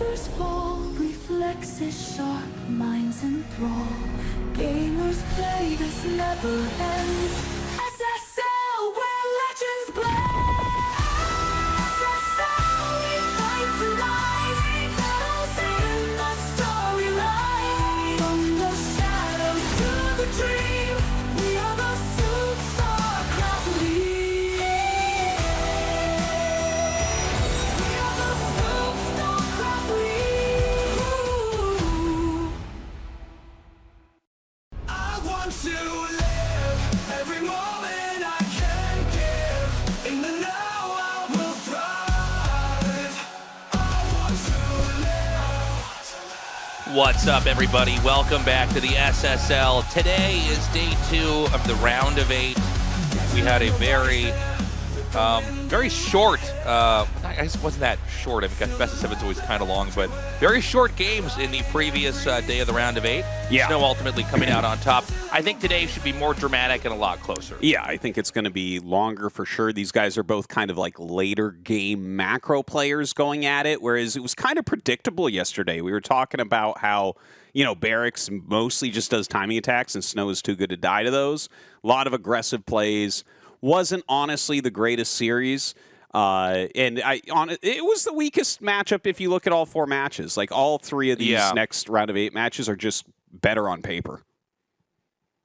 Losers fall, reflexes sharp, minds enthrall. Gamers play, this never ends. SSL, where legends play. SSL, we fight tonight. Battles in the storyline. From the shadows to the dream, we are the SOOP StarCraft League. We are the SOOP StarCraft League. I want to live every moment I can give. In the now I will thrive. I want to live. What's up, everybody? Welcome back to the SSL. Today is day 2 of the round of 8. We had a very short, I guess it wasn't that short. I mean, best of 7's always kind of long, but very short games in the previous day of the round of 8. Yeah. Snow ultimately coming out on top. I think today should be more dramatic and a lot closer. Yeah, I think it's going to be longer for sure. These guys are both kind of like later game macro players going at it, whereas it was kind of predictable yesterday. We were talking about how, you know, Barracks mostly just does timing attacks and Snow is too good to die to those. A lot of aggressive plays. Wasn't honestly the greatest series. It was the weakest matchup if you look at all 4 matches. Like all 3 of these next round of 8 matches are just better on paper.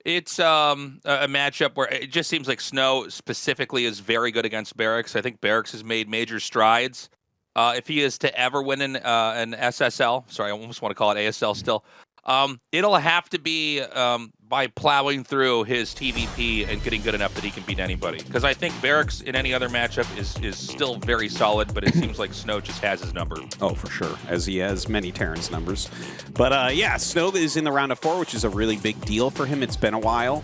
It's a matchup where it just seems like Snow specifically is very good against Barracks. I think Barracks has made major strides. If he is to ever win an SSL, sorry, I almost want to call it ASL still, it'll have to be by plowing through his TVP and getting good enough that he can beat anybody. Because I think Barracks in any other matchup is still very solid, but it seems like Snow just has his number. Oh, for sure, as he has many Terrence numbers. But yeah, Snow is in the round of 4, which is a really big deal for him. It's been a while.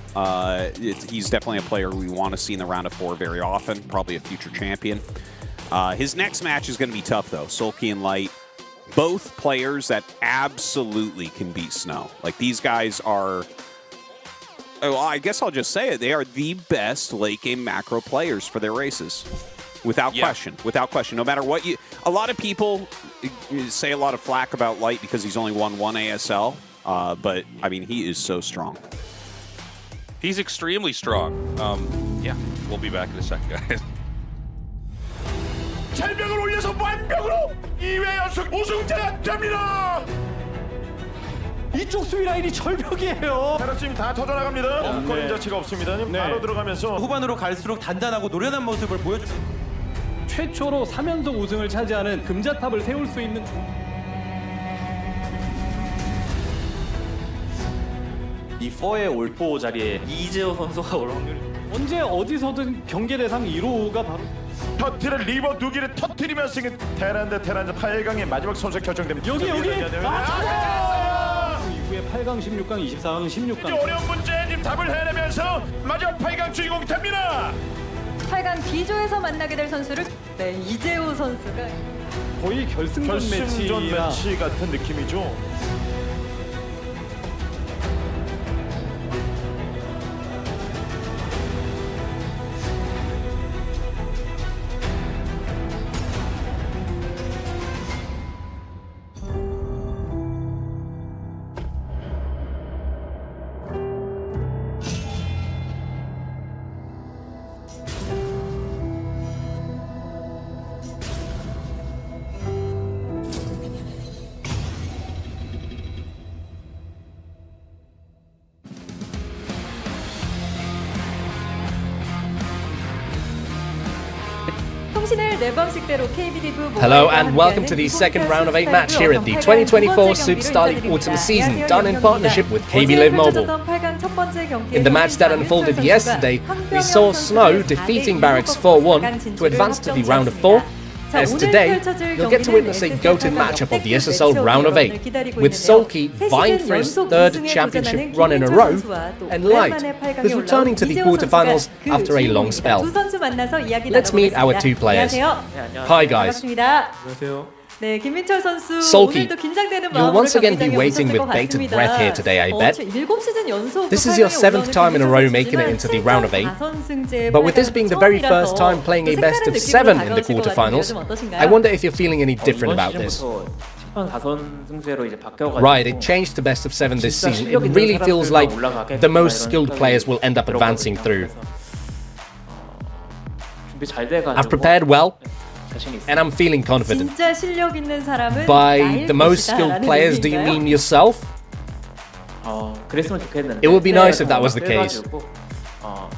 He's definitely a player we want to see in the round of 4 very often, probably a future champion. His next match is going to be tough, though. SoulKey and Light, both players that absolutely can beat Snow. Like, these guys are... Oh, I guess I'll just say it. They are the best late game macro players for their races. Without question. Without question. No matter what you... A lot of people say a lot of flack about Light because he's only won 1 ASL. But, I mean, he is so strong. He's extremely strong. Yeah, we'll be back in a second, guys. 절벽을 올려서 완벽으로 2회 연속 우승자가 됩니다. 이쪽 수비 라인이 절벽이에요. 테라스님 다 터져나갑니다. 엉거림 자체가 없습니다. 바로 들어가면서 후반으로 갈수록 단단하고 노련한 모습을 보여주. 최초로 3연속 우승을 차지하는 금자탑을 세울 수 있는. 이 4의 올포 자리에 이재호 선수가 올 확률이 언제 어디서든 경계 대상 1호가 바로. 터트를 리버 2개를 터트리면서 테란 대 테란 8강의 마지막 선수 결정됩니다. 여기. 이후에 8강, 16강, 24강, 16강. 어려운 문제 님 답을 해내면서 마지막 8강 주인공이 됩니다. 8강 B조에서 만나게 될 선수를 이재호 선수가 거의 결승전 매치 같은 느낌이죠. Hello and welcome to the second round of 8 match here at the 2024 SOOP StarLeague Autumn Season, done in partnership with KB Live Mobile. In the match that unfolded yesterday, we saw Snow defeating Barracks 4-1 to advance to the round of 4. As today, you'll get to witness a goated matchup of the SSL round of 8, with SoulKey vying for his 3rd championship run in a row, and Light, who's returning to the quarterfinals after a long spell. Let's meet our 2 players. Hi guys. SoulKey, you'll once again be waiting with bated breath here today, I bet. This is your 7th time in a row making it into the round of 8. But with this being the very first time playing a best of 7 in the quarterfinals, I wonder if you're feeling any different about this. 10판 4승제로 이제 바뀌어가지고 Right, it changed to best of 7 this season. It really feels like the most skilled players will end up advancing through. 준비 잘 돼가지고 I've prepared well, 자신 있어요. and I'm feeling confident. 진짜 실력 있는 사람은 By 나일 the most skilled 것이다라는 players, do you 의미인가요? mean yourself? 그랬으면 좋겠는데. It would be nice if that was the case.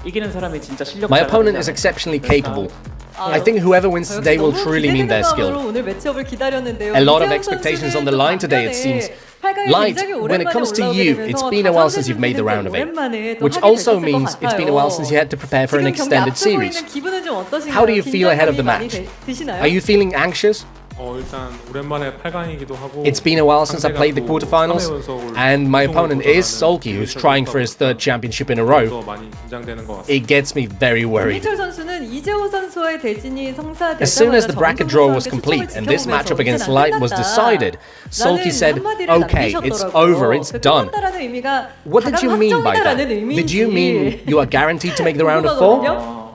이기는 사람이 진짜 실력. My opponent is exceptionally capable. I think whoever wins today will truly mean they're skilled. 오늘 매치업을 기다렸는데요. A lot of 이재훈 expectations 선수는 on the line 좀 today, it seems. 방면에 Light, 굉장히 when it 오랜만에 comes to 올라오게 you, 되면서 it's been a while since you've made the 다정해지는 round of 8, 오랜만에 또 which 하게 also 됐을 것 means it's been a while since you had to prepare for an 지금 경기 extended 앞두고 series. 있는 기분은 좀 어떠신가요? How do you feel ahead of the 긴장감이 match? 많이 드시나요? Are you feeling anxious? 일단 오랜만에 8강이기도 하고 It's been a while since I played the quarterfinals, and my opponent is SoulKey, who's trying for his third championship in a row. 많이 긴장되는 것 같습니다. It gets me very worried. 김민철 선수는 이재호 선수와의 대진이 성사되자마자 As soon as the bracket draw was 정성스럽게 complete 수첩을 and this 지켜보면서 matchup against 이제는 안 Light was 끝났다. decided, SoulKey said, 라는 한마디를 okay, it's 남기셨더라고요. over, it's 그 done. 끝났다라는 의미가 What did you mean by that? 확정이다라는 Did you 의미인지 mean you are guaranteed to make the round of 4?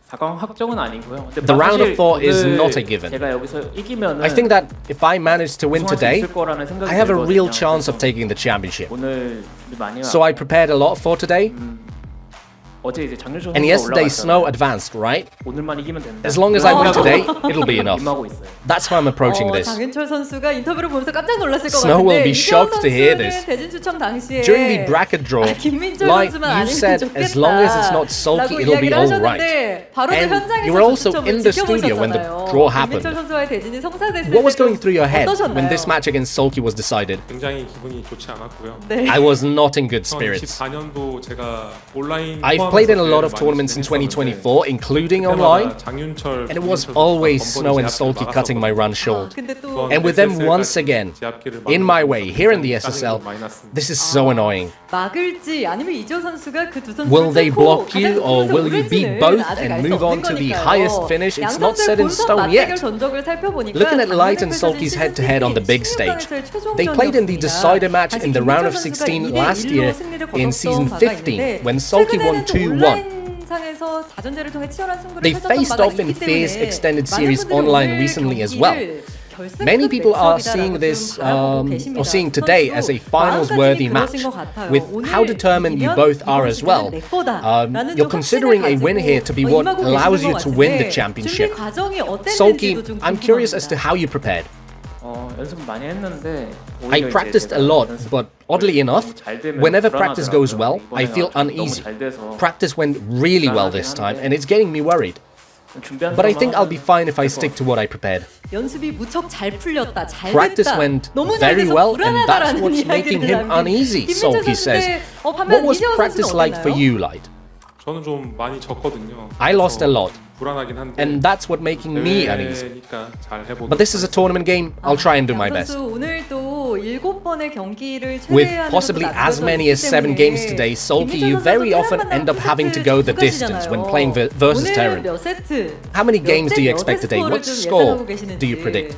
4강 확정은 아니고요. 근데 The round of 사실 4 is 오늘 not a given. 제가 여기서 이기면은 I think that if I manage to win 우승할 수 today, 있을 거라는 생각이 I have a real 들거든요. chance of 그래서 taking the championship. 오늘 많이 So I prepared a lot for today, 어제 이제 장윤철 and 선수가 yesterday Snow 올라갔잖아요. advanced, right? 오늘만 이기면 된다. As long as I win today, it'll be enough. 임하고 있어요. That's how I'm approaching this. 장윤철 선수가 인터뷰를 보면서 깜짝 놀랐을 것 Snow will 같은데 be shocked to hear 이재호 this. 선수는 대진 추첨 당시에 During the bracket draw, 김민철 like 선수만 you 아니면 said, 좋겠다 as long as it's not SoulKey, 라고 it'll be 이야기를 all 하셨는데 right. 바로 그 And 현장에서 you were also 추첨을 in the studio when the 지켜보셨잖아요. draw happened. 김민철 선수와의 대진이 성사됐을 What was 때 going through your head when 어떠셨나요? this match against SoulKey was decided? 굉장히 기분이 좋지 않았고요. 네. I was not in good spirits. 2024년도 제가 온라인 I've played in a lot of tournaments in 2024, including online, and it was always Snow and SoulKey cutting my run short. 근데 또 And with them once again, in my way, here in the SSL, this is so annoying. 막을지 아니면 이재호 선수가 그 두 선수를 Will they 뚫고 block you, 가장 or 우승을 will you beat 오를지는 both 아직 and 알 수 move on 없는 to the 거니까요. highest finish? It's 양 not set 선수의 in 본선 stone 맞대결 yet. 전적을 살펴보니까 Looking at Light and 작년에 SoulKey's 펼쳐진 head-to-head on the big 시즌 stage, 16강에서의 they played in the 최종전이었습니다. decider match in the round of 김민철 16 선수가 last 2대1로 year 승리를 in 거뒀던 season 바가 15 있는데 when SoulKey won 최근에는 또 2-1. 온라인상에서 다전제를 통해 치열한 승부를 They 펼쳤던 faced 바가 off in 있기 fierce 때문에 extended 많은 series 분들이 online 오늘 recently as well. 경기를 결승급 Many people are seeing 매치업이다라고 this, 좀 바라보고 계십니다. or seeing today as a finals-worthy 마음가짐이 match, 그러신 것 같아요. with 오늘 how determined you 이기면 both are 이번 as well. 시즌은 내 거다라는 You're 좀 considering a 확신을 win here to be what 임하고 allows 계시는 you 것 to win the 같은데 championship. 준비 과정이 어땠는지도 SoulKey, 좀 I'm curious as to 궁금합니다. how you prepared. 연습 많이 했는데 I practiced a lot, but oddly enough, whenever practice goes well, I feel uneasy. Practice went really well this time, and it's getting me worried. But I think I'll be fine if I stick to what I prepared. 연습이 무척 잘 풀렸다, 잘 Practice 됐다. went 너무 very 잘 돼서 well, and that's 불안하다라는 what's making 이야기를 him uneasy, 남긴 SoulKey 김민철 says. 선수인데, What 반면 was 이재호 practice 선수는 like for 어땠나요? you, Light? 저는 좀 많이 졌거든요. I lost a lot, 불안하긴 한데. and that's what making me uneasy. 대회니까 잘 해보도록. But this is a tournament game. I'll try and do my 양 best. 선수 오늘도 7번의 경기를 With 최대한으로 possibly as 남겨서 many as 7 있기 games 때문에 today, SoulKey, 김민철 you 선수도 very 테란 often 만나면 end up having to go the 세트 distance when 가시잖아요. playing versus 오늘 Terran. 몇 세트, How many 몇 games do you 대 expect 몇의 today? 스코어를 What 좀 score 예상하고 계시는지. do you predict?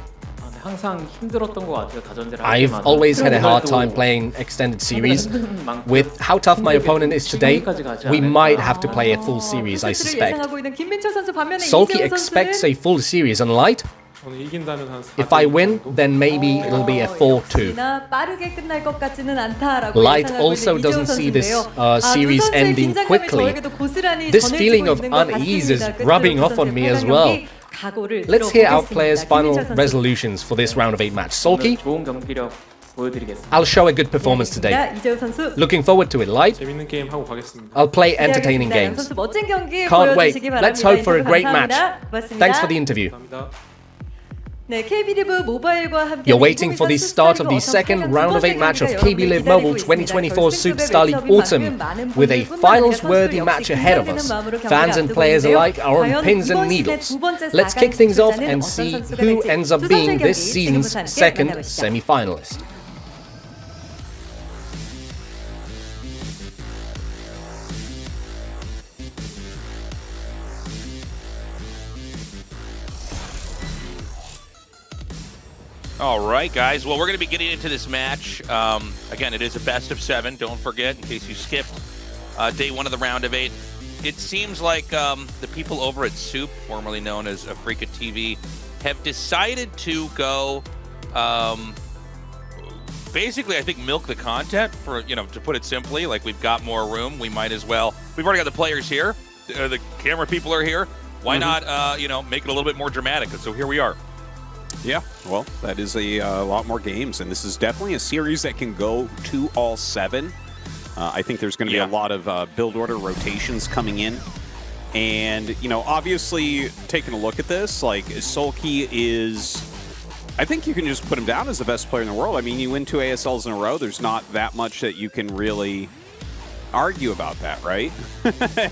항상 힘들었던 것 같아요. 다전제를 할 I've 때마다. always had a hard 오늘도 time playing extended series. 만큼 With how tough my opponent is today, 시간까지 가지 we 않을까. might have to play a full series, I 세트를 suspect. 예상하고 있는 김민철 선수 반면에 SoulKey 이재호 expects a 선수는 full series, and Light, 저는 이긴다면 한 4대 if I win, 정도? then maybe it'll be a 4-2. 역시나 빠르게 끝날 것 같지는 않다라고 Light 예상하고 also 있는 이재호 doesn't see this 선수인데요. series 두 선수의 ending 긴장감이 quickly. 저에게도 고스란히 This 전해지고 feeling of 있는 것 unease is 같습니다. rubbing 끝으로 off on 두 me as 선수의 well. 경기 각오를 Let's hear our 들어보겠습니다. players' final 김민철 선수. resolutions for this round of 8 match. SoulKey, 좋은 경기력 보여드리겠습니다. I'll show a good performance today. 이재호 선수. Looking forward to it. Light, 재밌는 게임 하고 가겠습니다. I'll play entertaining 기대하겠습니다. 양 games. 선수 멋진 경기 Can't wait. 보여주시기 바랍니다. Let's hope for a 인터뷰 great match. 감사합니다. 고맙습니다. Thanks for the interview. 감사합니다. 네, KB리브 모바일과 함께 You're waiting for the start of the second round of 8 match of KB Live Mobile 2024 SOOP StarLeague Autumn, with a finals-worthy match ahead of us. Fans and players alike are on pins and needles. Let's kick things off and see who ends up being this season's second semi-finalist. All right, guys. Well, we're going to be getting into this match. Again, it is a best of 7. Don't forget, in case you skipped day 1 of the round of 8. It seems like the people over at SOOP, formerly known as Africa TV, have decided to go Basically, I think milk the content for, to put it simply. Like, we've got more room. We might as well. We've already got the players here. The camera people are here. Why not, make it a little bit more dramatic? And so here we are. Yeah, well, that is a lot more games, and this is definitely a series that can go to all 7. I think there's going to be a lot of build order rotations coming in. And, obviously, taking a look at this, like, SoulKey is... I think you can just put him down as the best player in the world. I mean, you win 2 ASLs in a row. There's not that much that you can really argue about that, right?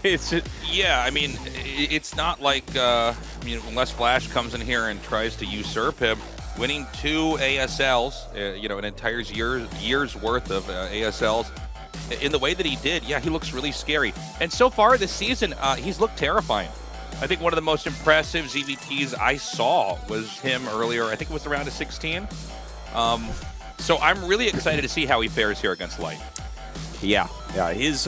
It's just... Yeah, I mean, it's not like, unless Flash comes in here and tries to usurp him, winning 2 ASLs, an entire year's worth of ASLs, in the way that he did, he looks really scary. And so far this season, he's looked terrifying. I think one of the most impressive ZVTs I saw was him earlier. I think it was the round of 16. So I'm really excited to see how he fares here against Light. Yeah. His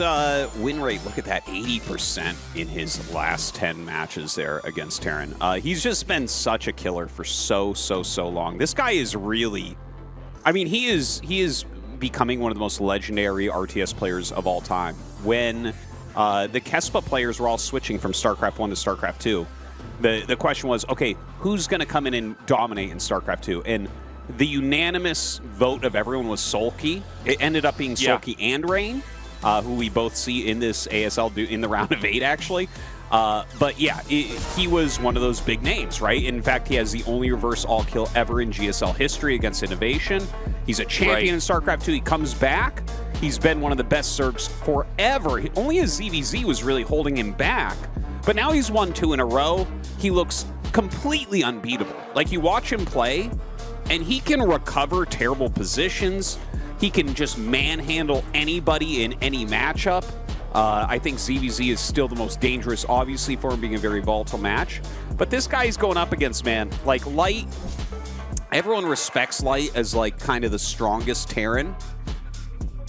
win rate, look at that, 80% in his last 10 matches there against Terran. He's just been such a killer for so long. This guy is really, I mean, he is becoming one of the most legendary RTS players of all time. When the Kespa players were all switching from StarCraft 1 to StarCraft 2, the question was, okay, who's going to come in and dominate in StarCraft 2? And the unanimous vote of everyone was SoulKey. It ended up being SoulKey and Rain, who we both see in this ASL in the round of 8, actually. But yeah, he was one of those big names, right? In fact, he has the only reverse all-kill ever in GSL history against Innovation. He's a champion in StarCraft 2. He comes back. He's been one of the best Zergs forever. Only his ZVZ was really holding him back. But now he's won 2 in a row. He looks completely unbeatable. Like, you watch him play, and he can recover terrible positions. He can just manhandle anybody in any matchup. I think ZVZ is still the most dangerous, obviously, for him being a very volatile match. But this guy he's going up against, man, like Light, everyone respects Light as like kind of the strongest Terran.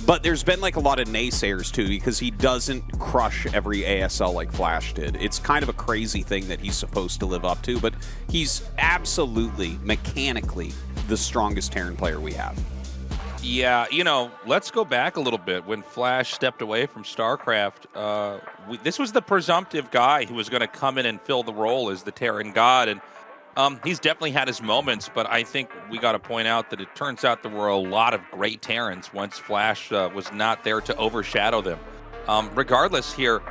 But there's been like a lot of naysayers too, because he doesn't crush every ASL like Flash did. It's kind of a crazy thing that he's supposed to live up to, but he's absolutely, mechanically, the strongest Terran player we have. Yeah, let's go back a little bit. When Flash stepped away from StarCraft, this was the presumptive guy who was going to come in and fill the role as the Terran god, and he's definitely had his moments, but I think we got to point out that it turns out there were a lot of great Terrans once Flash was not there to overshadow them. Regardless here,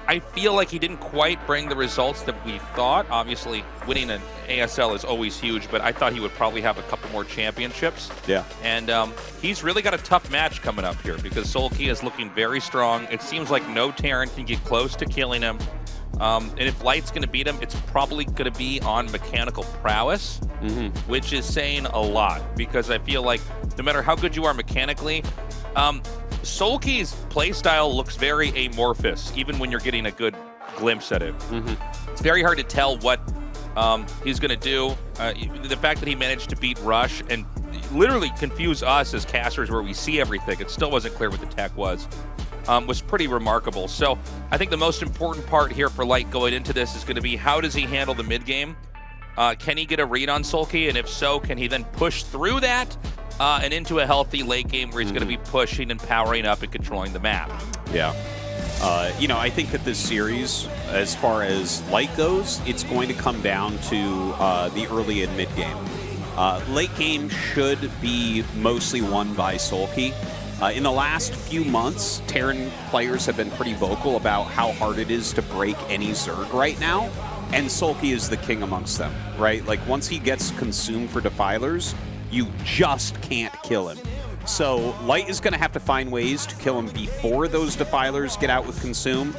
I feel like he didn't quite bring the results that we thought. Obviously, winning an ASL is always huge, but I thought he would probably have a couple more championships. Yeah. And he's really got a tough match coming up here because SoulKey is looking very strong. It seems like no Terran can get close to killing him. And if Light's going to beat him, it's probably going to be on mechanical prowess, which is saying a lot because I feel like no matter how good you are mechanically, SoulKey's playstyle looks very amorphous, even when you're getting a good glimpse at it. It's very hard to tell what he's going to do. The fact that he managed to beat Rush and literally confuse us as casters where we see everything, it still wasn't clear what the tech was pretty remarkable. So I think the most important part here for Light going into this is going to be how does he handle the mid game? Can he get a read on SoulKey? And if so, can he then push through that and into a healthy late game where he's going to be pushing and powering up and controlling the map? Yeah. I think that this series, as far as Light goes, it's going to come down to the early and mid game. Late game should be mostly won by SoulKey. In the last few months, Terran players have been pretty vocal about how hard it is to break any Zerg right now, and SoulKey is the king amongst them, right? Like, once he gets consumed for Defilers, you just can't kill him. So Light is going to have to find ways to kill him before those Defilers get out with Consume,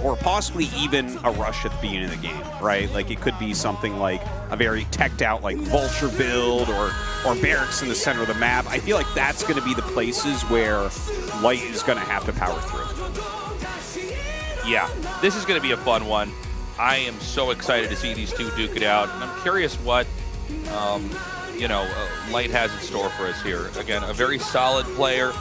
or possibly even a rush at the beginning of the game, right? Like, it could be something like a very teched out, like, Vulture build or Barracks in the center of the map. I feel like that's going to be the places where Light is going to have to power through. Yeah, this is going to be a fun one. I am so excited to see these two duke it out, and I'm curious what, Light has in store for us here. Again, a very solid player,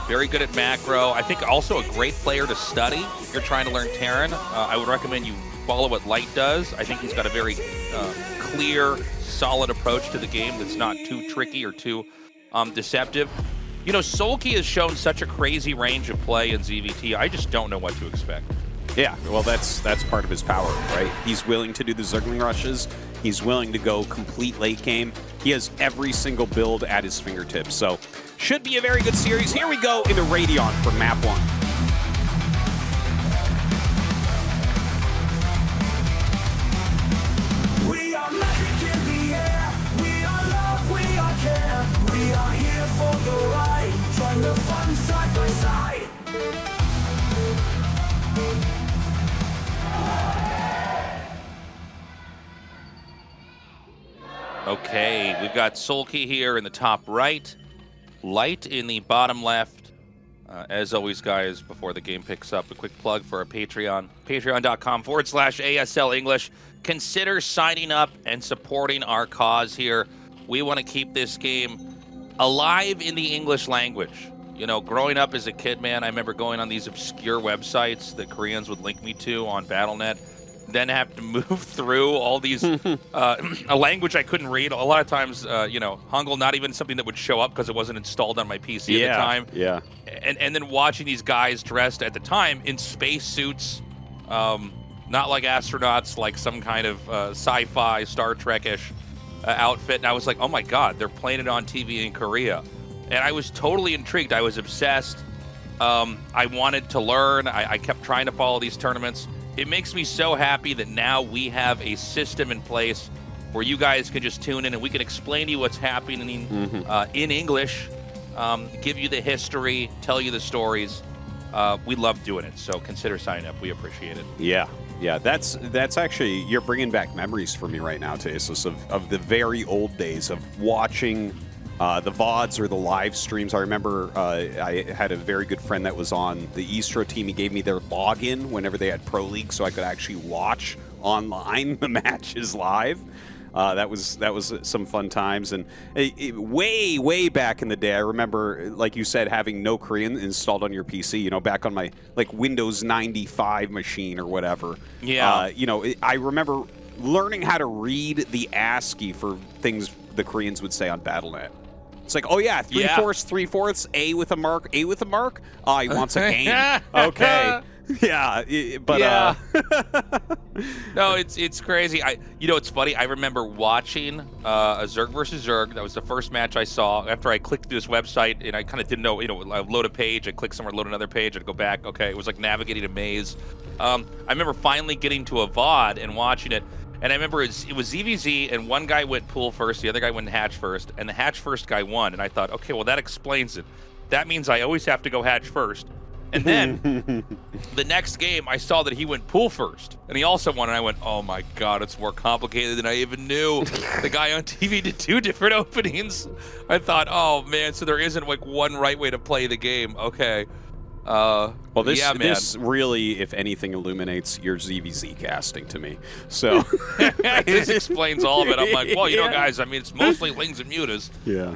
very good at macro. I think also a great player to study if you're trying to learn Terran. I would recommend you follow what Light does. I think he's got a very clear, solid approach to the game that's not too tricky or too deceptive. You know, SoulKey has shown such a crazy range of play in ZVT. I just don't know what to expect. Yeah, well, that's part of his power, right? He's willing to do the Zergling rushes. He's willing to go complete late game. He has every single build at his fingertips. So, should be a very good series. Here we go into Radion for map 1. We are magic in the air. We are love, we are care. We are here for the ride. Join the fun side by side. Okay, we've got SoulKey here in the top right, Light in the bottom left. As always, guys, before the game picks up, a quick plug for our Patreon, patreon.com/ASL English. Consider signing up and supporting our cause here. We want to keep this game alive in the English language. You know, growing up as a kid, man, I remember going on these obscure websites that Koreans would link me to on Battle.net, then have to move through all these, a language I couldn't read. A lot of times, you know, Hangul, not even something that would show up because it wasn't installed on my PC at the time. Yeah. And then watching these guys dressed at the time in space suits, not like astronauts, like some kind of sci-fi, Star Trek-ish outfit. And I was like, oh my God, they're playing it on TV in Korea. And I was totally intrigued. I was obsessed. I wanted to learn. I kept trying to follow these tournaments. It makes me so happy that now we have a system in place where you guys can just tune in and we can explain to you what's happening in English, give you the history, tell you the stories. We love doing it, so consider signing up. We appreciate it. Yeah, that's actually, you're bringing back memories for me right now, Tastosis, of the very old days of watching the VODs or the live streams. I remember I had a very good friend that was on the Eastro team. He gave me their login whenever they had Pro League so I could actually watch online the matches live. That was some fun times. And way back in the day, I remember, like you said, having no Korean installed on your PC, you know, back on my like Windows 95 machine or whatever. Yeah. You know, I remember learning how to read the ASCII for things the Koreans would say on Battle.net. It's like, oh yeah, 3/4, A with a mark, A with a mark. Oh, he wants a game. Okay. Yeah, but yeah. No, it's crazy. You know, it's funny. I remember watching a Zerg versus Zerg. That was the first match I saw after I clicked through this website, and I kind of didn't know. You know, I load a page, I click somewhere, load another page, I'd go back. Okay, it was like navigating a maze. I remember finally getting to a VOD and watching it. And I remember it was ZVZ, and one guy went pool first, the other guy went hatch first, and the hatch first guy won. And I thought, okay, well, that explains it. That means I always have to go hatch first. And then the next game, I saw that he went pool first, and he also won. And I went, oh my God, it's more complicated than I even knew. The guy on TV did 2 different openings. I thought, oh man, so there isn't like one right way to play the game. Okay. Well, this really, if anything, illuminates your ZVZ casting to me. So this explains all of it. I'm like, well, you know, guys, I mean, it's mostly Lings and Mutas. Yeah.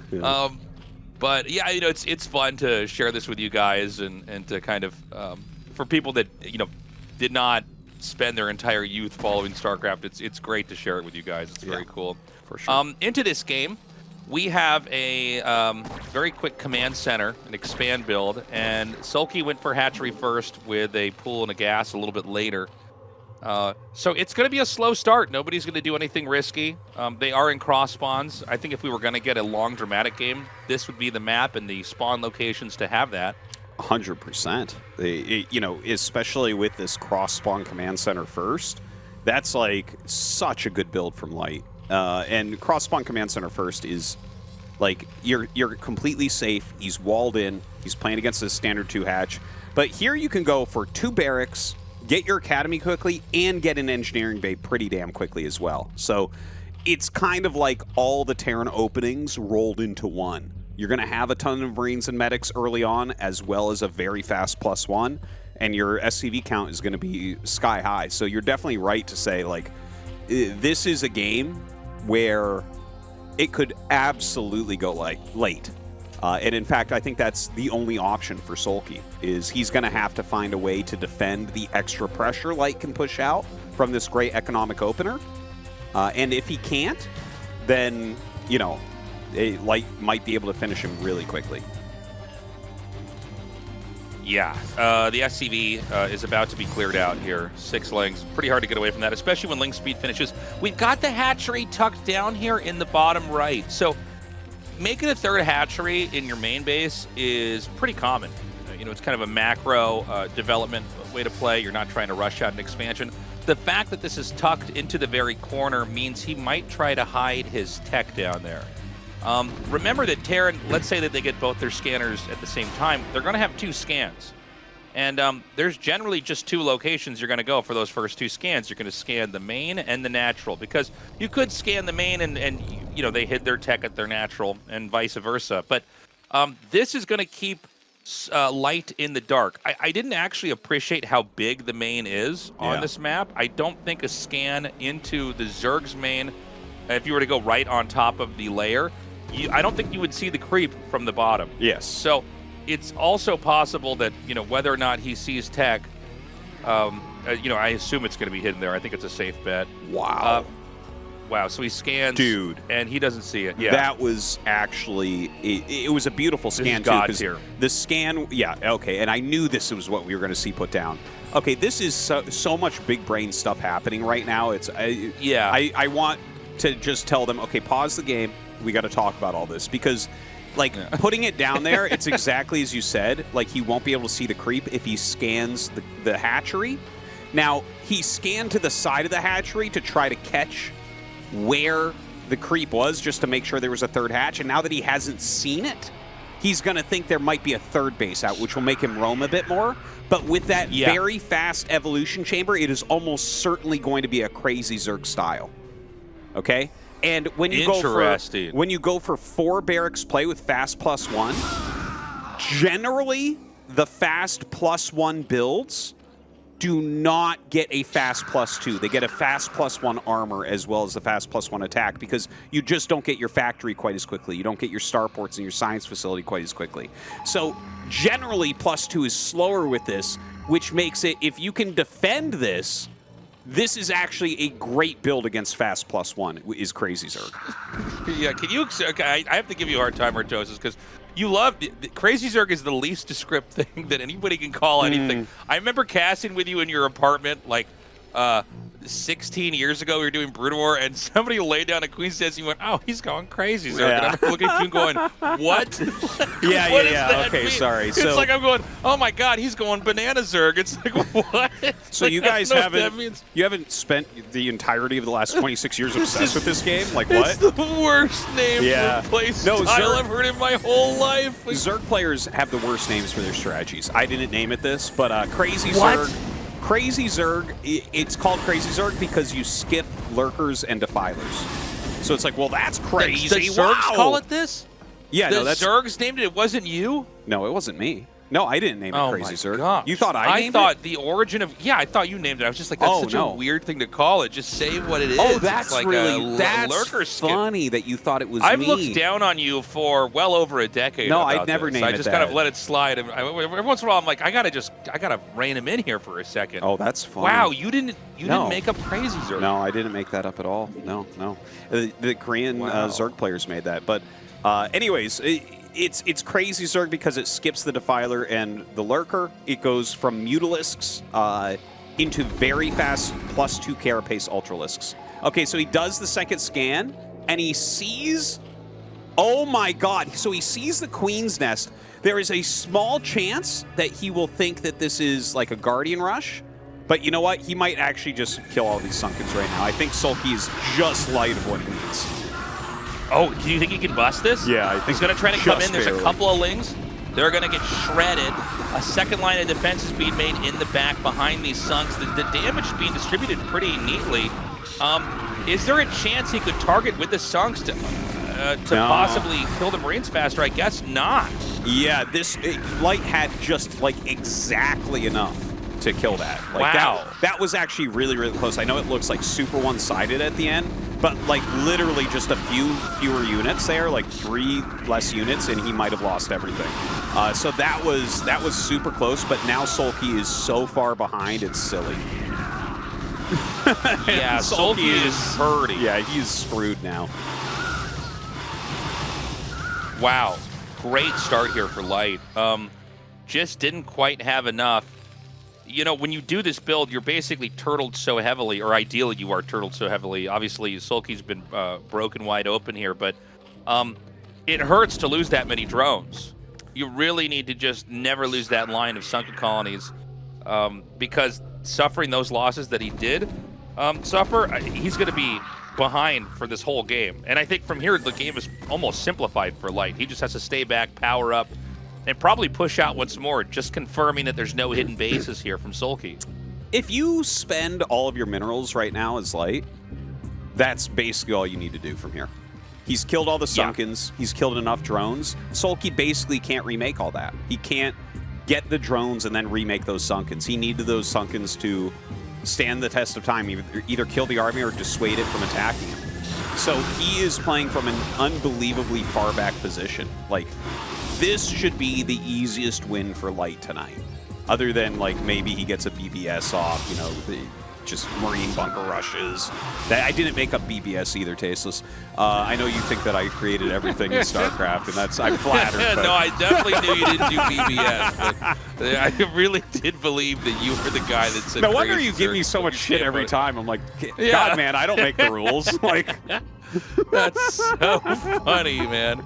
But yeah, you know, it's fun to share this with you guys and to kind of for people that, you know, did not spend their entire youth following StarCraft. It's great to share it with you guys. It's very cool. For sure. Into this game, we have a very quick command center, an expand build, and SoulKey went for hatchery first with a pool and a gas a little bit later. So it's going to be a slow start. Nobody's going to do anything risky. They are in cross spawns. I think if we were going to get a long, dramatic game, this would be the map and the spawn locations to have that. 100%. You know, especially with this cross spawn command center first, that's like such a good build from Light. And cross spawn command center first is like you're completely safe. He's walled in. He's playing against a standard 2 hatch. But here you can go for 2 barracks, get your academy quickly, and get an engineering bay pretty damn quickly as well. So it's kind of like all the Terran openings rolled into one. You're going to have a ton of Marines and medics early on, as well as a very fast +1, and your SCV count is going to be sky high. So you're definitely right to say, like, this is a game where it could absolutely go like late. And in fact, I think that's the only option for SoulKey, is he's going to have to find a way to defend the extra pressure Light can push out from this great economic opener. And if he can't, then, you know, Light might be able to finish him really quickly. Yeah, the SCV is about to be cleared out here. 6 Lings. Pretty hard to get away from that, especially when Ling speed finishes. We've got the hatchery tucked down here in the bottom right. So making a 3rd hatchery in your main base is pretty common. You know, it's kind of a macro development way to play. You're not trying to rush out an expansion. The fact that this is tucked into the very corner means he might try to hide his tech down there. Remember that Terran, let's say that they get both their scanners at the same time, they're going to have 2 scans. And there's generally just 2 locations you're going to go for those first 2 scans. You're going to scan the main and the natural, because you could scan the main and you know, they hid their tech at their natural and vice versa. But this is going to keep Light in the dark. I didn't actually appreciate how big the main is on this map. I don't think a scan into the Zerg's main, if you were to go right on top of the layer, I don't think you would see the creep from the bottom. Yes. So it's also possible that, you know, whether or not he sees tech, you know, I assume it's going to be hidden there. I think it's a safe bet. Wow. Wow. So he scans, dude, and he doesn't see it. Yeah. That was actually it was a beautiful scan too. God's here. The scan, yeah, okay, and I knew this was what we were going to see put down. Okay, this is so much big brain stuff happening right now. It's I want to just tell them, okay, pause the game. We got to talk about all this, because like putting it down there, it's exactly as you said. Like, he won't be able to see the creep if he scans the hatchery. Now, he scanned to the side of the hatchery to try to catch where the creep was, just to make sure there was a 3rd hatch. And now that he hasn't seen it, he's going to think there might be a 3rd base out, which will make him roam a bit more. But with that very fast evolution chamber, it is almost certainly going to be a crazy Zerg style. Okay? And when you go for 4 barracks play with fast +1, generally the fast +1 builds do not get a fast +2. They get a fast +1 armor as well as the fast +1 attack, because you just don't get your factory quite as quickly. You don't get your starports and your science facility quite as quickly. So generally +2 is slower with this, which makes it, if you can defend this, this is actually a great build against fast +1, is Crazy Zerg. Yeah, can you, okay, I have to give you a hard time, Tastosis, because you love, Crazy Zerg is the least descript thing that anybody can call anything. I remember casting with you in your apartment, like, 16 years ago. We were doing Brood War, and somebody laid down a Queen's Nest, and you went, oh, he's going Crazy Zerg. And I'm looking at you going, what? Okay, mean? sorry. It's like I'm going, oh my God, he's going Banana Zerg. It's like, what? So like, you guys haven't spent the entirety of the last 26 years obsessed with this game? Like, what? It's the worst name for a play style I've heard in my whole life. Zerg players have the worst names for their strategies. I didn't name it this, but Crazy Zerg. Crazy Zerg, it's called Crazy Zerg because you skip lurkers and defilers. So it's like, well, that's crazy. The Zergs call it this? Yeah, the Zergs named it. It wasn't you? No, it wasn't me. No, I didn't name it Crazy Zerg. Gosh. You thought I named it? I thought the origin of... Yeah, I thought you named it. I was just like, that's such a weird thing to call it. Just say what it is. Oh, that's like really... That's lurker funny that you thought it was I've me. looked down on you for well over a decade. No, I'd never named it I just kind of let it slide. And every once in a while, I'm like, I gotta rein him in here for a second. Oh, that's funny. Wow, you didn't make up Crazy Zerg. No, I didn't make that up at all. No. The Korean Zerg players made that. But anyways... It's Crazy Zerg because it skips the Defiler and the Lurker. It goes from Mutalisks into very fast +2 Carapace Ultralisks. Okay, so he does the second scan, and he sees... Oh my God. So he sees the Queen's Nest. There is a small chance that he will think that this is like a Guardian Rush. But you know what? He might actually just kill all these Sunkens right now. I think SoulKey is just light of what he needs. Oh, do you think he can bust this? Yeah, I think he's going to try to come in. There's barely. A couple of Lings. They're going to get shredded. A second line of defense is being made in the back behind these Sunks. The damage is being distributed pretty neatly. Is there a chance he could target with the Sunks to possibly kill the Marines faster? I guess not. Yeah, Light had just like exactly enough to kill that. Like, wow. That was actually really, really close. I know it looks like super one-sided at the end, but like literally just a few fewer units there, like 3 less units, and he might have lost everything. So that was super close, but now SoulKey is so far behind, it's silly. Yeah, SoulKey is hurting. Yeah, he's screwed now. Wow, great start here for Light. Just didn't quite have enough. You know, when you do this build, you're basically turtled so heavily, or ideally you are turtled so heavily. Obviously, SoulKey's been broken wide open here, but it hurts to lose that many drones. You really need to just never lose that line of sunken colonies, because suffering those losses that he did suffer, he's going to be behind for this whole game. And I think from here, the game is almost simplified for Light. He just has to stay back, power up, and probably push out once more, just confirming that there's no hidden bases here from SoulKey. If you spend all of your minerals right now as Light, that's basically all you need to do from here. He's killed all the Sunkens. He's killed enough drones. SoulKey basically can't remake all that. He can't get the drones and then remake those Sunkens. He needed those Sunkens to stand the test of time, either kill the army or dissuade it from attacking him. So he is playing from an unbelievably far back position. Like, this should be the easiest win for Light tonight. Other than, like, maybe he gets a BBS off, you know, just Marine bunker rushes. I didn't make up BBS either, Tasteless. I know you think that I created everything in StarCraft, and I'm flattered. But... No, I definitely knew you didn't do BBS, but I really did believe that you were the guy that said. No wonder you give me so much shit every time. I'm like, God, man, I don't make the rules. Like, that's so funny, man.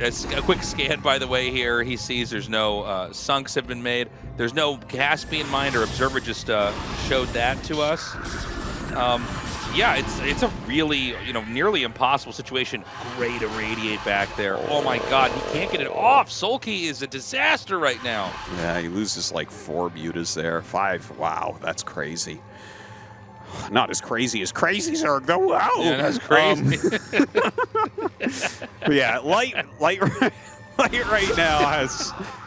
A quick scan, by the way, here. He sees there's no sunks have been made. There's no Caspian mine, or Observer just showed that to us. It's a really, nearly impossible situation. Great irradiate back there. Oh my God, he can't get it off. SoulKey is a disaster right now. Yeah, he loses like 4 mutas there. 5. Wow, that's crazy. Not as crazy as Crazy Zerg, though. Wow. Yeah, that's crazy. Yeah, Light right now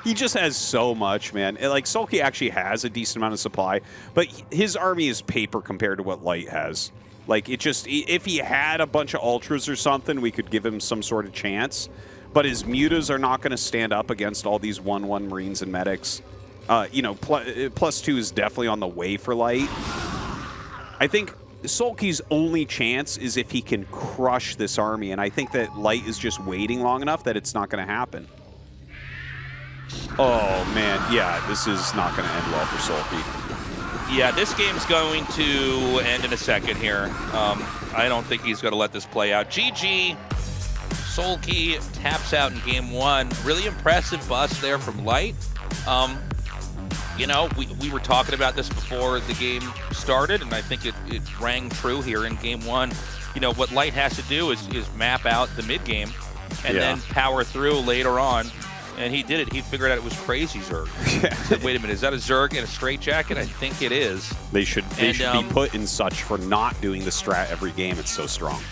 he just has so much, man. Like, SoulKey actually has a decent amount of supply, but his army is paper compared to what Light has. Like, if he had a bunch of ultras or something, we could give him some sort of chance. But his mutas are not going to stand up against all these 1/1 Marines and medics. +2 is definitely on the way for Light. I think SoulKey's only chance is if he can crush this army, and I think that Light is just waiting long enough that it's not going to happen. Oh, man. Yeah, this is not going to end well for SoulKey. Yeah, this game's going to end in a second here. I don't think he's going to let this play out. GG. SoulKey taps out in game 1. Really impressive bust there from Light. We were talking about this before the game started, and I think it rang true here in game 1. What Light has to do is map out the mid game and then power through later on. And he did it. He figured out it was Crazy Zerg. He said, wait a minute, is that a Zerg in a straitjacket? I think it is. They should be put in such for not doing the strat every game. It's so strong.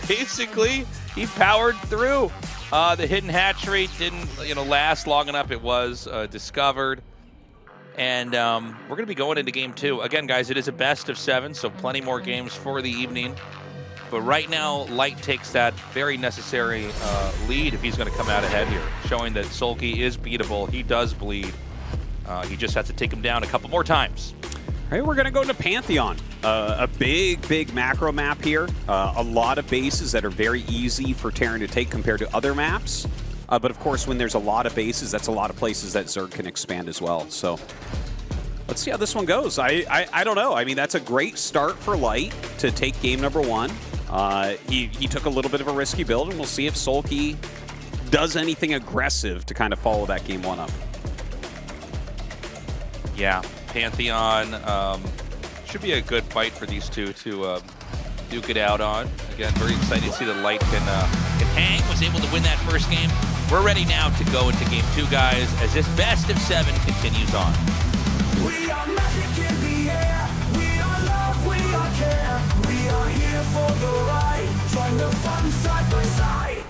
Basically, he powered through. The hidden hatchery didn't, last long enough. It was discovered, and we're going to be going into game 2 again, guys. It is a best of 7, so plenty more games for the evening. But right now, Light takes that very necessary lead if he's going to come out ahead here, showing that SoulKey is beatable. He does bleed. He just has to take him down a couple more times. All right, we're going to go into Pantheon. A big macro map here. A lot of bases that are very easy for Terran to take compared to other maps. But of course, when there's a lot of bases, that's a lot of places that Zerg can expand as well. So let's see how this one goes. I don't know. I mean, that's a great start for Light to take game number 1. He took a little bit of a risky build, and we'll see if SoulKey does anything aggressive to kind of follow that game 1 up. Yeah, Pantheon should be a good fight for these two to duke it out on. Again, very excited to see that Light can hang, was able to win that first game. We're ready now to go into game 2, guys, as this best of 7 continues on. We are magic in the air. We are love, we are care. We are here for the ride. Join the fun side by side.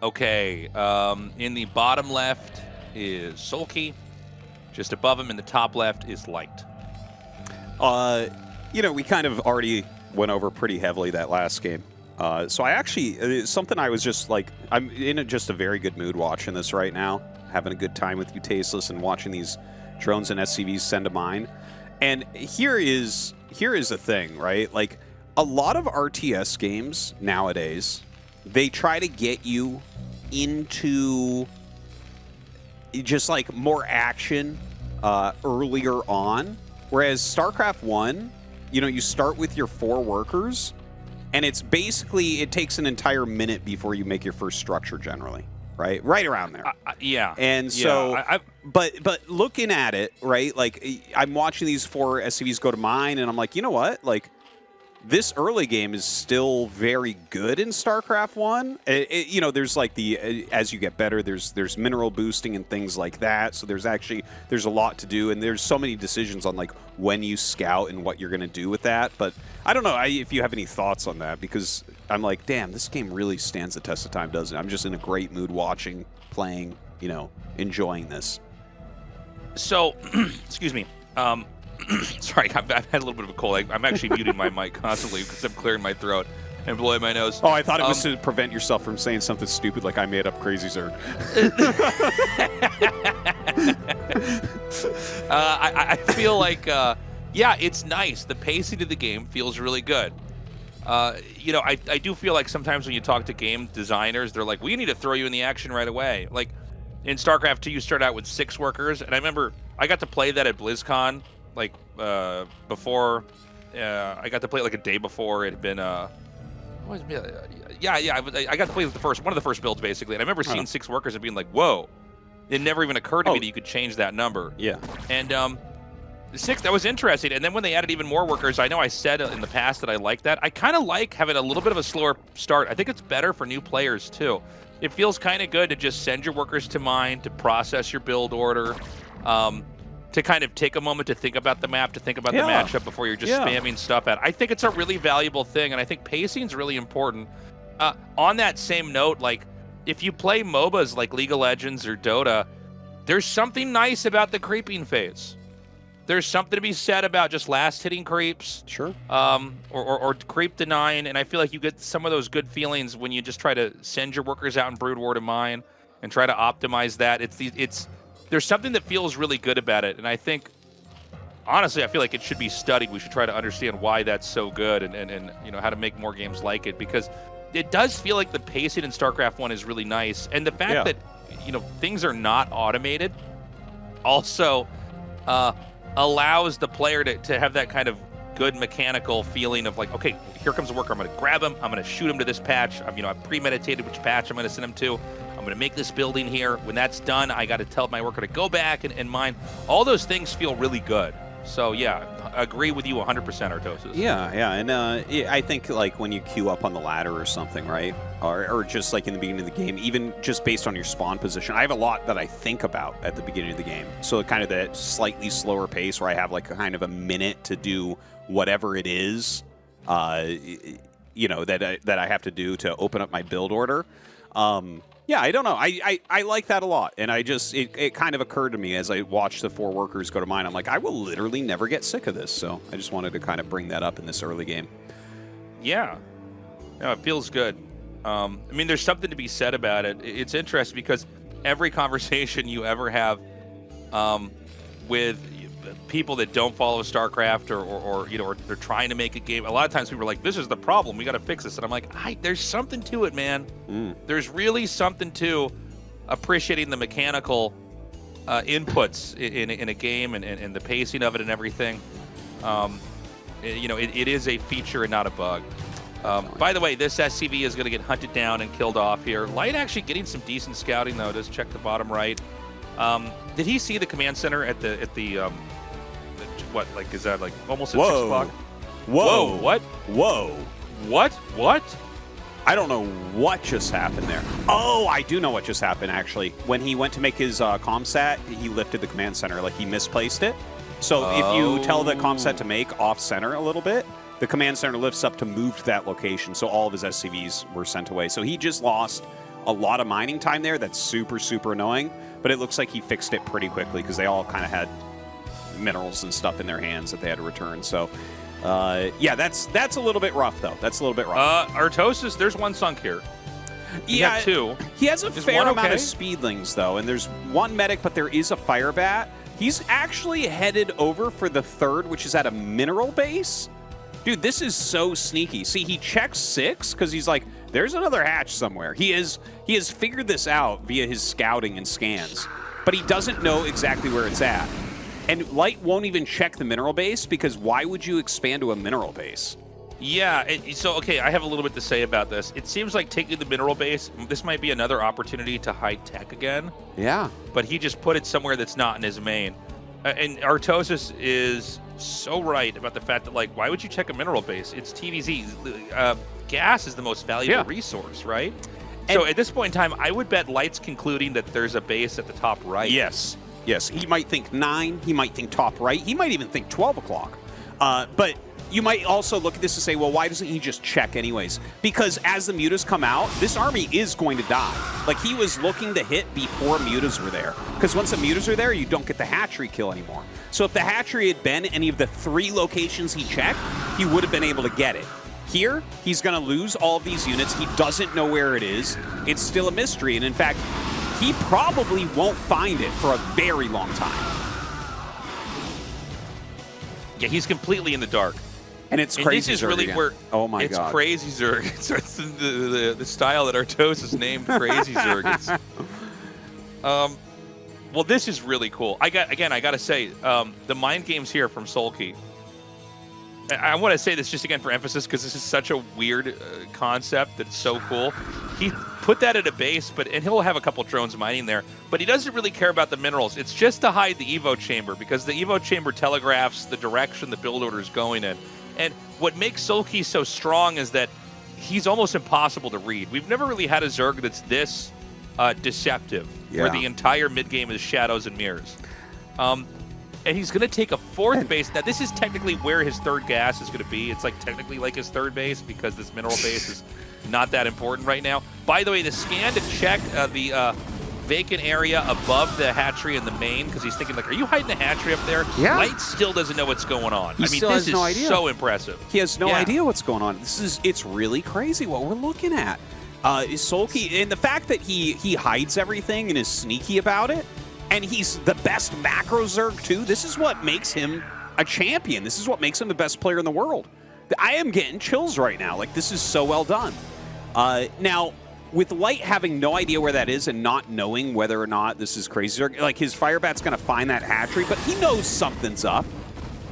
Okay, in the bottom left is SoulKey. Just above him in the top left is Light. We kind of already went over pretty heavily that last game. So I actually, something I was just like, I'm in just a very good mood watching this right now, having a good time with you, Tasteless, and watching these drones and SCVs send to mine. And here is the thing, right? Like, a lot of RTS games nowadays, they try to get you into just like more action earlier on, whereas StarCraft 1, you know, you start with your 4 workers, and it's basically, it takes an entire minute before you make your first structure generally, right? Right around there. Yeah. And so, but looking at it, right, like, I'm watching these 4 SCVs go to mine, and I'm like, you know what? Like, this early game is still very good in StarCraft 1. You know, there's like the, as you get better, there's mineral boosting and things like that. So there's a lot to do, and there's so many decisions on like when you scout and what you're going to do with that. But I don't know if you have any thoughts on that, because I'm like, damn, this game really stands the test of time, doesn't it? I'm just in a great mood watching, playing, you know, enjoying this. So, excuse me. Sorry, I've had a little bit of a cold. I'm actually muting my mic constantly because I'm clearing my throat and blowing my nose. Oh, I thought it was to prevent yourself from saying something stupid like I made up Crazy Zerd. I feel like, yeah, it's nice. The pacing of the game feels really good. You know, I do feel like sometimes when you talk to game designers, they're like, we need to throw you in the action right away. Like, in StarCraft 2, you start out with 6 workers, and I remember I got to play that at BlizzCon. Like, before, I got to play it like a day before it had been, I got to play with one of the first builds, basically. And I remember seeing 6 workers and being like, whoa. It never even occurred to me that you could change that number. Yeah. And 6, that was interesting. And then when they added even more workers, I know I said in the past that I like that. I kind of like having a little bit of a slower start. I think it's better for new players, too. It feels kind of good to just send your workers to mine, to process your build order, to kind of take a moment to think about the map, to think about the matchup before you're just spamming stuff at. I think it's a really valuable thing, and I think pacing is really important. On that same note, like, if you play MOBAs like League of Legends or Dota, there's something nice about the creeping phase. There's something to be said about just last-hitting creeps. Sure. Or creep denying, and I feel like you get some of those good feelings when you just try to send your workers out in Brood War to mine and try to optimize that. There's something that feels really good about it, and I think, honestly, I feel like it should be studied. We should try to understand why that's so good and you know, how to make more games like it, because it does feel like the pacing in StarCraft 1 is really nice, and the fact that, you know, things are not automated also allows the player to have that kind of good mechanical feeling of like, okay, here comes a worker, I'm going to grab him, I'm going to shoot him to this patch. I've premeditated which patch I'm going to send him to. I'm going to make this building here. When that's done, I got to tell my worker to go back and mine. All those things feel really good. So, yeah, I agree with you 100%, Artosis. Yeah, and I think, like, when you queue up on the ladder or something, right, or just, like, in the beginning of the game, even just based on your spawn position, I have a lot that I think about at the beginning of the game. So kind of that slightly slower pace where I have, like, kind of a minute to do whatever it is, you know, that I have to do to open up my build order. Yeah, I don't know. I like that a lot, and it kind of occurred to me as I watched the 4 workers go to mine. I'm like, I will literally never get sick of this. So I just wanted to kind of bring that up in this early game. Yeah, no, it feels good. I mean, there's something to be said about it. It's interesting because every conversation you ever have with people that don't follow StarCraft or you know, or they're trying to make a game, a lot of times people are like, this is the problem, we got to fix this. And I'm like, there's something to it, man. There's really something to appreciating the mechanical inputs in a game and the pacing of it and everything. You know, it is a feature and not a bug. By the way, this SCV is going to get hunted down and killed off here. Light actually getting some decent scouting, though. Just check the bottom right. Did he see the command center at the what, like, is that like almost at 6 o'clock? Whoa. What? Whoa. What? I don't know what just happened there. Oh, I do know what just happened, actually. When he went to make his comsat, he lifted the command center, like he misplaced it. So if you tell the comsat to make off-center a little bit, the command center lifts up to move to that location, so all of his SCVs were sent away. So he just lost a lot of mining time there. That's super, super annoying. But it looks like he fixed it pretty quickly because they all kind of had minerals and stuff in their hands that they had to return. So Yeah, that's a little bit rough, though. That's a little bit rough. Artosis, there's one sunk here. You have two. He has a Is fair one amount okay? of speedlings, though, and there's one medic, but there is a fire bat. He's actually headed over for the third, which is at a mineral base. Dude, this is so sneaky. See, he checks 6 because he's like, there's another hatch somewhere. He has figured this out via his scouting and scans, but he doesn't know exactly where it's at. And Light won't even check the mineral base because why would you expand to a mineral base? Yeah, so, okay, I have a little bit to say about this. It seems like taking the mineral base, this might be another opportunity to hide tech again. Yeah. But he just put it somewhere that's not in his main. And Artosis is so right about the fact that, like, why would you check a mineral base? It's TVZ. Gas is the most valuable resource, right? And so at this point in time, I would bet Light's concluding that there's a base at the top right. Yes. Yes. He might think 9. He might think top right. He might even think 12 o'clock. But you might also look at this and say, well, why doesn't he just check anyways? Because as the mutas come out, this army is going to die. Like, he was looking to hit before mutas were there. Because once the mutas are there, you don't get the hatchery kill anymore. So if the hatchery had been any of the 3 locations he checked, he would have been able to get it. Here, he's going to lose all of these units. He doesn't know where it is. It's still a mystery. And in fact, he probably won't find it for a very long time. Yeah, he's completely in the dark. And it's crazy. This is really where it's Crazy Zerg. It's the style that Artosis is named Crazy Zerg. Well, this is really cool. I got to say, the mind games here from SoulKey. I want to say this just again for emphasis because this is such a weird concept that's so cool. He put that at a base, and he'll have a couple drones mining there, but he doesn't really care about the minerals. It's just to hide the Evo chamber because the Evo chamber telegraphs the direction the build order is going in. And what makes SoulKey so strong is that he's almost impossible to read. We've never really had a Zerg that's this deceptive, where the entire mid game is shadows and mirrors. And he's going to take a 4th base. Now, this is technically where his 3rd gas is going to be. It's like technically like his 3rd base because this mineral base is not that important right now. By the way, the scan to check the vacant area above the hatchery in the main because he's thinking, like, are you hiding a hatchery up there? Yeah. Light still doesn't know what's going on. He still has no idea. So impressive. He has no idea what's going on. It's really crazy what we're looking at. Is SoulKey, and the fact that he hides everything and is sneaky about it, and he's the best macro Zerg too. This is what makes him a champion. This is what makes him the best player in the world. I am getting chills right now. Like, this is so well done. Now, with Light having no idea where that is and not knowing whether or not this is Crazy Zerg, like, his Firebat's going to find that hatchery, but he knows something's up.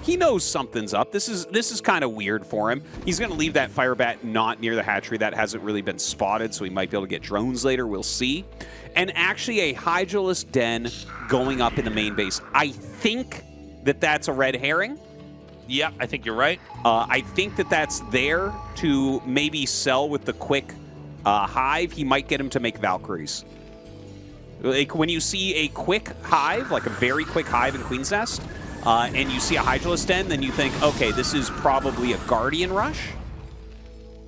He knows something's up. This is kind of weird for him. He's going to leave that Firebat not near the hatchery. That hasn't really been spotted, so he might be able to get drones later. We'll see. And actually a Hydralisk Den going up in the main base. I think that that's a red herring. Yeah, I think you're right. I think that that's there to maybe sell with the quick hive. He might get him to make Valkyries. Like, when you see a quick hive, like a very quick hive in Queen's Nest, and you see a Hydralisk Den, then you think, okay, this is probably a Guardian Rush.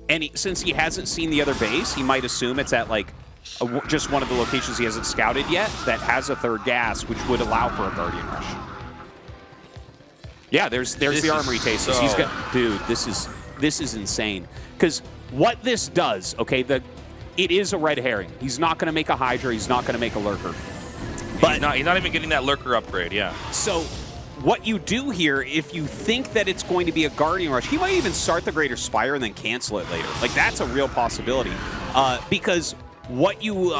And since he hasn't seen the other base, he might assume it's at, like, just one of the locations he hasn't scouted yet that has a 3rd gas, which would allow for a Guardian Rush. Yeah, there's the Armory Tastosis. So... He's got, dude, this is insane. Because what this does, okay, it is a red herring. He's not going to make a Hydra. He's not going to make a Lurker. But he's not even getting that Lurker upgrade, yeah. So what you do here, if you think that it's going to be a Guardian Rush, he might even start the Greater Spire and then cancel it later. Like, that's a real possibility. Because what you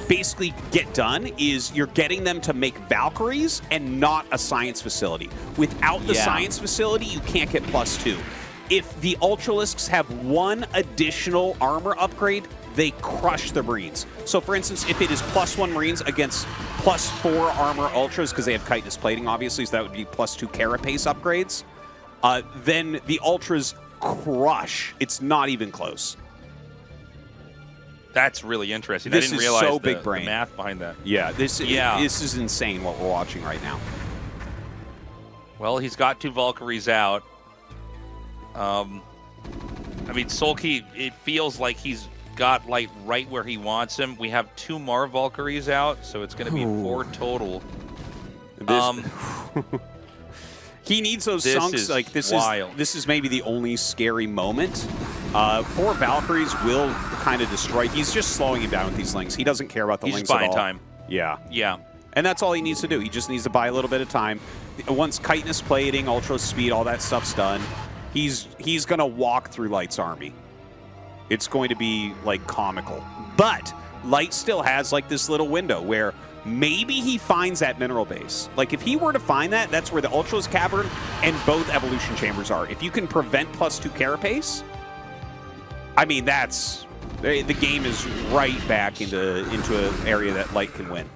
basically get done is you're getting them to make Valkyries and not a science facility. Without the science facility, you can't get +2. If the Ultralisks have one additional armor upgrade, they crush the Marines. So, for instance, if it is +1 Marines against +4 armor Ultras, because they have chitinous plating, obviously, so that would be +2 Carapace upgrades, then the Ultras crush. It's not even close. That's really interesting. This I didn't is realize so the big brain. math behind that. Yeah, this is insane what we're watching right now. Well, he's got 2 Valkyries out. I mean, SoulKey, it feels like he's got Light right where he wants him. We have 2 more Valkyries out, so it's going to be 4 total. He needs those This sunks. is Like wild. this is maybe the only scary moment. 4 Valkyries will kind of destroy. He's just slowing him down with these links. He doesn't care about the He's links just at buying all. time. Yeah. Yeah. And that's all he needs to do. He just needs to buy a little bit of time. Once chitinous plating, ultra speed, all that stuff's done, he's going to walk through Light's army. It's going to be, like, comical. But Light still has, like, this little window where maybe he finds that mineral base. Like, if he were to find that, that's where the Ultra's Cavern and both Evolution Chambers are. If you can prevent +2 Carapace, I mean, that's... The game is right back into an area that Light can win.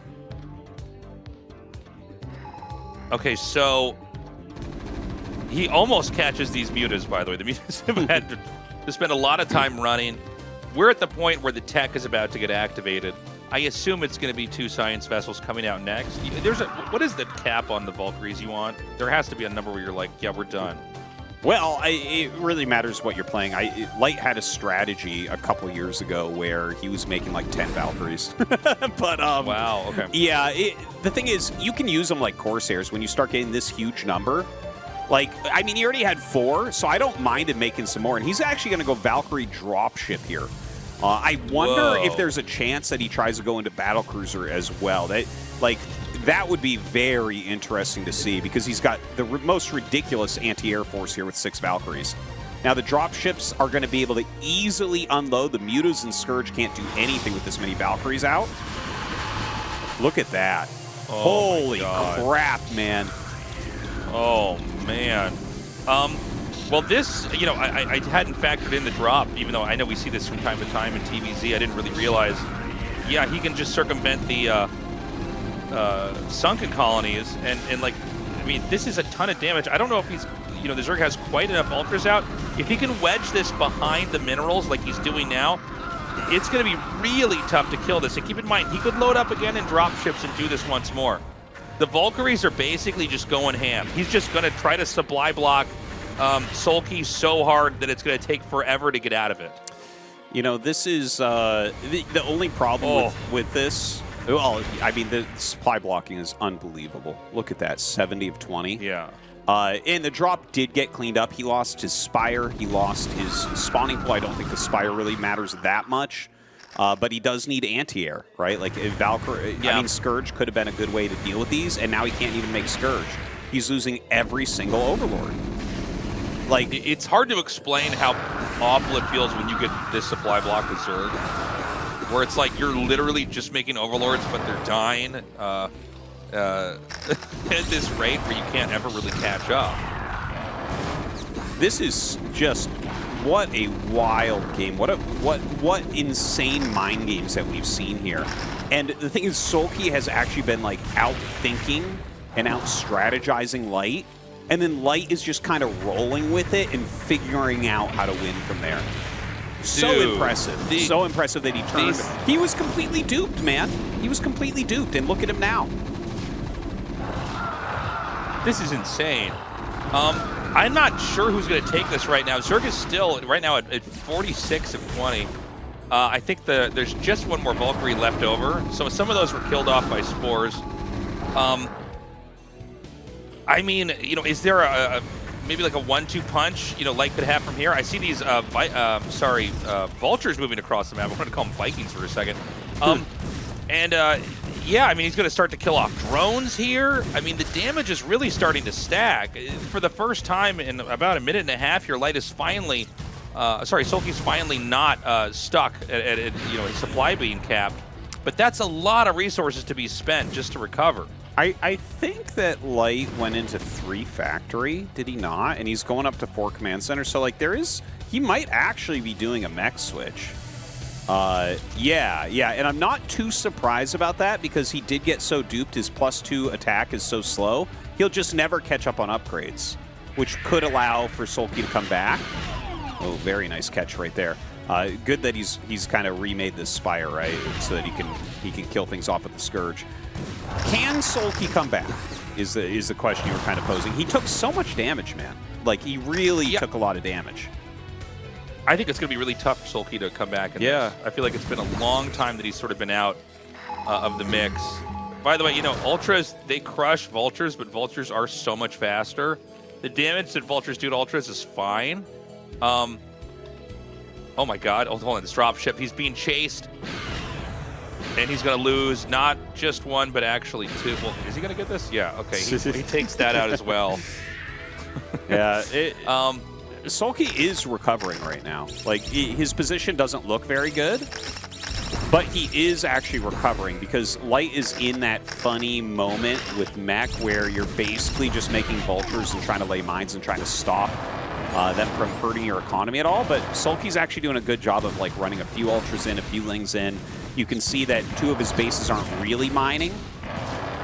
Okay, so he almost catches these mutas, by the way. The mutas have had to spend a lot of time running. We're at the point where the tech is about to get activated. I assume it's going to be 2 science vessels coming out next. What is the cap on the Valkyries you want? There has to be a number where you're like, yeah, we're done. Well, it really matters what you're playing. Light had a strategy a couple years ago where he was making like 10 Valkyries. But wow, okay. Yeah, the thing is, you can use them like Corsairs when you start getting this huge number. Like, I mean, he already had 4, so I don't mind him making some more. And he's actually going to go Valkyrie dropship here. I wonder if there's a chance that he tries to go into Battlecruiser as well. That would be very interesting to see because he's got the most ridiculous anti-air force here with 6 Valkyries. Now, the dropships are going to be able to easily unload. The Mutas and Scourge can't do anything with this many Valkyries out. Look at that. Oh, holy crap, man. Oh, man. Well, this, you know, I hadn't factored in the drop, even though I know we see this from time to time in TVZ. I didn't really realize. Yeah, he can just circumvent the sunken colonies. And like, I mean, this is a ton of damage. I don't know if he's, you know, the Zerg has quite enough ultras out. If he can wedge this behind the minerals like he's doing now, it's going to be really tough to kill this. And keep in mind, he could load up again and drop ships and do this once more. The Valkyries are basically just going ham. He's just going to try to supply block SoulKey so hard that it's going to take forever to get out of it. You know, this is the only problem with this. Well, I mean, the supply blocking is unbelievable. Look at that, 70 of 20. Yeah. And the drop did get cleaned up. He lost his Spire. He lost his spawning pool. I don't think the Spire really matters that much. But he does need anti-air, right? Like, Valkyrie, I mean, Scourge could have been a good way to deal with these, and now he can't even make Scourge. He's losing every single Overlord. Like, it's hard to explain how awful it feels when you get this supply block with Zerg, where it's like you're literally just making Overlords, but they're dying at this rate where you can't ever really catch up. This is just what a wild game. What insane mind games that we've seen here. And the thing is, SoulKey has actually been like out-thinking and out-strategizing Light. And then Light is just kind of rolling with it and figuring out how to win from there. So impressive. So impressive that he turned. He was completely duped, man. He was completely duped, and look at him now. This is insane. I'm not sure who's going to take this right now. Zerg is still, right now, at 46 of 20. I think there's just one more Valkyrie left over. So some of those were killed off by Spores. I mean, you know, is there maybe like a 1-2 punch, you know, Light could have from here? I see these, vultures moving across the map. I'm going to call them Vikings for a second. Yeah, I mean, he's going to start to kill off drones here. I mean, the damage is really starting to stack. For the first time in about a minute and a half here, Light is finally, SoulKey's finally not stuck at you know, his supply being capped. But that's a lot of resources to be spent just to recover. I think that Light went into 3 factory, did he not? And he's going up to 4 command centers. So, like, he might actually be doing a mech switch. Yeah, and I'm not too surprised about that because he did get so duped. His +2 attack is so slow. He'll just never catch up on upgrades, which could allow for SoulKey to come back. Oh, very nice catch right there. Good that he's kind of remade this Spire, right, so that he can kill things off with the Scourge. Can SoulKey come back? Is the question you were kind of posing. He took so much damage, man. Like, he really took a lot of damage. I think it's going to be really tough for SoulKey to come back. I feel like it's been a long time that he's sort of been out of the mix. By the way, you know, Ultras, they crush Vultures, but Vultures are so much faster. The damage that Vultures do to Ultras is fine. Oh my god, hold on, this dropship. He's being chased. And he's going to lose not just one, but actually two. Well, is he going to get this? Yeah, okay. He takes that out as well. Yeah. SoulKey is recovering right now. Like, his position doesn't look very good, but he is actually recovering because Light is in that funny moment with Mech where you're basically just making Vultures and trying to lay mines and trying to stop them from hurting your economy at all. But SoulKey's actually doing a good job of like running a few Ultras in, a few Lings in. You can see that 2 of his bases aren't really mining.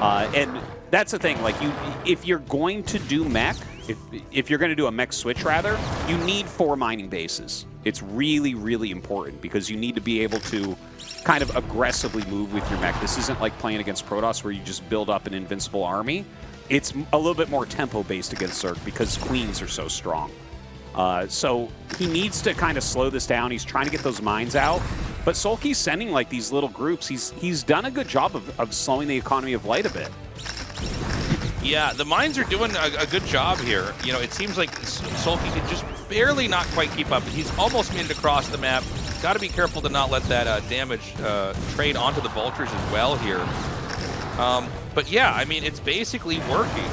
And that's the thing, like if you're going to do Mech, if you're going to do a Mech switch rather, you need 4 mining bases. It's really, really important because you need to be able to kind of aggressively move with your Mech. This isn't like playing against Protoss where you just build up an invincible army. It's a little bit more tempo-based against Zerg because Queens are so strong. So he needs to kind of slow this down. He's trying to get those mines out. But SoulKey's sending like these little groups. He's done a good job of slowing the economy of Light a bit. Yeah, the mines are doing a good job here. You know, it seems like SoulKey can just barely not quite keep up. He's almost made it across the map. Got to be careful to not let that damage trade onto the Vultures as well here. But yeah, I mean, it's basically working.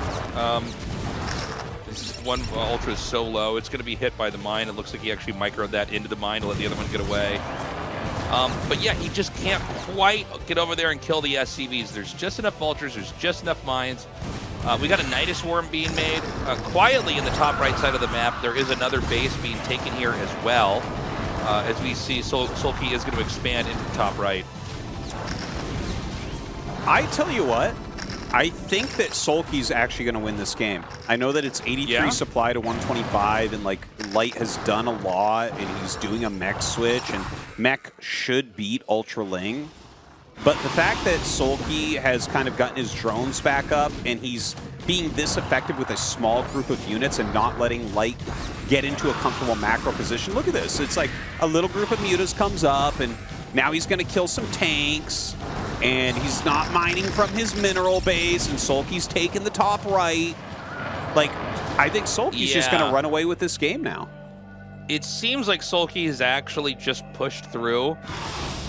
This one Ultra is so low, it's going to be hit by the mine. It looks like he actually microed that into the mine to let the other one get away. But yeah, he just can't quite get over there and kill the SCVs. There's just enough Vultures, there's just enough mines. We got a Nidus Worm being made quietly in the top right side of the map. There is another base being taken here as well. As we see, SoulKey is going to expand into the top right. I tell you what, I think that SoulKey's actually going to win this game. I know that it's 83 supply to 125, and like Light has done a lot, and he's doing a Mech switch, and Mech should beat Ultra Ling. But the fact that SoulKey has kind of gotten his drones back up, and he's being this effective with a small group of units and not letting Light get into a comfortable macro position. Look at this. It's like a little group of mutas comes up, and now he's going to kill some tanks. And he's not mining from his mineral base, and SoulKey's taking the top right. Like, I think SoulKey's just going to run away with this game now. It seems like SoulKey has actually just pushed through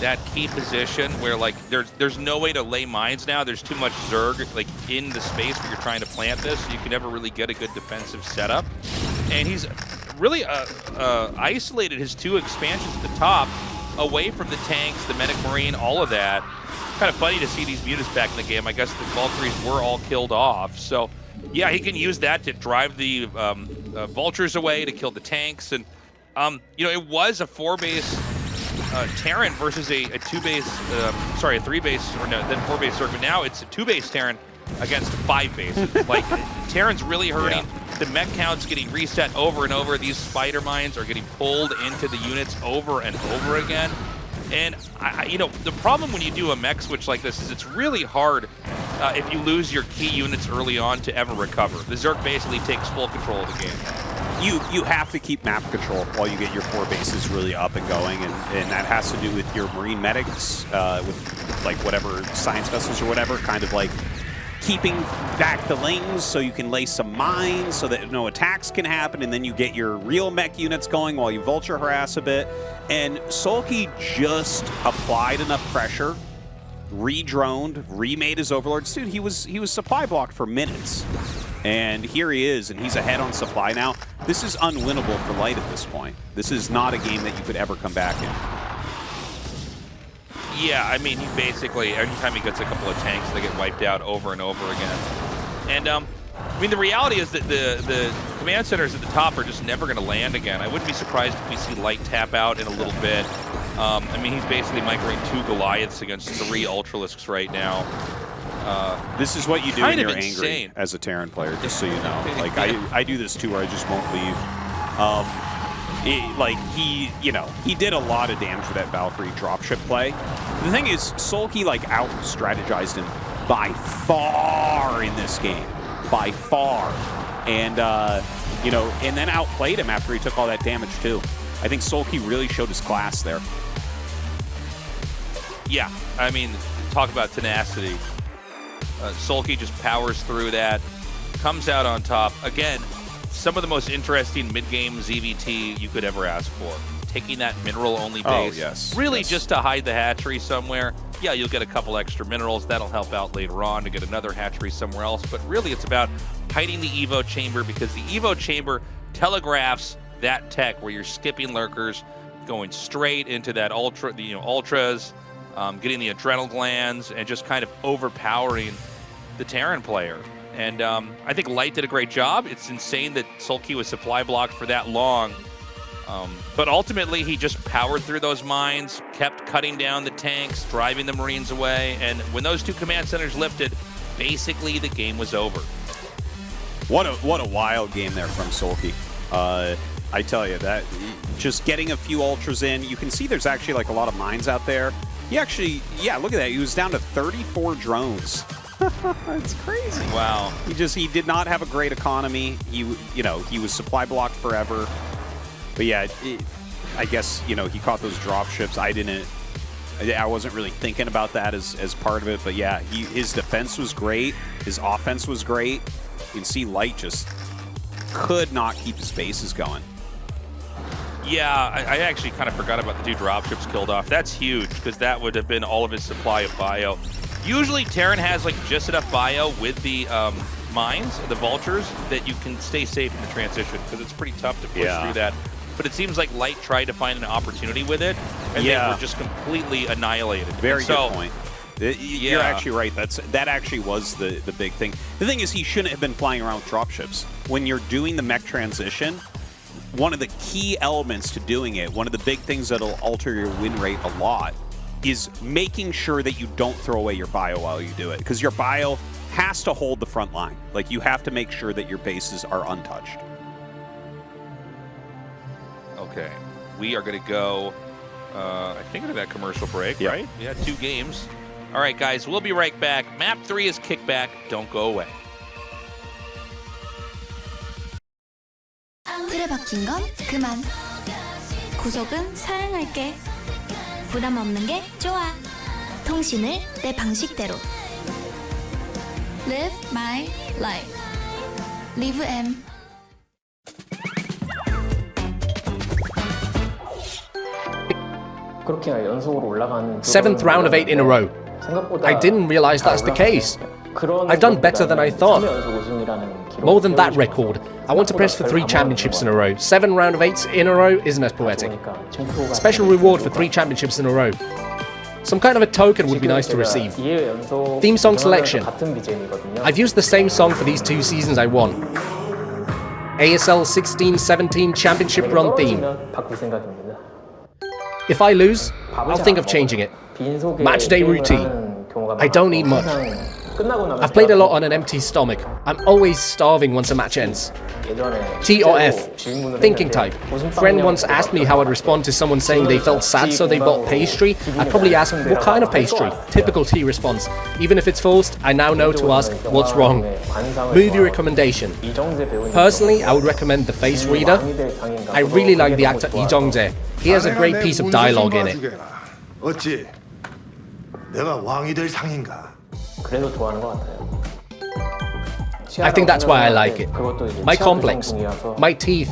that key position where, like, there's no way to lay mines now. There's too much Zerg, like, in the space where you're trying to plant this, so you can never really get a good defensive setup. And he's really isolated his 2 expansions at the top away from the tanks, the Medic Marine, all of that. Kind of funny to see these mutas back in the game. I guess the Valkyries were all killed off. So, yeah, he can use that to drive the Vultures away, to kill the tanks. And, you know, it was a 4-base Terran versus a 2-base, sorry, a 3-base, or no, then 4-base Zerg. But now it's a 2-base Terran against 5 bases. Like, Terran's really hurting. Yeah. The mech count's getting reset over and over. These spider mines are getting pulled into the units over and over again. And, you know, the problem when you do a mech switch like this is it's really hard if you lose your key units early on to ever recover. The Zerg basically takes full control of the game. You have to keep map control while you get your 4 bases really up and going, and that has to do with your Marine medics, with, like, whatever science vessels or whatever, kind of like keeping back the Lings so you can lay some mines so that no attacks can happen, and then you get your real mech units going while you Vulture harass a bit. And SoulKey just applied enough pressure, re-droned, remade his overlords. Dude, he was supply blocked for minutes. And here he is, and he's ahead on supply now. This is unwinnable for Light at this point. This is not a game that you could ever come back in. Yeah, I mean, he basically, every time he gets a couple of tanks, they get wiped out over and over again. And, I mean, the reality is that the command centers at the top are just never going to land again. I wouldn't be surprised if we see Light tap out in a little bit. I mean, he's basically microing 2 Goliaths against 3 Ultralisks right now. This is what you do when you're insane. angry as a Terran player, just so you know. Like, I do this too, where I just won't leave. He did a lot of damage with that Valkyrie dropship play. The thing is, SoulKey, like, out-strategized him by far in this game. By far. And, you know, and then outplayed him after he took all that damage, too. I think SoulKey really showed his class there. Yeah, I mean, talk about tenacity. SoulKey just powers through that, comes out on top. Again, some of the most interesting mid-game ZVT you could ever ask for. Taking that mineral-only base, really just to hide the hatchery somewhere. Yeah, you'll get a couple extra minerals. That'll help out later on to get another hatchery somewhere else. But really, it's about hiding the Evo chamber, because the Evo chamber telegraphs that tech where you're skipping lurkers, going straight into that ultras, getting the adrenal glands, and just kind of overpowering the Terran player. And I think Light did a great job. It's insane that SoulKey was supply blocked for that long. But ultimately, he just powered through those mines, kept cutting down the tanks, driving the Marines away, and when those two command centers lifted, basically the game was over. What a wild game there from SoulKey. I tell you, that just getting a few ultras in, you can see there's actually like a lot of mines out there. He actually, yeah, look at that. He was down to 34 drones. It's crazy. Wow. He did not have a great economy. He was supply blocked forever. But yeah, I guess, he caught those drop ships. I wasn't really thinking about that as part of it. But yeah, his defense was great. His offense was great. You can see Light just could not keep his bases going. Yeah, I actually kind of forgot about the 2 dropships killed off. That's huge, because that would have been all of his supply of bio. Usually Terran has like just enough bio with the mines, the vultures, that you can stay safe in the transition, because it's pretty tough to push through that. But it seems like Light tried to find an opportunity with it, and they were just completely annihilated. Very good point. You're actually right. That actually was the big thing. The thing is, he shouldn't have been flying around with dropships. When you're doing the mech transition, one of the key elements to doing it, one of the big things that'll alter your win rate a lot, is making sure that you don't throw away your bio while you do it. Because your bio has to hold the front line. Like, you have to make sure that your bases are untouched. Okay, we are going to go, I think, into that commercial break, right? Yeah, 2 games. All right, guys, we'll be right back. Map 3 is kickback. Don't go away. 틀에 박힌 건 그만. 구속은 사양할게. 부담 없는 게 좋아. 통신을 내 방식대로. Live my life. Live M. Seventh round of 8 in a row. I didn't realize that's the case. I've done better than I thought. More than that record. I want to press for 3 championships in a row. 7 round of 8s in a row isn't as poetic. Special reward for 3 championships in a row. Some kind of a token would be nice to receive. Theme song selection. I've used the same song for these 2 seasons I won. ASL 16-17 championship run theme. If I lose, I'll think of changing it. Match day routine. I don't eat much. I've played a lot on an empty stomach. I'm always starving once a match ends. T or F. Thinking type. Friend once asked me how I'd respond to someone saying they felt sad so they bought pastry. I'd probably ask, what kind of pastry? Typical T response. Even if it's forced, I now know to ask, what's wrong? Movie recommendation. Personally, I would recommend The Face Reader. I really like the actor Lee Jong-jae. He has a great piece of dialogue in it. 어찌 내가 왕이 될 상인가? 그래도 좋아하는 것 같아요. I think that's why I like it. My complex. My teeth.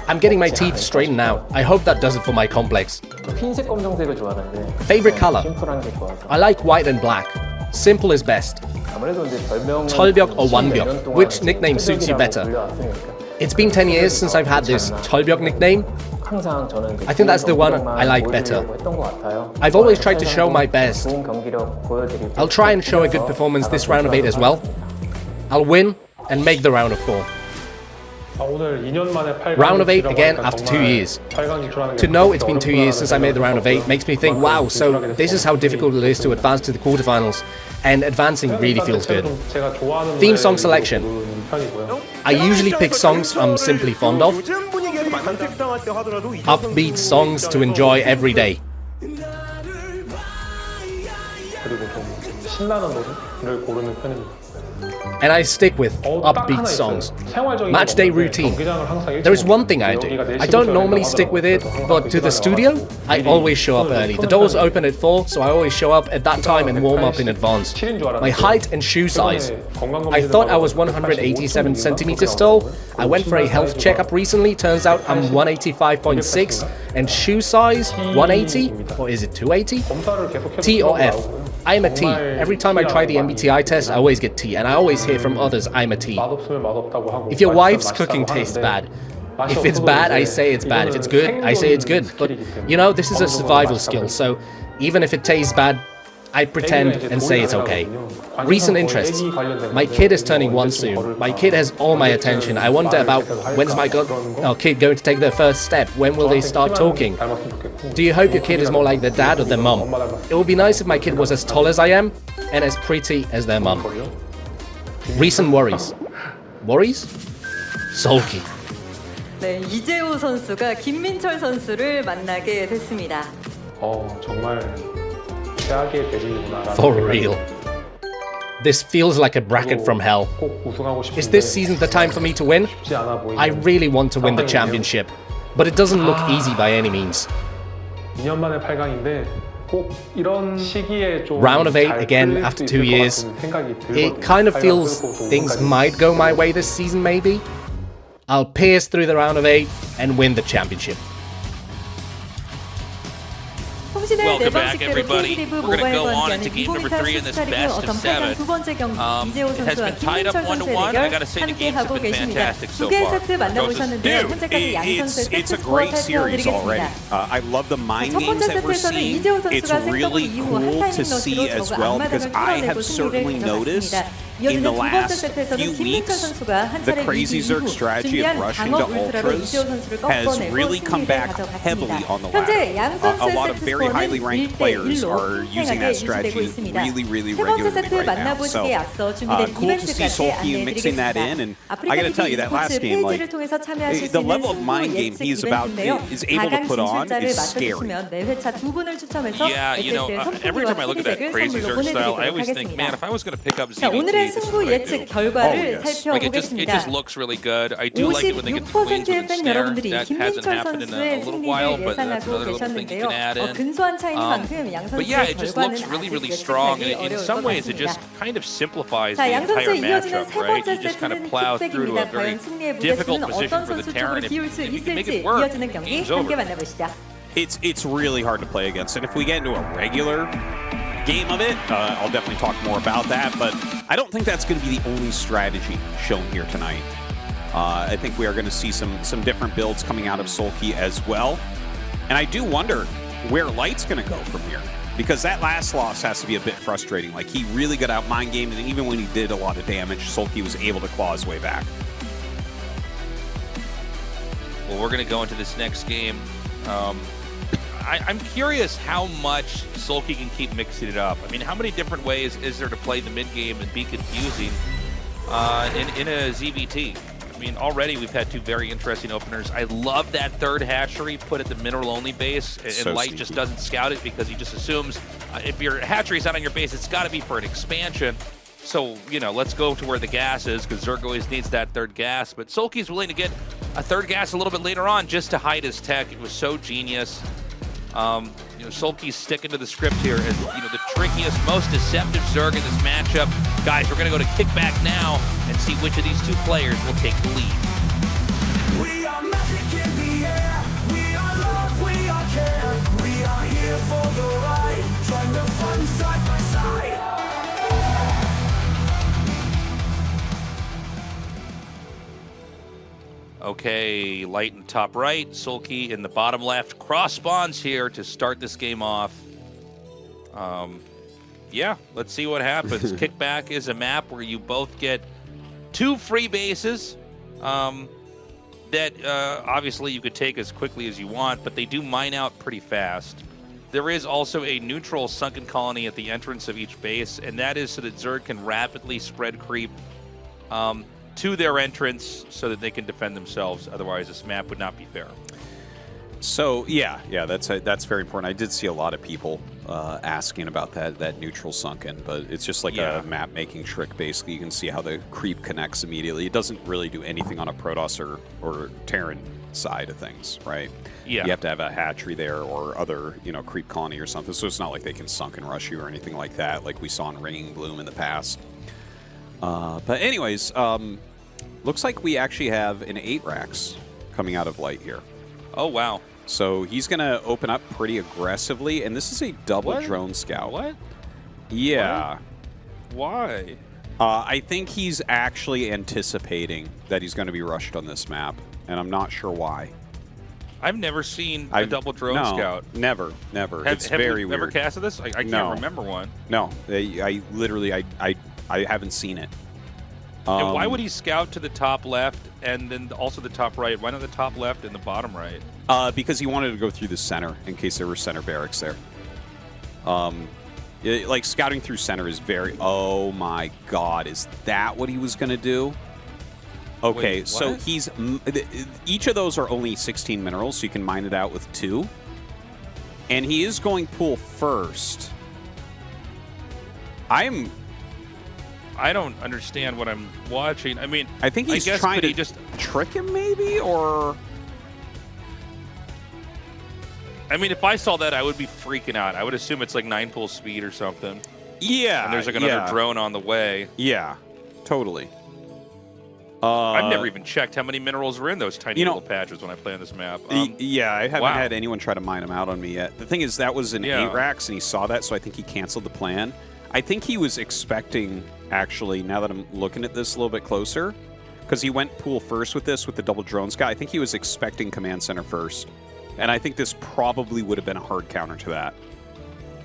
I'm getting my teeth straightened out. I hope that does it for my complex. Favorite color? I like white and black. Simple is best. 철벽 or 완벽? Which nickname suits you better? It's been 10 years since I've had this 철벽 nickname. I think that's the one I like better. I've always tried to show my best. I'll try and show a good performance this round of 8 as well. I'll win and make the round of 4. Round of 8 again after 2 years. To know it's been 2 years since I made the round of 8 makes me think, wow, so this is how difficult it is to advance to the quarterfinals. And advancing really feels good. Theme song selection. I usually pick songs I'm simply fond of. Upbeat songs to enjoy every day. and I stick with upbeat songs. Match day routine. There is one thing I do. I don't normally stick with it, but to the studio, I always show up early. The doors open at 4, so I always show up at that time and warm up in advance. My height and shoe size. I thought I was 187 centimeters tall. I went for a health checkup recently. Turns out I'm 185.6, and shoe size 180, or is it 280? T or F? I am a T. Every time I try the MBTI test, I always get T, and I always hear from others I'm a T. If your wife's cooking tastes bad, if it's bad, I say it's bad. If it's good, I say it's good. But, you know, this is a survival skill, so even if it tastes bad, I pretend and say it's okay. Recent interests. My kid is turning 1 soon. My kid has all my attention. I wonder about when's my kid going to take their first step? When will they start talking? Do you hope your kid is more like their dad or their mum? It would be nice if my kid was as tall as I am and as pretty as their mum. Recent worries. Worries? SoulKey. 네, 이재호 선수가 김민철 선수를 만나게 됐습니다. 정말 최악의 대진이구나. For real. This feels like a bracket from hell. Is this season the time for me to win? I really want to win the championship, but it doesn't look easy by any means. 2년 만에 8강인데 꼭 이런 시기에 좀 Round of 8 again after 2 years. It kind of feels things might go my way this season maybe. I'll pierce through the round of 8 and win the championship. Welcome back, everybody. We're going to go on into game number 3 in this best of 7. It has been tied up 1-1. I got to say the games have been fantastic so far. It's a great series already. I love the mind games that we're seeing. It's really cool to see as well, because I have certainly noticed in the last few weeks, the Crazy Zerg strategy of rushing to ultras has really come back heavily on the ladder. A lot of very highly ranked players are using that strategy really regularly right now. So cool to see SoulKey mixing that in, and I gotta tell you, that last game, like, the level of mind game he is able to put on is scary. Yeah, you know, every time I look at that Crazy Zerg style, I always think, man, if I was going to pick up ZVT, 승부 예측 결과를 살펴보겠습니다. It just looks really good. I do like it when they get the queens with the snare. That hasn't happened in a little while, but that's another little thing you can add in. 근소한 차이만큼 양 But yeah, it just looks really strong, and in some ways, it just kind of simplifies the entire matchup, right? You just kind of plow through to a very difficult position for the Terran. If you can make it work, game's over. It's really hard to play against, and if we get into a regular game of it, I'll definitely talk more about that, but I don't think that's going to be the only strategy shown here tonight. I think we are going to see some different builds coming out of SoulKey as well, and I do wonder where Light's going to go from here, because that last loss has to be a bit frustrating. Like, he really got out mind gamed, and even when he did a lot of damage, SoulKey was able to claw his way back. Well, we're going to go into this next game. I'm curious how much SoulKey can keep mixing it up. I mean, how many different ways is there to play the mid game and be confusing in a ZVT? I mean, already we've had 2 very interesting openers. I love that third hatchery put at the mineral-only base, and so Light just doesn't scout it because he just assumes if your hatchery's not on your base, it's got to be for an expansion. So, you know, let's go to where the gas is, because Zerg always needs that third gas. But SoulKey's willing to get a third gas a little bit later on just to hide his tech. It was so genius. You know, SoulKey's sticking to the script here as, you know, the trickiest, most deceptive Zerg in this matchup. Guys, we're going to go to kickback now and see which of these 2 players will take the lead. We are magic in the air. We are love, we are care. We are here for the ride. Join the fun side by side. Okay, Light in top right, SoulKey in the bottom left. Cross spawns here to start this game off. Yeah, let's see what happens. Kickback is a map where you both get 2 free bases that obviously you could take as quickly as you want, but they do mine out pretty fast. There is also a neutral sunken colony at the entrance of each base, and that is so that Zerg can rapidly spread creep to their entrance so that they can defend themselves. Otherwise, this map would not be fair. So yeah, that's very important. I did see a lot of people asking about that neutral sunken, but it's just like a map making trick. Basically, you can see how the creep connects immediately. It doesn't really do anything on a Protoss or Terran side of things, right? Yeah. You have to have a hatchery there or other, creep colony or something. So it's not like they can sunken rush you or anything like that, like we saw in Ringing Bloom in the past. But anyways, looks like we actually have an 8 racks coming out of light here. Oh, wow. So he's going to open up pretty aggressively, and this is a double drone scout. What? Yeah. Why? I think he's actually anticipating that he's going to be rushed on this map, and I'm not sure why. I've never seen a double drone scout. Never. It's very weird. Have you ever casted this? I can't remember one. No, I literally haven't seen it. And why would he scout to the top left and then also the top right? Why not the top left and the bottom right? Because he wanted to go through the center in case there were center barracks there. Like scouting through center is very. Oh my God, is that what he was going to do? Okay, Wait, so he's each of those are only 16 minerals, so you can mine it out with 2. And he is going pool first. I don't understand what I'm watching. I mean, I think he's trying to just trick him, maybe, or. I mean, if I saw that, I would be freaking out. I would assume it's like 9 pool speed or something. Yeah. And there's like another drone on the way. Yeah, totally. I've never even checked how many minerals were in those tiny little patches when I play on this map. Yeah, I haven't had anyone try to mine them out on me yet. The thing is, that was an 8 racks, and he saw that, so I think he canceled the plan. I think he was expecting, actually, now that I'm looking at this a little bit closer, because he went pool first with this, with the double drone scout. I think he was expecting command center first. And I think this probably would have been a hard counter to that.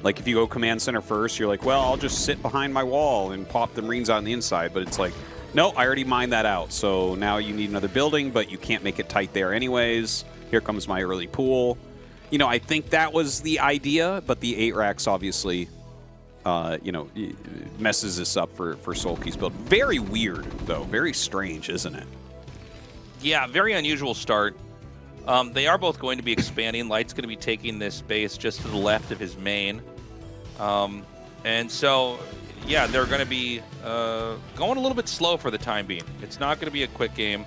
Like, if you go command center first, you're like, well, I'll just sit behind my wall and pop the Marines on the inside. But it's like, no, I already mined that out. So now you need another building, but you can't make it tight there anyways. Here comes my early pool. I think that was the idea, but the 8 racks obviously, messes this up for SoulKey's build. Very weird, though. Very strange, isn't it? Yeah, very unusual start. They are both going to be expanding. Light's going to be taking this base just to the left of his main. And so, yeah, they're going to be going a little bit slow for the time being. It's not going to be a quick game.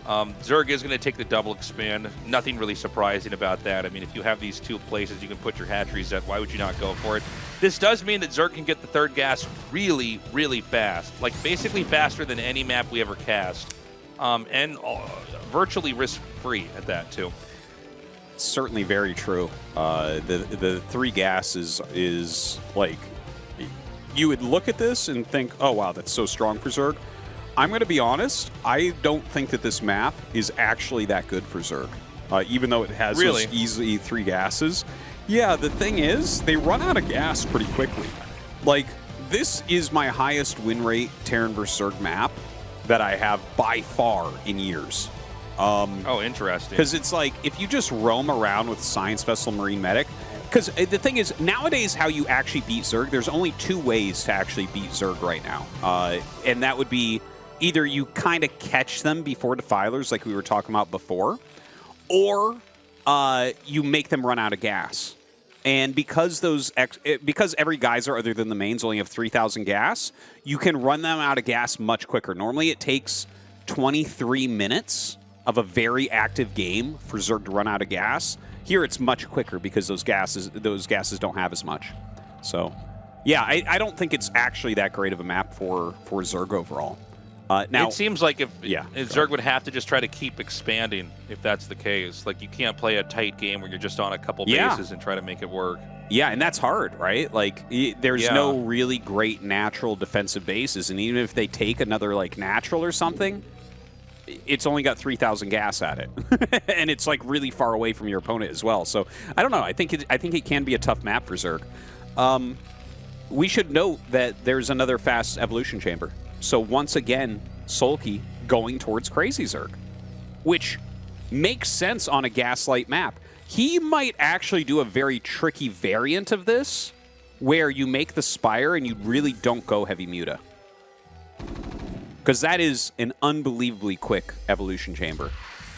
Zerg is going to take the double expand. Nothing really surprising about that. I mean, if you have these 2 places you can put your hatcheries at, why would you not go for it? This does mean that Zerg can get the 3rd gas really, really fast. Like, basically faster than any map we ever cast. And virtually risk-free at that, too. Certainly very true. The 3 gas is like, you would look at this and think, oh, wow, that's so strong for Zerg. I'm going to be honest, I don't think that this map is actually that good for Zerg, even though it has those easily 3 gases. Yeah, the thing is, they run out of gas pretty quickly. Like, this is my highest win rate Terran vs. Zerg map that I have by far in years. Oh, interesting. Because it's like, if you just roam around with Science Vessel Marine Medic, because the thing is, nowadays how you actually beat Zerg, there's only 2 ways to actually beat Zerg right now. And that would be either you kind of catch them before defilers, like we were talking about before, or you make them run out of gas. And because because every geyser other than the mains only have 3,000 gas, you can run them out of gas much quicker. Normally it takes 23 minutes of a very active game for Zerg to run out of gas. Here it's much quicker because those gases don't have as much. So, yeah, I don't think it's actually that great of a map for Zerg overall. Now, it seems like if Zerg would have to just try to keep expanding if that's the case. Like, you can't play a tight game where you're just on a couple bases and try to make it work. Yeah, and that's hard, right? Like, there's no really great natural defensive bases, and even if they take another, like, natural or something, it's only got 3,000 gas at it. And it's, like, really far away from your opponent as well. So, I don't know. I think it can be a tough map for Zerg. We should note that there's another fast evolution chamber. So once again, SoulKey going towards Crazy Zerg, which makes sense on a Gaslight map. He might actually do a very tricky variant of this, where you make the Spire and you really don't go Heavy Muta. Because that is an unbelievably quick evolution chamber.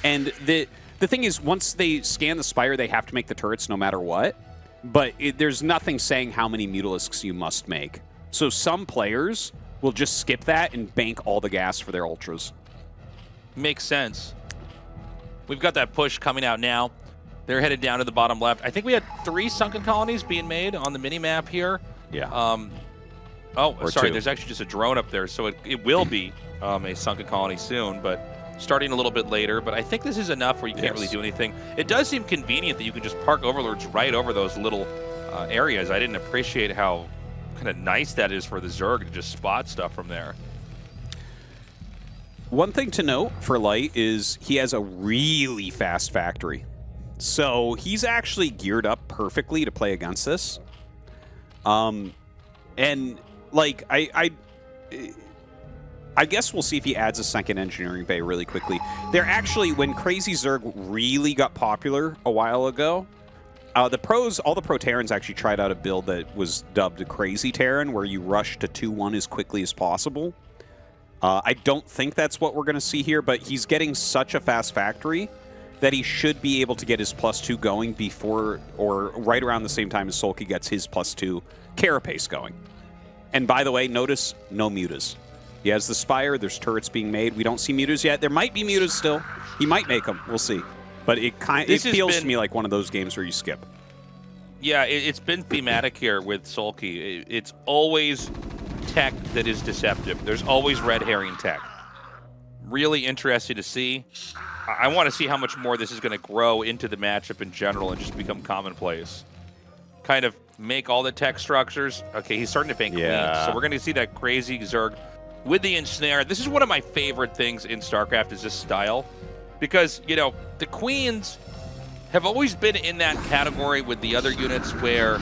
And the The thing is, once they scan the Spire, they have to make the turrets no matter what. But there's nothing saying how many Mutalisks you must make. So some players will just skip that and bank all the gas for their Ultras. Makes sense. We've got that push coming out now. They're headed down to the bottom left. I think we had 3 sunken colonies being made on the mini-map here. Yeah. Oh, sorry, 2. there's actually just a drone up there, so it will be a sunken colony soon, but starting a little bit later. But I think this is enough where you can't really do anything. It does seem convenient that you can just park Overlords right over those little areas. I didn't appreciate how kind of nice that is for the Zerg to just spot stuff from there. One thing to note for Light is he has a really fast factory. So he's actually geared up perfectly to play against this. And like I guess we'll see if he adds a second engineering bay really quickly. They're actually, when Crazy Zerg really got popular a while ago, the pros, all the pro Terrans actually tried out a build that was dubbed Crazy Terran, where you rush to 2-1 as quickly as possible. I don't think that's what we're going to see here, but he's getting such a fast factory that he should be able to get his +2 going before or right around the same time as SoulKey gets his +2 Carapace going. And by the way, notice no mutas. He has the Spire, there's turrets being made. We don't see mutas yet. There might be mutas still. He might make them, we'll see. But it feels to me like one of those games where you skip. Yeah, it's been thematic here with SoulKey. It's always tech that is deceptive. There's always red herring tech. Really interesting to see. I want to see how much more this is going to grow into the matchup in general and just become commonplace. Kind of make all the tech structures. Okay, he's starting to bank queens, so we're going to see that Crazy Zerg with the Ensnare. This is one of my favorite things in StarCraft is this style. Because, you know, the queens have always been in that category with the other units where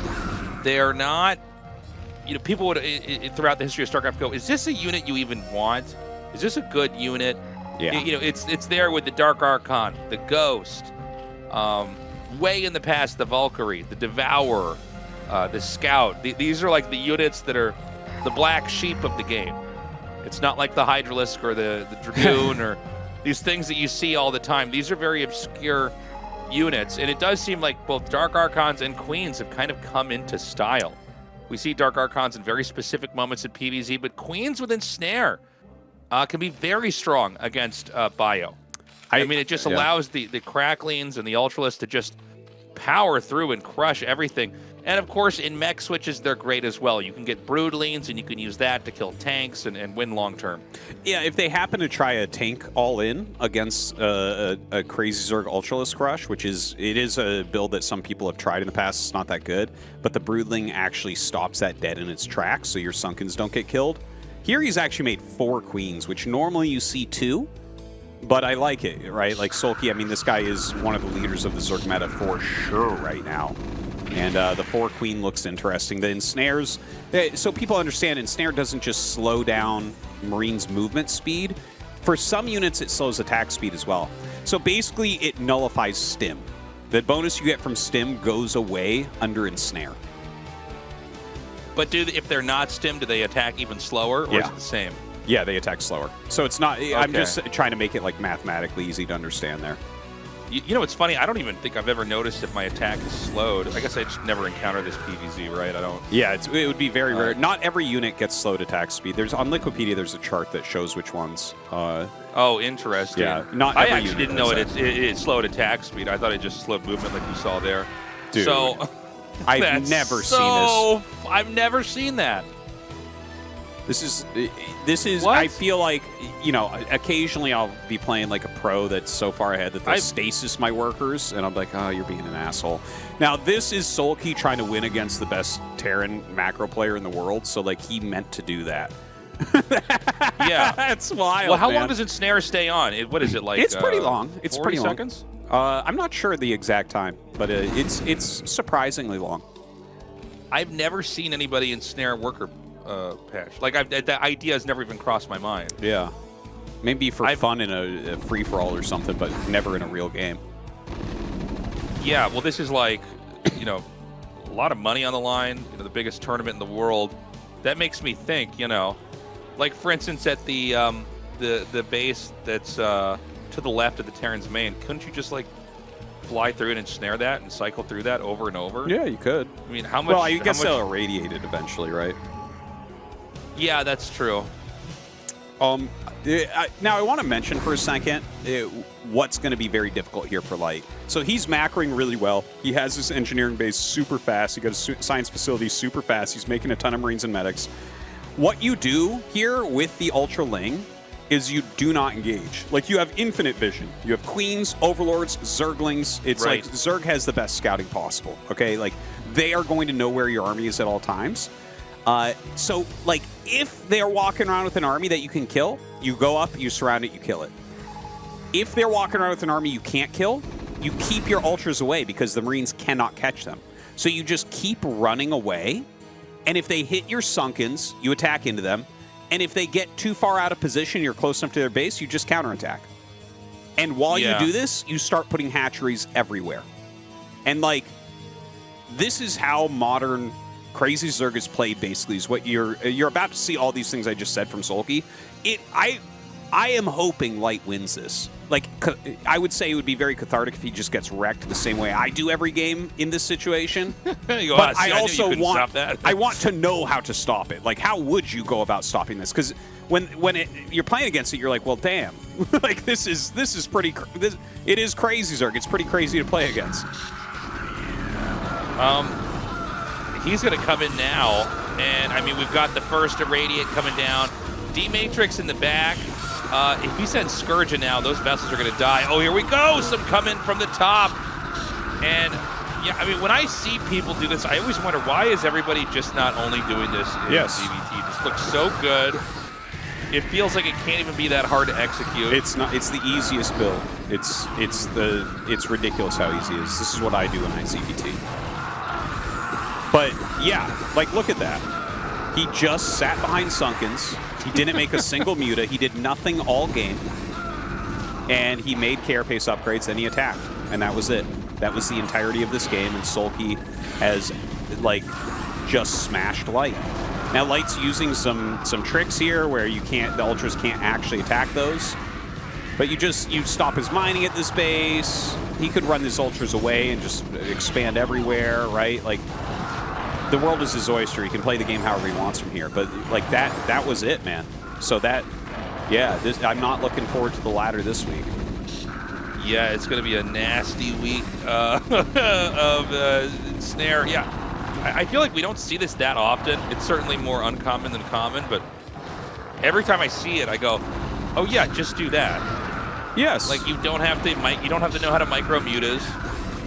they're not, you know, people would, throughout the history of StarCraft, go, is this a unit you even want? Is this a good unit? Yeah. You know, it's there with the Dark Archon, the Ghost, way in the past, the Valkyrie, the Devourer, the Scout. These are like the units that are the black sheep of the game. It's not like the Hydralisk or the Dragoon or these things that you see all the time. These are very obscure units, and it does seem like both Dark Archons and Queens have kind of come into style. We see Dark Archons in very specific moments at PvZ, but Queens with Ensnare can be very strong against Bio. I mean, it just allows the Cracklings and the Ultralists to just power through and crush everything. And of course, in mech switches, they're great as well. You can get Broodlings, and you can use that to kill tanks and win long term. Yeah, if they happen to try a tank all in against a Crazy Zerg Ultralisk Crush, which is a build that some people have tried in the past. It's not that good, but the Broodling actually stops that dead in its tracks, so your Sunkens don't get killed. Here he's actually made 4 Queens, which normally you see 2. But I like it, right? Like SoulKey, I mean, this guy is one of the leaders of the Zerg meta for sure right now. And the 4 Queen looks interesting. The Ensnares, so people understand, Ensnare doesn't just slow down Marines' movement speed. For some units, it slows attack speed as well. So basically, it nullifies Stim. The bonus you get from Stim goes away under Ensnare. But if they're not Stim, do they attack even slower, or is it the same? Yeah, they attack slower. So it's not, okay. I'm just trying to make it like mathematically easy to understand there. You know, it's funny, I don't even think I've ever noticed if my attack is slowed. I guess I just never encountered this PvZ, right? I don't. Yeah, it would be very rare. Not every unit gets slowed attack speed. On Liquipedia, there's a chart that shows which ones. Oh, interesting. Yeah, not every I actually didn't know it slowed attack speed. I thought it just slowed movement like you saw there. Dude, so, I've never seen this. I've never seen that. This is What? I feel like, you know, occasionally I'll be playing like a pro that's so far ahead that they'll stasis my workers, and I'm like, oh, you're being an asshole. Now, this is SoulKey trying to win against the best Terran macro player in the world, so like he meant to do that. Yeah. That's wild. Well, how long does Ensnare stay on? What is it like? It's pretty long. It's 40 pretty long. seconds? I'm not sure the exact time, but it's surprisingly long. I've never seen anybody Ensnare worker patch. Like, that idea has never even crossed my mind. Yeah. Maybe for fun in a free-for-all or something, but never in a real game. Yeah, well, this is like, you know, a lot of money on the line, you know, the biggest tournament in the world. That makes me think, you know, like, for instance, at the base that's to the left of the Terran's main, couldn't you just, like, fly through and ensnare that and cycle through that over and over? Yeah, you could. I mean, how much? Well, I guess they'll irradiate it eventually, right? Yeah, that's true. Now, I want to mention for a second what's going to be very difficult here for Light. So he's macroing really well. He has his engineering base super fast. He got a science facility super fast. He's making a ton of Marines and medics. What you do here with the Ultra Ling is you do not engage. Like, you have infinite vision. You have Queens, Overlords, Zerglings. It's right. like Zerg has the best scouting possible, okay? Like, they are going to know where your army is at all times. So, like, if they're walking around with an army that you can kill, you go up, you surround it, you kill it. If they're walking around with an army you can't kill, you keep your Ultras away because the Marines cannot catch them. So you just keep running away, and if they hit your Sunkens, you attack into them, and if they get too far out of position, you're close enough to their base, you just counterattack. And while you do this, you start putting hatcheries everywhere. And, like, this is how modern Crazy Zerg is played, basically, is what you're about to see all these things I just said from SoulKey. I am hoping Light wins this. Like, I would say it would be very cathartic if he just gets wrecked the same way I do every game in this situation. But I also want to know how to stop it. Like, how would you go about stopping this? Because when you're playing against it, you're like, well, damn, like this is pretty. It is Crazy Zerg. It's pretty crazy to play against. He's going to come in now, and I mean, we've got the first Irradiate coming down. D-Matrix in the back. If he sends Scourge in now, those vessels are going to die. Oh, here we go! Some coming from the top. And, yeah, I mean, when I see people do this, I always wonder, why is everybody just not only doing this in CVT? This looks so good. It feels like it can't even be that hard to execute. It's not. It's the easiest build. It's ridiculous how easy it is. This is what I do when I CVT. But, yeah, like, look at that. He just sat behind Sunkens. He didn't make a single muta. He did nothing all game. And he made carapace upgrades, then he attacked. And that was it. That was the entirety of this game, and SoulKey has, like, just smashed Light. Now, Light's using some tricks here where the Ultras can't actually attack those. But you stop his mining at this base. He could run his Ultras away and just expand everywhere, right? Like, the world is his oyster. He can play the game however he wants from here. But, like, that was it, man. So I'm not looking forward to the ladder this week. Yeah, it's going to be a nasty week of Snare. Yeah, I feel like we don't see this that often. It's certainly more uncommon than common, but every time I see it, I go, oh yeah, just do that. Yes. Like, you don't have to know how to micro mutas.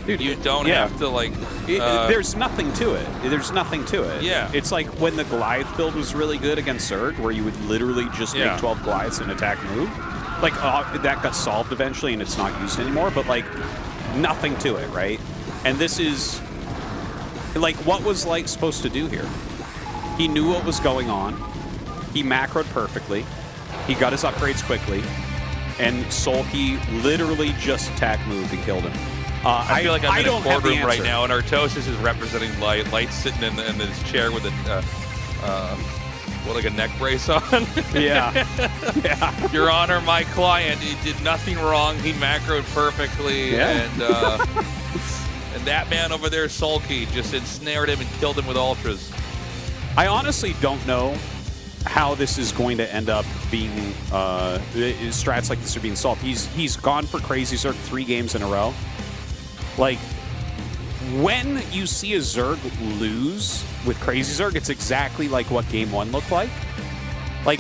Dude, you don't have to, like... there's nothing to it. There's nothing to it. Yeah. It's like when the Goliath build was really good against Zerg, where you would literally just make 12 Goliaths and attack move. Like, that got solved eventually, and it's not used anymore, but, like, nothing to it, right? And this is... Like, what was Light supposed to do here? He knew what was going on. He macroed perfectly. He got his upgrades quickly. And SoulKey literally just attack moved and killed him. I feel like I'm in a boardroom right now, and Tastosis is representing Light. Light's sitting in this chair with like a neck brace on. Yeah. Your Honor, my client, he did nothing wrong. He macroed perfectly, and that man over there, SoulKey, just ensnared him and killed him with Ultras. I honestly don't know how this is going to end up being strats like this are being solved. He's gone for Crazy Zerg 3 games in a row. Like, when you see a Zerg lose with Crazy Zerg, it's exactly like what Game 1 looked like. Like,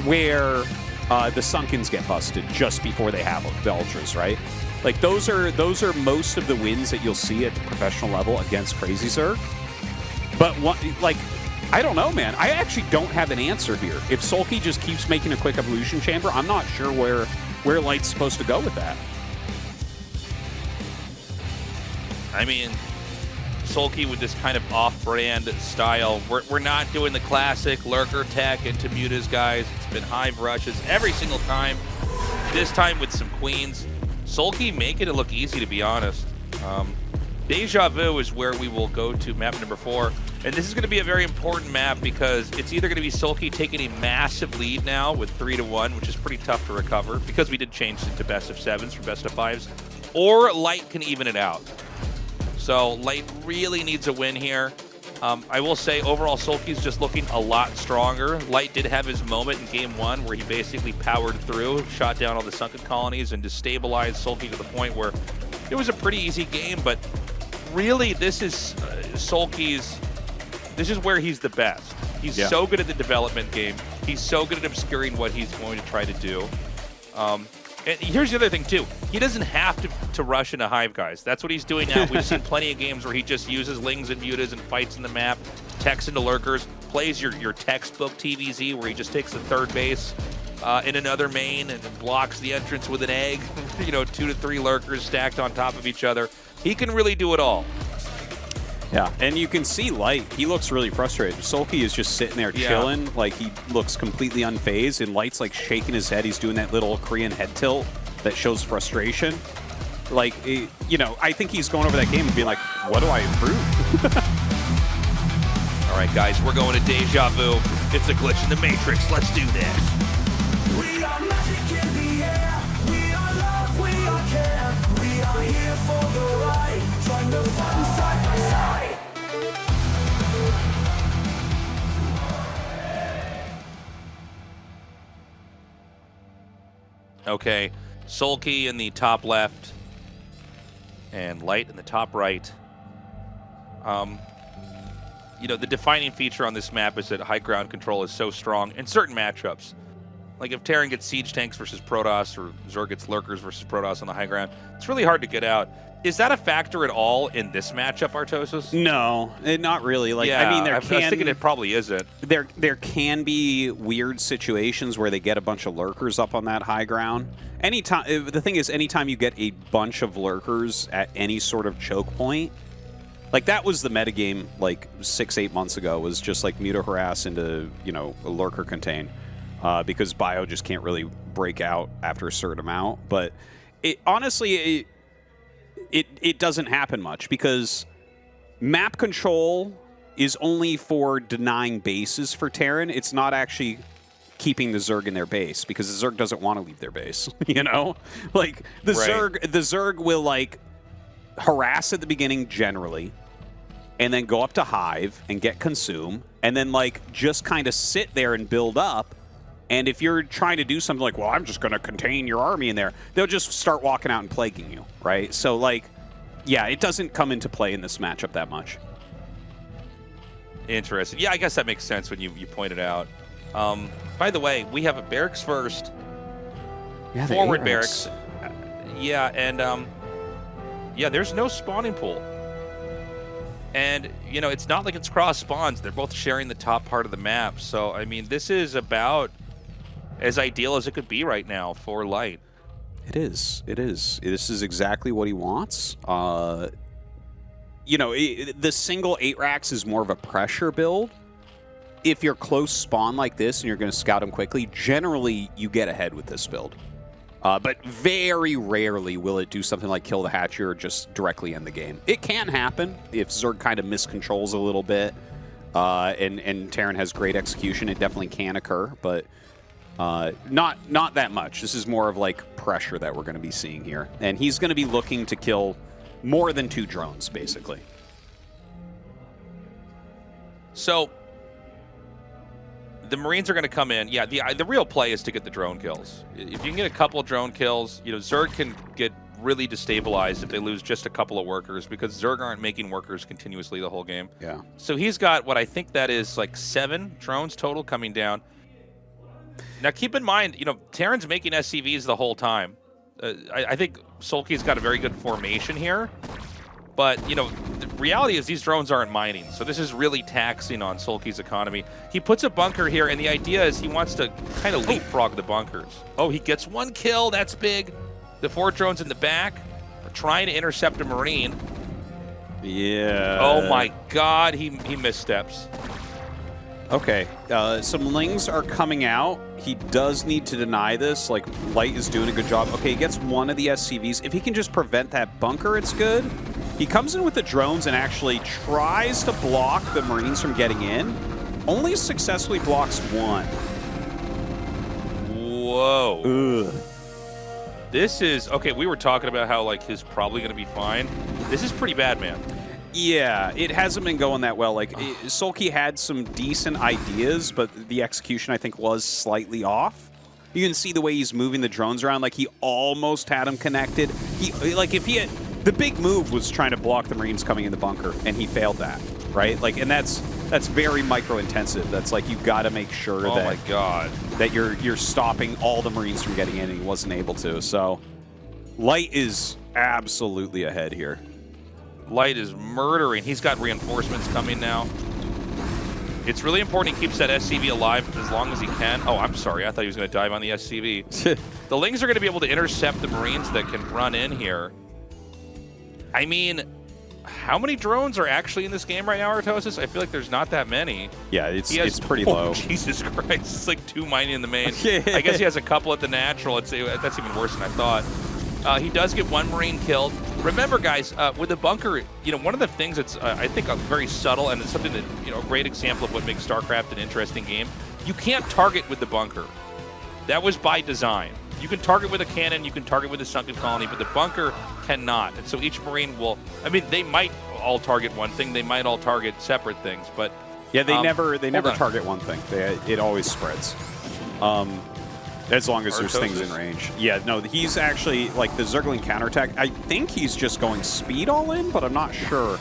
where the Sunkens get busted just before they have the Ultras, right? Like, those are most of the wins that you'll see at the professional level against Crazy Zerg. But, I don't know, man. I actually don't have an answer here. If SoulKey just keeps making a quick evolution chamber, I'm not sure where Light's supposed to go with that. I mean, SoulKey with this kind of off-brand style. We're not doing the classic lurker tech into mutas, guys. It's been hive rushes every single time. This time with some queens. SoulKey making it look easy, to be honest. Deja Vu is where we will go to map number 4. And this is going to be a very important map because it's either going to be SoulKey taking a massive lead now with 3-1, which is pretty tough to recover because we did change it to best of 7s from best of 5s, or Light can even it out. So Light really needs a win here. I will say overall SoulKey's just looking a lot stronger. Light did have his moment in game 1 where he basically powered through, shot down all the sunken colonies, and destabilized SoulKey to the point where it was a pretty easy game. But really, this is SoulKey's. This is where he's the best. He's so good at the development game. He's so good at obscuring what he's going to try to do. And here's the other thing, too. He doesn't have to rush into Hive, guys. That's what he's doing now. We've seen plenty of games where he just uses Lings and Mutas and fights in the map, techs into lurkers, plays your textbook TVZ where he just takes the third base in another main and blocks the entrance with an egg. 2 to 3 lurkers stacked on top of each other. He can really do it all. Yeah, and you can see Light. He looks really frustrated. SoulKey is just sitting there chilling, like he looks completely unfazed, and Light's like shaking his head. He's doing that little Korean head tilt that shows frustration. Like, I think he's going over that game and being like, what do I improve? All right, guys, we're going to Deja Vu. It's a glitch in the Matrix. Let's do this. We are magic in the air. We are love, we are care. We are here for the ride. Join the fun side by side. Okay, SoulKey in the top left and Light in the top right. The defining feature on this map is that high ground control is so strong in certain matchups. Like if Terran gets Siege Tanks versus Protoss or Zerg gets Lurkers versus Protoss on the high ground, it's really hard to get out. Is that a factor at all in this matchup, Tastosis? No, not really. Like, yeah, I mean, I was thinking it probably isn't. There can be weird situations where they get a bunch of lurkers up on that high ground. The thing is, anytime you get a bunch of lurkers at any sort of choke point, like that was the metagame like 6-8 months ago, was just like Muta harass into a lurker contain, because Bio just can't really break out after a certain amount. But honestly, it doesn't happen much because map control is only for denying bases for Terran. It's not actually keeping the Zerg in their base because the Zerg doesn't want to leave their base. Like the Zerg will like harass at the beginning generally, and then go up to Hive and get consume, and then like just kind of sit there and build up. And if you're trying to do something like, well, I'm just going to contain your army in there, they'll just start walking out and plaguing you, right? So, like, yeah, it doesn't come into play in this matchup that much. Interesting. Yeah, I guess that makes sense when you point it out. By the way, we have a barracks first. Yeah, forward barracks. Yeah, and there's no spawning pool. And, it's not like it's cross spawns. They're both sharing the top part of the map. So, I mean, this is about as ideal as it could be right now for Light. It is. It is. This is exactly what he wants. The single 8 racks is more of a pressure build. If you're close spawn like this and you're going to scout them quickly, generally you get ahead with this build. But very rarely will it do something like kill the Hatcher or just directly end the game. It can happen if Zerg kind of miscontrols a little bit, and Terran has great execution. It definitely can occur, but not that much. This is more of like pressure that we're going to be seeing here. And he's going to be looking to kill more than 2 drones, basically. So the Marines are going to come in. Yeah, the real play is to get the drone kills. If you can get a couple of drone kills, Zerg can get really destabilized if they lose just a couple of workers because Zerg aren't making workers continuously the whole game. Yeah. So he's got what I think that is like 7 drones total coming down. Now keep in mind, Terran's making SCVs the whole time. I think SoulKey's got a very good formation here. But, the reality is these drones aren't mining, so this is really taxing on SoulKey's economy. He puts a bunker here, and the idea is he wants to kind of leapfrog the bunkers. Oh, he gets 1 kill. That's big. The 4 drones in the back are trying to intercept a Marine. Yeah. Oh, my God. He missteps. Okay. Some Lings are coming out. He does need to deny this. Like, Light is doing a good job. Okay, he gets 1 of the SCVs. If he can just prevent that bunker, it's good. He comes in with the drones and actually tries to block the Marines from getting in. Only successfully blocks 1. Whoa. Ugh. This is okay. We were talking about how like he's probably going to be fine. This is pretty bad, man. Yeah, it hasn't been going that well. Like SoulKey had some decent ideas, but the execution I think was slightly off. You can see the way he's moving the drones around. Like he almost had them connected. The big move was trying to block the Marines coming in the bunker, and he failed that, right? Like, and that's very micro intensive. That's like you've got to make sure that my God, that you're stopping all the Marines from getting in, and he wasn't able to. So Light is absolutely ahead here. Light is murdering. He's got reinforcements coming now. It's really important he keeps that SCV alive as long as he can. Oh, I'm sorry. I thought he was going to dive on the SCV. The Lings are going to be able to intercept the Marines that can run in here. I mean, how many drones are actually in this game right now, Tastosis? I feel like there's not that many. Yeah, it's pretty low. Jesus Christ. It's like 2 mining in the main. I guess he has a couple at the natural. That's even worse than I thought. He does get 1 Marine killed. Remember, guys, with the bunker, one of the things that's, I think, very subtle, and it's something that, a great example of what makes StarCraft an interesting game, you can't target with the bunker. That was by design. You can target with a cannon, you can target with a sunken colony, but the bunker cannot. And so each Marine will, they might all target one thing, they might all target separate things, but... Yeah, they never target one thing. It always spreads. As long as there's things in range. Yeah, no, he's actually, like, the Zergling counterattack, I think he's just going speed all in, but I'm not sure.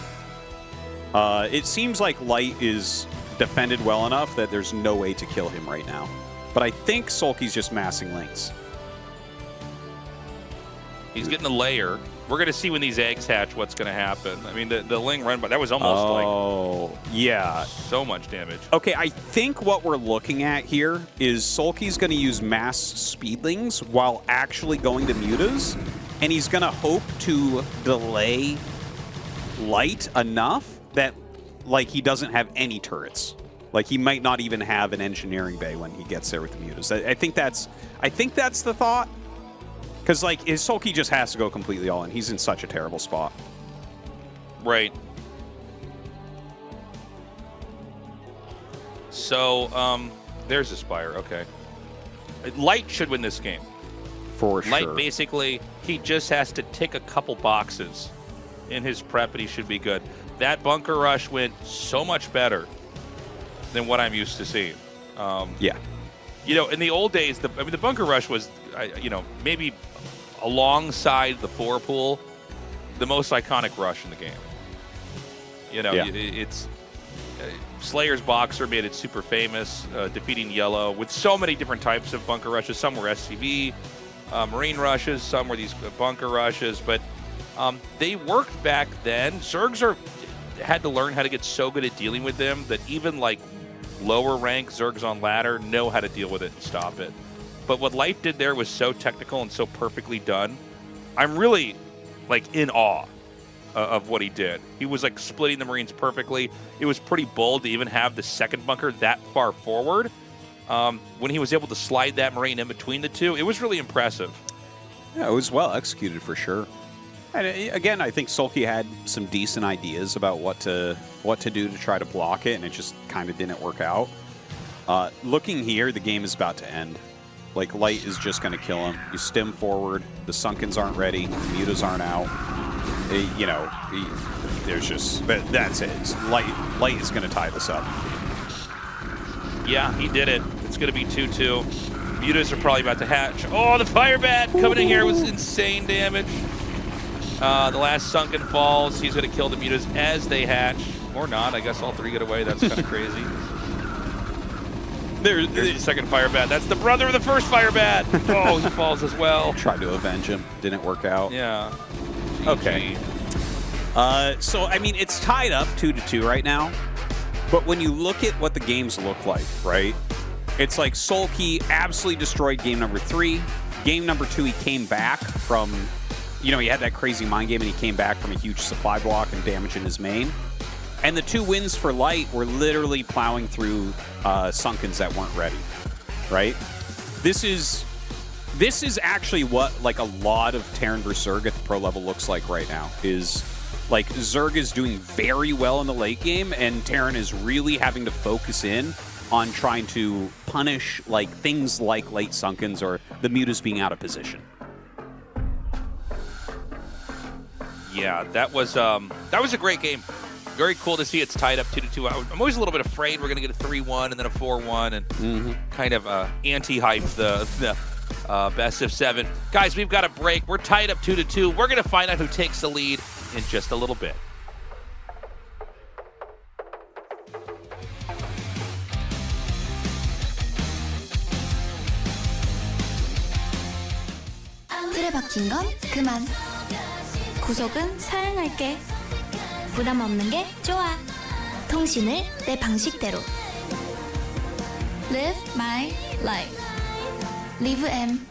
It seems like Light is defended well enough that there's no way to kill him right now. But I think SoulKey's just massing Lings. He's getting a layer. We're going to see when these eggs hatch what's going to happen. I mean, the Ling run, but that was almost yeah, so much damage. Okay, I think what we're looking at here is SoulKey's going to use mass speedlings while actually going to mutas, and he's going to hope to delay Light enough that, like, he doesn't have any turrets. Like, he might not even have an engineering bay when he gets there with the mutas. I think that's the thought. Because, like, his SoulKey just has to go completely all in. He's in such a terrible spot. Right. So, there's a Spire. Okay. Light should win this game. For sure. Light, basically, he just has to tick a couple boxes in his prep, and he should be good. That bunker rush went so much better than what I'm used to seeing. Yeah. In the old days, the bunker rush was, maybe alongside the 4-pool, the most iconic rush in the game. It's Slayer's Boxer made it super famous, defeating Yellow with so many different types of bunker rushes. Some were SCV, Marine rushes, some were these bunker rushes, but they worked back then. Zergs had to learn how to get so good at dealing with them that even like lower rank Zergs on ladder know how to deal with it and stop it. But what Light did there was so technical and so perfectly done. I'm really, like, in awe of what he did. He was, like, splitting the Marines perfectly. It was pretty bold to even have the second bunker that far forward. When he was able to slide that Marine in between the two, it was really impressive. Yeah, it was well executed for sure. And again, I think SoulKey had some decent ideas about what to do to try to block it, and it just kind of didn't work out. Looking here, the game is about to end. Like, Light is just going to kill him. You stim forward. The Sunkens aren't ready. The mutas aren't out. There's just... That's it. Light is going to tie this up. Yeah, he did it. It's going to be 2-2. Mutas are probably about to hatch. Oh, the Fire Bat coming in here was insane damage. The last Sunken falls. He's going to kill the mutas as they hatch. Or not. I guess all 3 get away. That's kind of crazy. There's the second Fire Bat. That's the brother of the first Fire Bat. Oh, he falls as well. Tried to avenge him. Didn't work out. Yeah. GG. Okay. So, I mean, it's tied up 2-2 right now. But when you look at what the games look like, right? It's like SoulKey absolutely destroyed game number 3. Game number 2, he came back from... he had that crazy mind game, and he came back from a huge supply block and damage in his main. And the 2 wins for Light were literally plowing through Sunkens that weren't ready, right? This is actually what, like, a lot of Terran vs. Zerg at the pro level looks like right now, is, like, Zerg is doing very well in the late game, and Terran is really having to focus in on trying to punish, like, things like late Sunkens or the mutas being out of position. Yeah, that was a great game. Very cool to see it's tied up 2-2. I'm always a little bit afraid we're going to get a 3-1 and then a 4-1 and kind of anti-hype the best of 7. Guys, we've got a break. We're tied up 2-2. We're going to find out who takes the lead in just a little bit. 틀에 박힌 건 그만. 구속은 사양할게. 부담 없는 게 좋아. 통신을 내 방식대로. Live my life. Live M.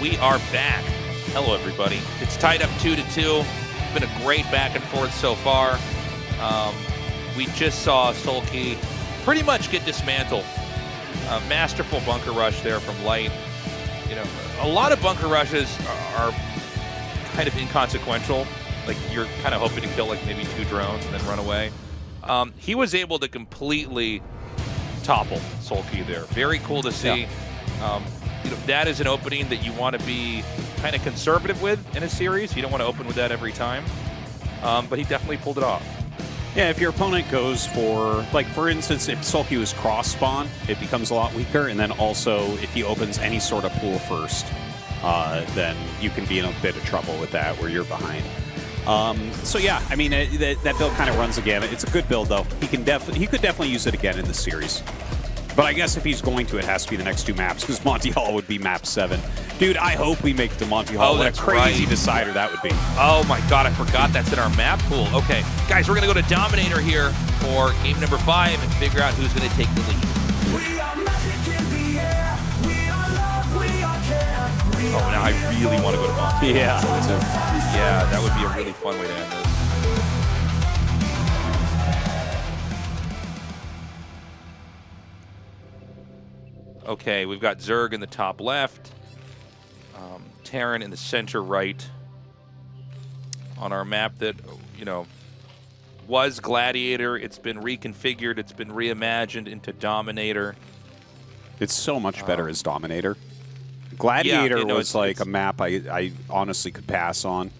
we are back. Hello, everybody. It's tied up 2-2. It's been a great back and forth so far. We just saw SoulKey pretty much get dismantled. Masterful bunker rush there from Light. You know, a lot of bunker rushes are kind of inconsequential. Like, you're kind of hoping to kill like maybe 2 drones and then run away. He was able to completely topple SoulKey there. Very cool to see. Yeah. You know, that is an opening that you want to be kind of conservative with in a series. You don't want to open with that every time. But he definitely pulled it off. Yeah, if your opponent goes for, like, for instance, if SoulKey was cross-spawn, it becomes a lot weaker. And then also, if he opens any sort of pool first, then you can be in a bit of trouble with that where you're behind. So yeah, I mean, that build kind of runs the gamut. It's a good build, though. He could definitely use it again in the series. But I guess if he's going to, it has to be the next 2 maps, because Monty Hall would be map 7. Dude, I hope we make it to Monty Hall. Oh, what a that's crazy right. decider that would be. Oh my god, I forgot that's in our map pool. Okay, guys, we're going to go to Dominator here for game number 5 and figure out who's going to take the lead. We are magic in the air. We are love, we are care. Oh, now I really want to go to Monty. Yeah. Yeah, that would be a really fun way to end this. Okay, we've got Zerg in the top left, Terran in the center right on our map that, you know, was Gladiator. It's been reconfigured. It's been reimagined into Dominator. It's so much better as Dominator. Gladiator yeah, was like a map I honestly could pass on.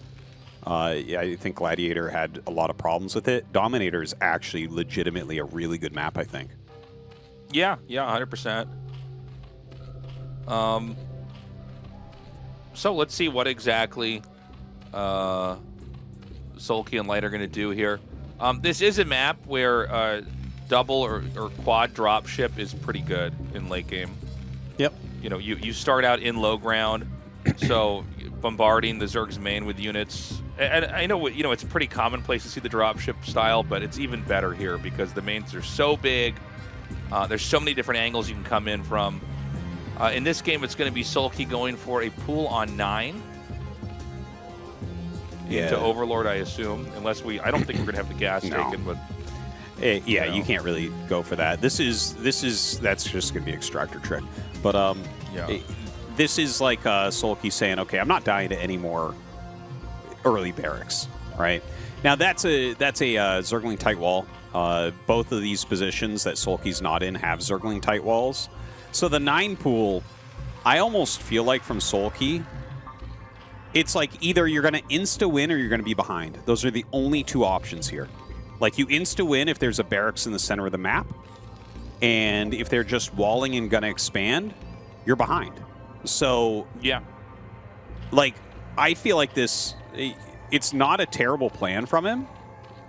Yeah, I think Gladiator had a lot of problems with it. Dominator is actually legitimately a really good map, I think. Yeah, 100%. So let's see what exactly SoulKey and Light are going to do here. This is a map where double or quad dropship is pretty good in late game. Yep. You know, you start out in low ground, so bombarding the Zerg's main with units. And I know, you know, it's pretty commonplace to see the dropship style, but it's even better here because the mains are so big. There's so many different angles you can come in from. In this game, it's going to be SoulKey going for a pool on 9 into Overlord, I assume. Unless I don't think we're going to have the gas taken, but yeah, you can't really go for that. That's just going to be extractor trick. But this is like SoulKey saying, okay, I'm not dying to any more early barracks, right? Now that's a Zergling tight wall. Both of these positions that SoulKey's not in have Zergling tight walls. So the 9 pool, I almost feel like from SoulKey, it's like either you're going to insta-win or you're going to be behind. Those are the only 2 options here. Like, you insta-win if there's a barracks in the center of the map, and if they're just walling and going to expand, you're behind. So, yeah. Like, I feel like this, it's not a terrible plan from him,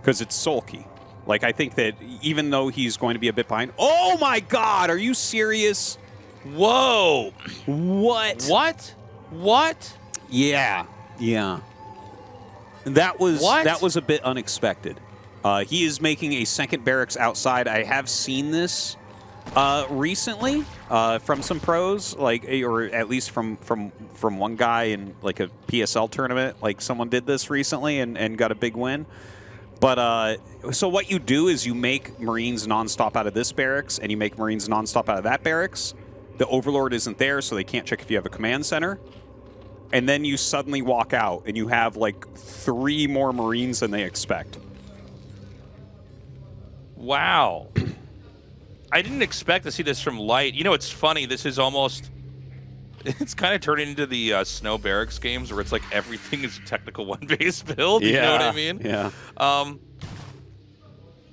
because it's SoulKey. Like, I think that even though he's going to be a bit behind... Oh, my God! Are you serious? Whoa! What? What? Yeah. That was a bit unexpected. He is making a second barracks outside. I have seen this recently from some pros, like, or at least from one guy in like a PSL tournament. Like, someone did this recently and got a big win. But so what you do is you make Marines nonstop out of this barracks, and you make Marines nonstop out of that barracks. The Overlord isn't there, so they can't check if you have a command center. And then you suddenly walk out, and you have like 3 more Marines than they expect. Wow. I didn't expect to see this from Light. You know, it's funny. This is almost... It's kind of turning into the Snow Barracks games where it's like everything is a technical 1-base build. You know what I mean? Yeah.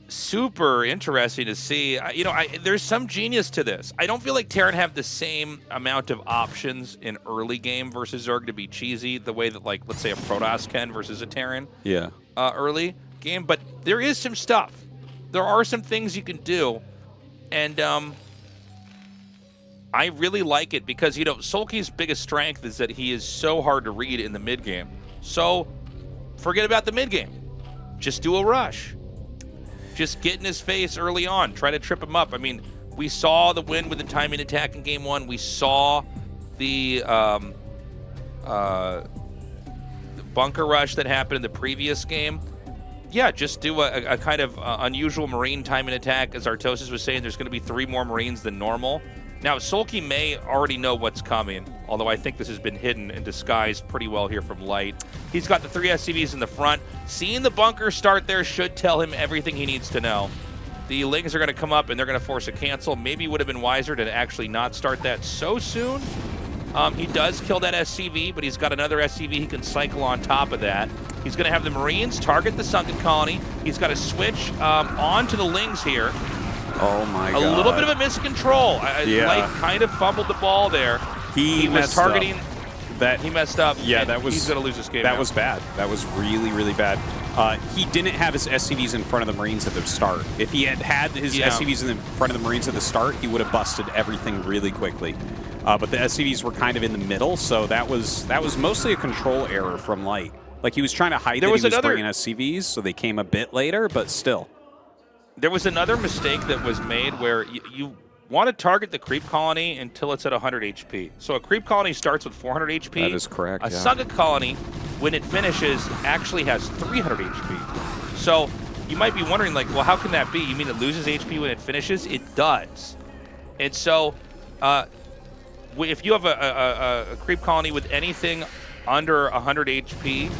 Super interesting to see. You know, there's some genius to this. I don't feel like Terran have the same amount of options in early game versus Zerg to be cheesy the way that, like, let's say a Protoss can versus a Terran. Yeah. Early game, but there is some stuff. There are some things you can do, and I really like it because, you know, SoulKey's biggest strength is that he is so hard to read in the mid game. So forget about the mid game. Just do a rush. Just get in his face early on. Try to trip him up. I mean, we saw the win with the timing attack in game 1. We saw the bunker rush that happened in the previous game, yeah, just do a kind of unusual Marine timing attack. As Tastosis was saying, there's going to be 3 more Marines than normal. Now, SoulKey may already know what's coming, although I think this has been hidden and disguised pretty well here from Light. He's got the 3 SCVs in the front. Seeing the bunker start there should tell him everything he needs to know. The Lings are going to come up, and they're going to force a cancel. Maybe it would have been wiser to actually not start that so soon. He does kill that SCV, but he's got another SCV he can cycle on top of that. He's going to have the Marines target the Sunken Colony. He's got to switch onto the Lings here. Oh my god. A little bit of a miscontrol. Light kind of fumbled the ball there. He was targeting. He messed up. Yeah, that was. He's going to lose this game. That now. was bad. That was really, really bad. He didn't have his SCVs in front of the Marines at the start. If he had his SCVs in front of the Marines at the start, he would have busted everything really quickly. But the SCVs were kind of in the middle, so that was mostly a control error from Light. Like, he was trying to hide that he was bringing SCVs, so they came a bit later, but still. There was another mistake that was made where you want to target the creep colony until it's at 100 HP. So a creep colony starts with 400 HP. That is correct, A Sunken colony, when it finishes, actually has 300 HP. So you might be wondering, like, well, how can that be? You mean it loses HP when it finishes? It does. And so if you have a creep colony with anything under 100 HP,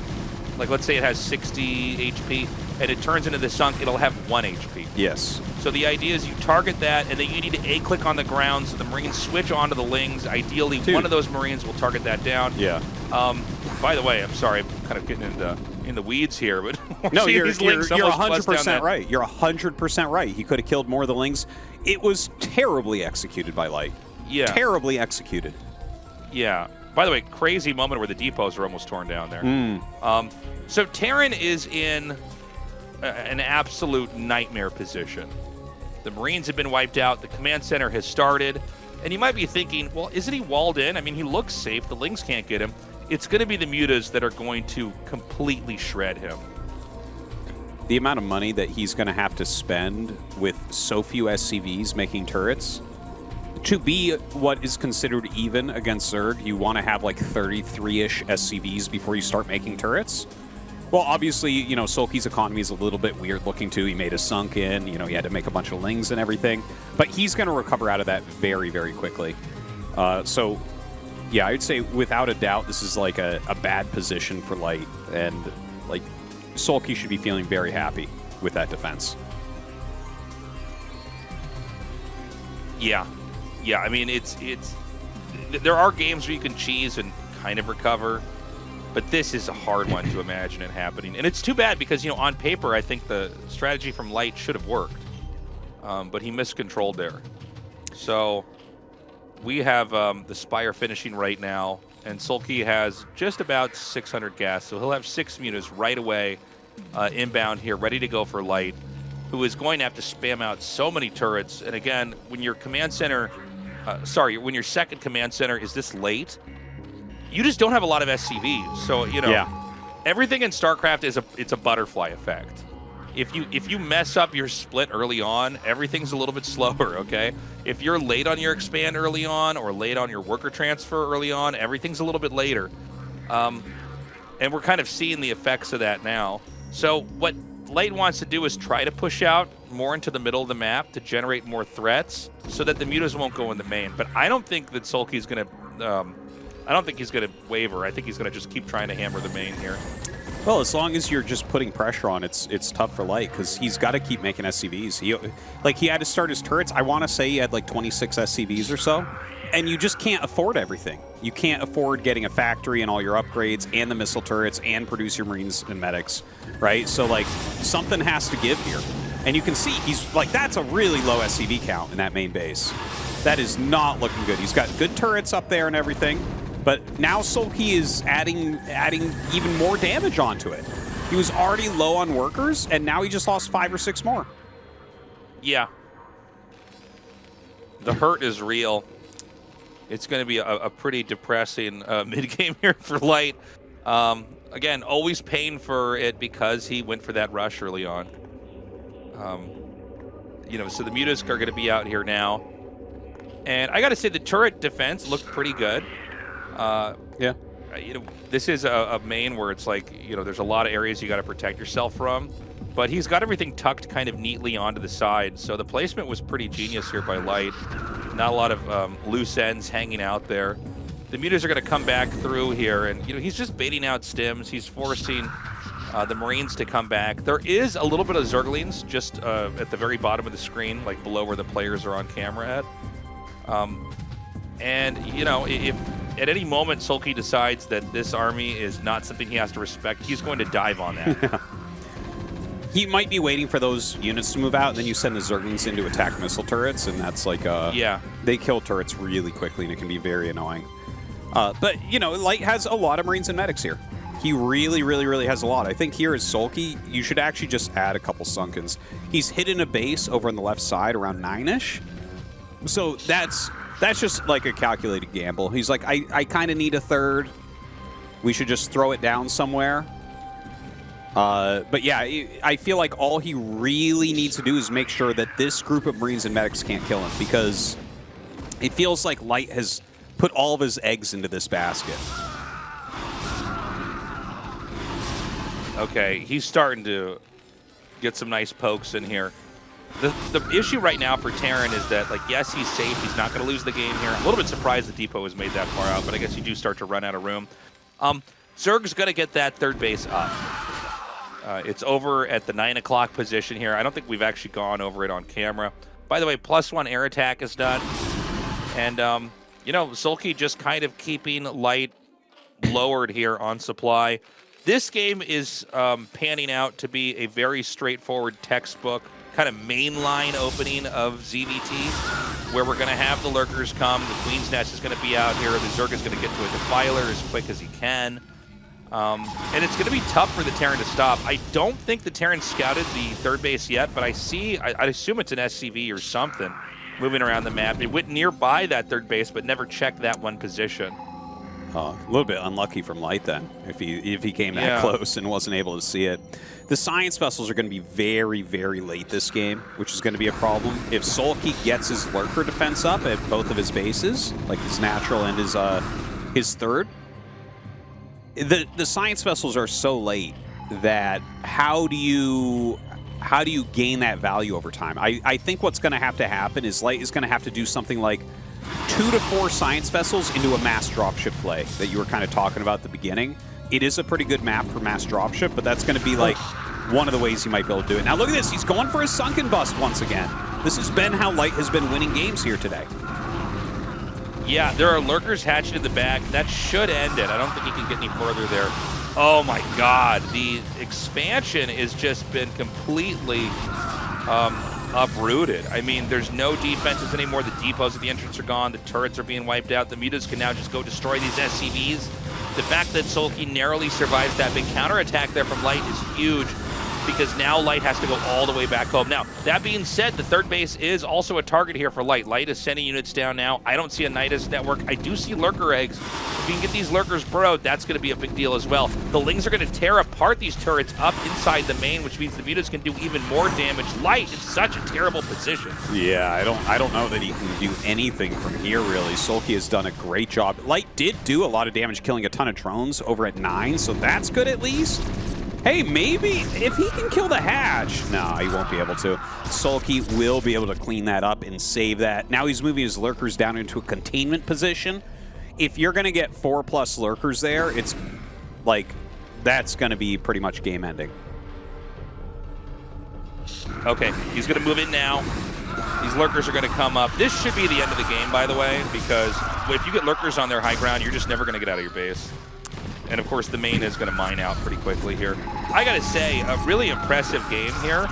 like let's say it has 60 HP, and it turns into the sunk, it'll have 1 HP. Yes. So the idea is you target that, and then you need to A-click on the ground so the Marines switch onto the Lings. Ideally, one of those Marines will target that down. Yeah. By the way, I'm sorry, I'm kind of getting in the weeds here, but no, you're 100% right. You're 100% right. He could have killed more of the Lings. It was terribly executed by Light. Yeah. Terribly executed. Yeah. By the way, crazy moment where the depots are almost torn down there. So Terran is in an absolute nightmare position. The Marines have been wiped out. The command center has started. And you might be thinking, well, isn't he walled in? I mean, he looks safe. The Lings can't get him. It's going to be the mutas that are going to completely shred him. The amount of money that he's going to have to spend with so few SCVs making turrets, to be what is considered even against Zerg, you want to have like 33-ish SCVs before you start making turrets. Well, obviously, you know, SoulKey's economy is a little bit weird looking too. He made a Sunken, you know, he had to make a bunch of Lings and everything. But he's going to recover out of that very, very quickly. So, yeah, I'd say without a doubt, this is like a bad position for Light. And, like, SoulKey should be feeling very happy with that defense. Yeah. Yeah, I mean, there are games where you can cheese and kind of recover, but this is a hard one to imagine it happening. And it's too bad because, you know, on paper, I think the strategy from Light should have worked, but he miscontrolled there. So we have the Spire finishing right now, and SoulKey has just about 600 gas, so he'll have 6 mutas right away inbound here, ready to go for Light, who is going to have to spam out so many turrets. And again, when your command center... when your second command center is this late, you just don't have a lot of SCVs. So, you know, everything in StarCraft it's a butterfly effect. If you mess up your split early on, everything's a little bit slower, okay? If you're late on your expand early on or late on your worker transfer early on, everything's a little bit later. And we're kind of seeing the effects of that now. So what Light wants to do is try to push out more into the middle of the map to generate more threats so that the mutas won't go in the main. But I don't think that SoulKey's going to... I don't think he's going to waver. I think he's going to just keep trying to hammer the main here. Well, as long as you're just putting pressure on, it's tough for Light because he's got to keep making SCVs. He had to start his turrets. I want to say he had like 26 SCVs or so. And you just can't afford everything. You can't afford getting a factory and all your upgrades and the missile turrets and produce your Marines and medics, right? So, like, something has to give here. And you can see he's, like, that's a really low SCV count in that main base. That is not looking good. He's got good turrets up there and everything, but now SoulKey is adding even more damage onto it. He was already low on workers, and now he just lost 5 or 6 more. Yeah. The hurt is real. It's going to be a pretty depressing mid-game here for Light. Again, always paying for it because he went for that rush early on. You know, so the mutas are going to be out here now. And I got to say, the turret defense looked pretty good. Yeah. this is a main where it's like, there's a lot of areas you got to protect yourself from, but he's got everything tucked kind of neatly onto the side. So the placement was pretty genius here by Light. Not a lot of loose ends hanging out there. The mutas are going to come back through here, and he's just baiting out stims. He's forcing the Marines to come back. There is a little bit of Zerglings just at the very bottom of the screen, like below where the players are on camera at. And, if at any moment SoulKey decides that this army is not something he has to respect, he's going to dive on that. He might be waiting for those units to move out, and then you send the Zerglings in to attack missile turrets, and that's like they kill turrets really quickly, and it can be very annoying. But, Light has a lot of Marines and medics here. He really, really, really has a lot. I think here as SoulKey, you should actually just add a couple Sunkens. He's hidden a base over on the left side around 9-ish. So that's just like a calculated gamble. He's like, I kind of need a third. We should just throw it down somewhere. But yeah, I feel like all he really needs to do is make sure that this group of Marines and medics can't kill him, because it feels like Light has put all of his eggs into this basket. Okay, he's starting to get some nice pokes in here. The issue right now for Terran is that, yes, he's safe. He's not going to lose the game here. I'm a little bit surprised the depot was made that far out, but I guess you do start to run out of room. Zerg's going to get that third base up. It's over at the 9 o'clock position here. I don't think we've actually gone over it on camera. By the way, +1 air attack is done. And, SoulKey just kind of keeping Light lowered here on supply. This game is panning out to be a very straightforward textbook kind of mainline opening of ZVT, where we're going to have the lurkers come. The Queen's Nest is going to be out here. The Zerg is going to get to a defiler as quick as he can. And it's going to be tough for the Terran to stop. I don't think the Terran scouted the third base yet, but I assume it's an SCV or something moving around the map. It went nearby that third base, but never checked that one position. A little bit unlucky from Light then, if he came that close and wasn't able to see it. The science vessels are going to be very, very late this game, which is going to be a problem. If SoulKey gets his lurker defense up at both of his bases, like his natural and his third, the science vessels are so late that how do you gain that value over time? I think what's going to happen is Light is going to have to do something like 2 to 4 science vessels into a mass dropship play that you were kind of talking about at the beginning. It is a pretty good map for mass dropship, but that's going to be like one of the ways you might be able to do it. Now look at this, he's going for a sunken bust once again. This has been how Light has been winning games here today. Yeah, there are lurkers hatched in the back. That should end it. I don't think he can get any further there. Oh my god, the expansion has just been completely uprooted. I mean, there's no defenses anymore. The depots at the entrance are gone. The turrets are being wiped out. The mutas can now just go destroy these SCVs. The fact that SoulKey narrowly survives that big counterattack there from Light is huge, because now Light has to go all the way back home. Now, that being said, the third base is also a target here for Light. Light is sending units down now. I don't see a Nidus network. I do see lurker eggs. If you can get these lurkers burrowed, that's going to be a big deal as well. The Lings are going to tear apart these turrets up inside the main, which means the mutas can do even more damage. Light in such a terrible position. Yeah, I don't know that he can do anything from here, really. SoulKey has done a great job. Light did do a lot of damage, killing a ton of drones over at 9, so that's good at least. Hey, maybe if he can kill the hatch. No, he won't be able to. SoulKey will be able to clean that up and save that. Now he's moving his lurkers down into a containment position. If you're going to get 4+ lurkers there, it's like, that's going to be pretty much game ending. Okay, he's going to move in now. These lurkers are going to come up. This should be the end of the game, by the way, because if you get lurkers on their high ground, you're just never going to get out of your base. And, of course, the main is going to mine out pretty quickly here. I got to say, a really impressive game here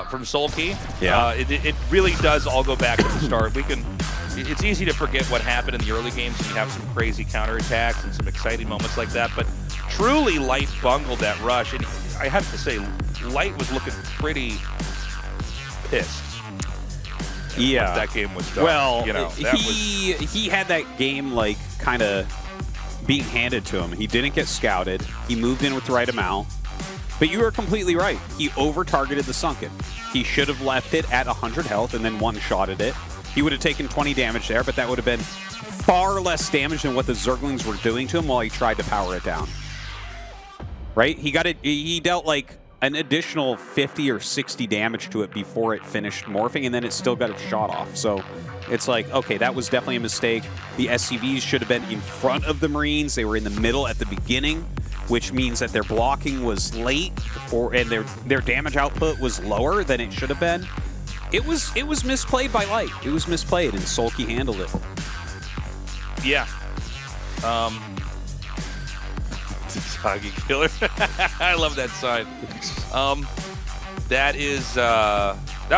from SoulKey. Yeah. It really does all go back to the start. It's easy to forget what happened in the early games, and you have some crazy counterattacks and some exciting moments like that. But truly, Light bungled that rush. And I have to say, Light was looking pretty pissed. Yeah. Once that game was done. Well, he had that game, like, kind of being handed to him. He didn't get scouted. He moved in with the right amount. But you are completely right. He over-targeted the Sunken. He should have left it at 100 health and then one-shotted it. He would have taken 20 damage there, but that would have been far less damage than what the Zerglings were doing to him while he tried to power it down. Right? He dealt like an additional 50 or 60 damage to it before it finished morphing, and then it still got a shot off. So it's like, okay, that was definitely a mistake. The SCVs should have been in front of the Marines. They were in the middle at the beginning, which means that their blocking was late and their damage output was lower than it should have been. It was misplayed by Light. It was misplayed, and SoulKey handled it. Yeah. Doggy killer. I love that sign. That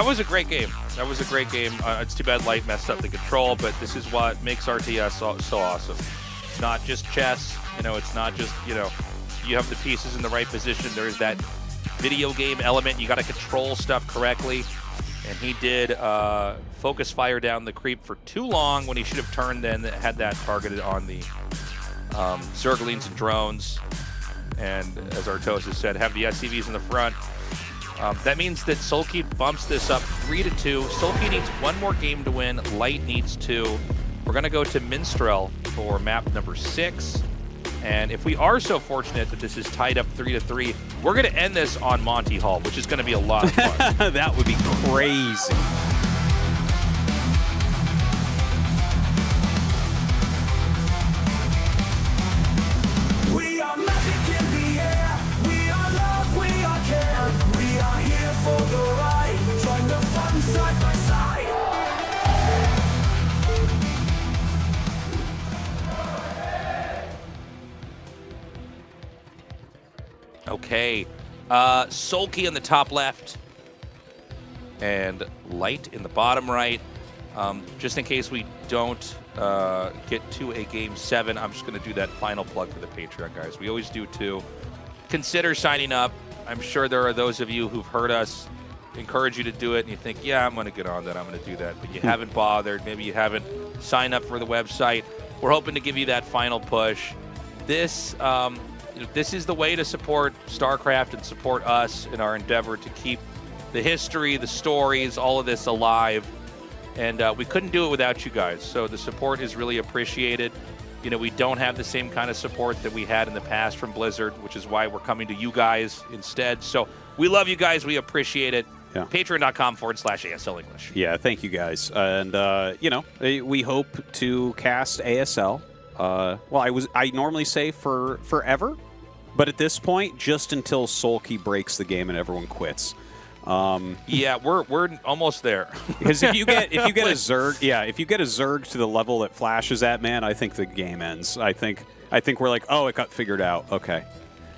was a great game. That was a great game. It's too bad Light messed up the control, but this is what makes RTS so awesome. It's not just chess. It's not just, you have the pieces in the right position. There is that video game element. You got to control stuff correctly. And he did focus fire down the creep for too long when he should have turned and had that targeted on the Zerglings and drones. And as Tastosis said, have the SCVs in the front. That means that SoulKey bumps this up 3-2. SoulKey needs one more game to win. Light needs 2. We're going to go to Minstrel for map number 6. And if we are so fortunate that this is tied up 3-3, we're going to end this on Monty Hall, which is going to be a lot of fun. That would be crazy. We are magic in the air. We are love, we are care. We are here for the ride. Join the fun side by side. Okay. SoulKey in the top left and Light in the bottom right. Just in case we don't get to a Game 7, I'm just going to do that final plug for the Patreon, guys. We always do too. Consider signing up. I'm sure there are those of you who've heard us encourage you to do it, and you think, yeah, I'm going to get on that, I'm going to do that, but you haven't bothered. Maybe you haven't signed up for the website. We're hoping to give you that final push. This is the way to support StarCraft and support us in our endeavor to keep the history, the stories, all of this alive. And we couldn't do it without you guys. So the support is really appreciated. We don't have the same kind of support that we had in the past from Blizzard, which is why we're coming to you guys instead. So we love you guys. We appreciate it. Yeah. Patreon.com/ASL English. Yeah, thank you guys. And, we hope to cast ASL. I normally say forever. But at this point, just until SoulKey breaks the game and everyone quits. Yeah, we're almost there. Because if you get a Zerg to the level that Flash is at, man, I think the game ends. I think we're like, oh, it got figured out. Okay.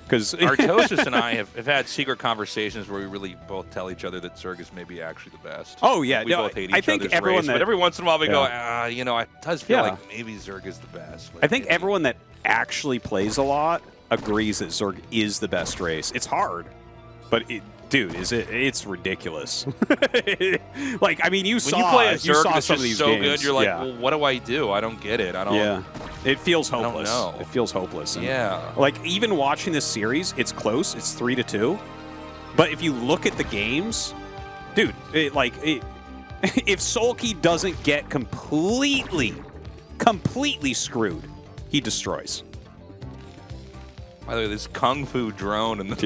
Because Tastosis and I have had secret conversations where we really both tell each other that Zerg is maybe actually the best. Oh yeah, we both hate each other's race, but every once in a while we go, it does feel like maybe Zerg is the best. I think everyone that actually plays a lot agrees that Zerg is the best race. It's hard, but it's ridiculous. You saw some of these so games. Good. You're like, well, what do I do? I don't get it. I don't. Yeah, it feels hopeless. I don't know. It feels hopeless. And yeah. Even watching this series, it's close. It's 3-2. But if you look at the games, dude, if SoulKey doesn't get completely screwed, he destroys. By the way, this kung fu drone and the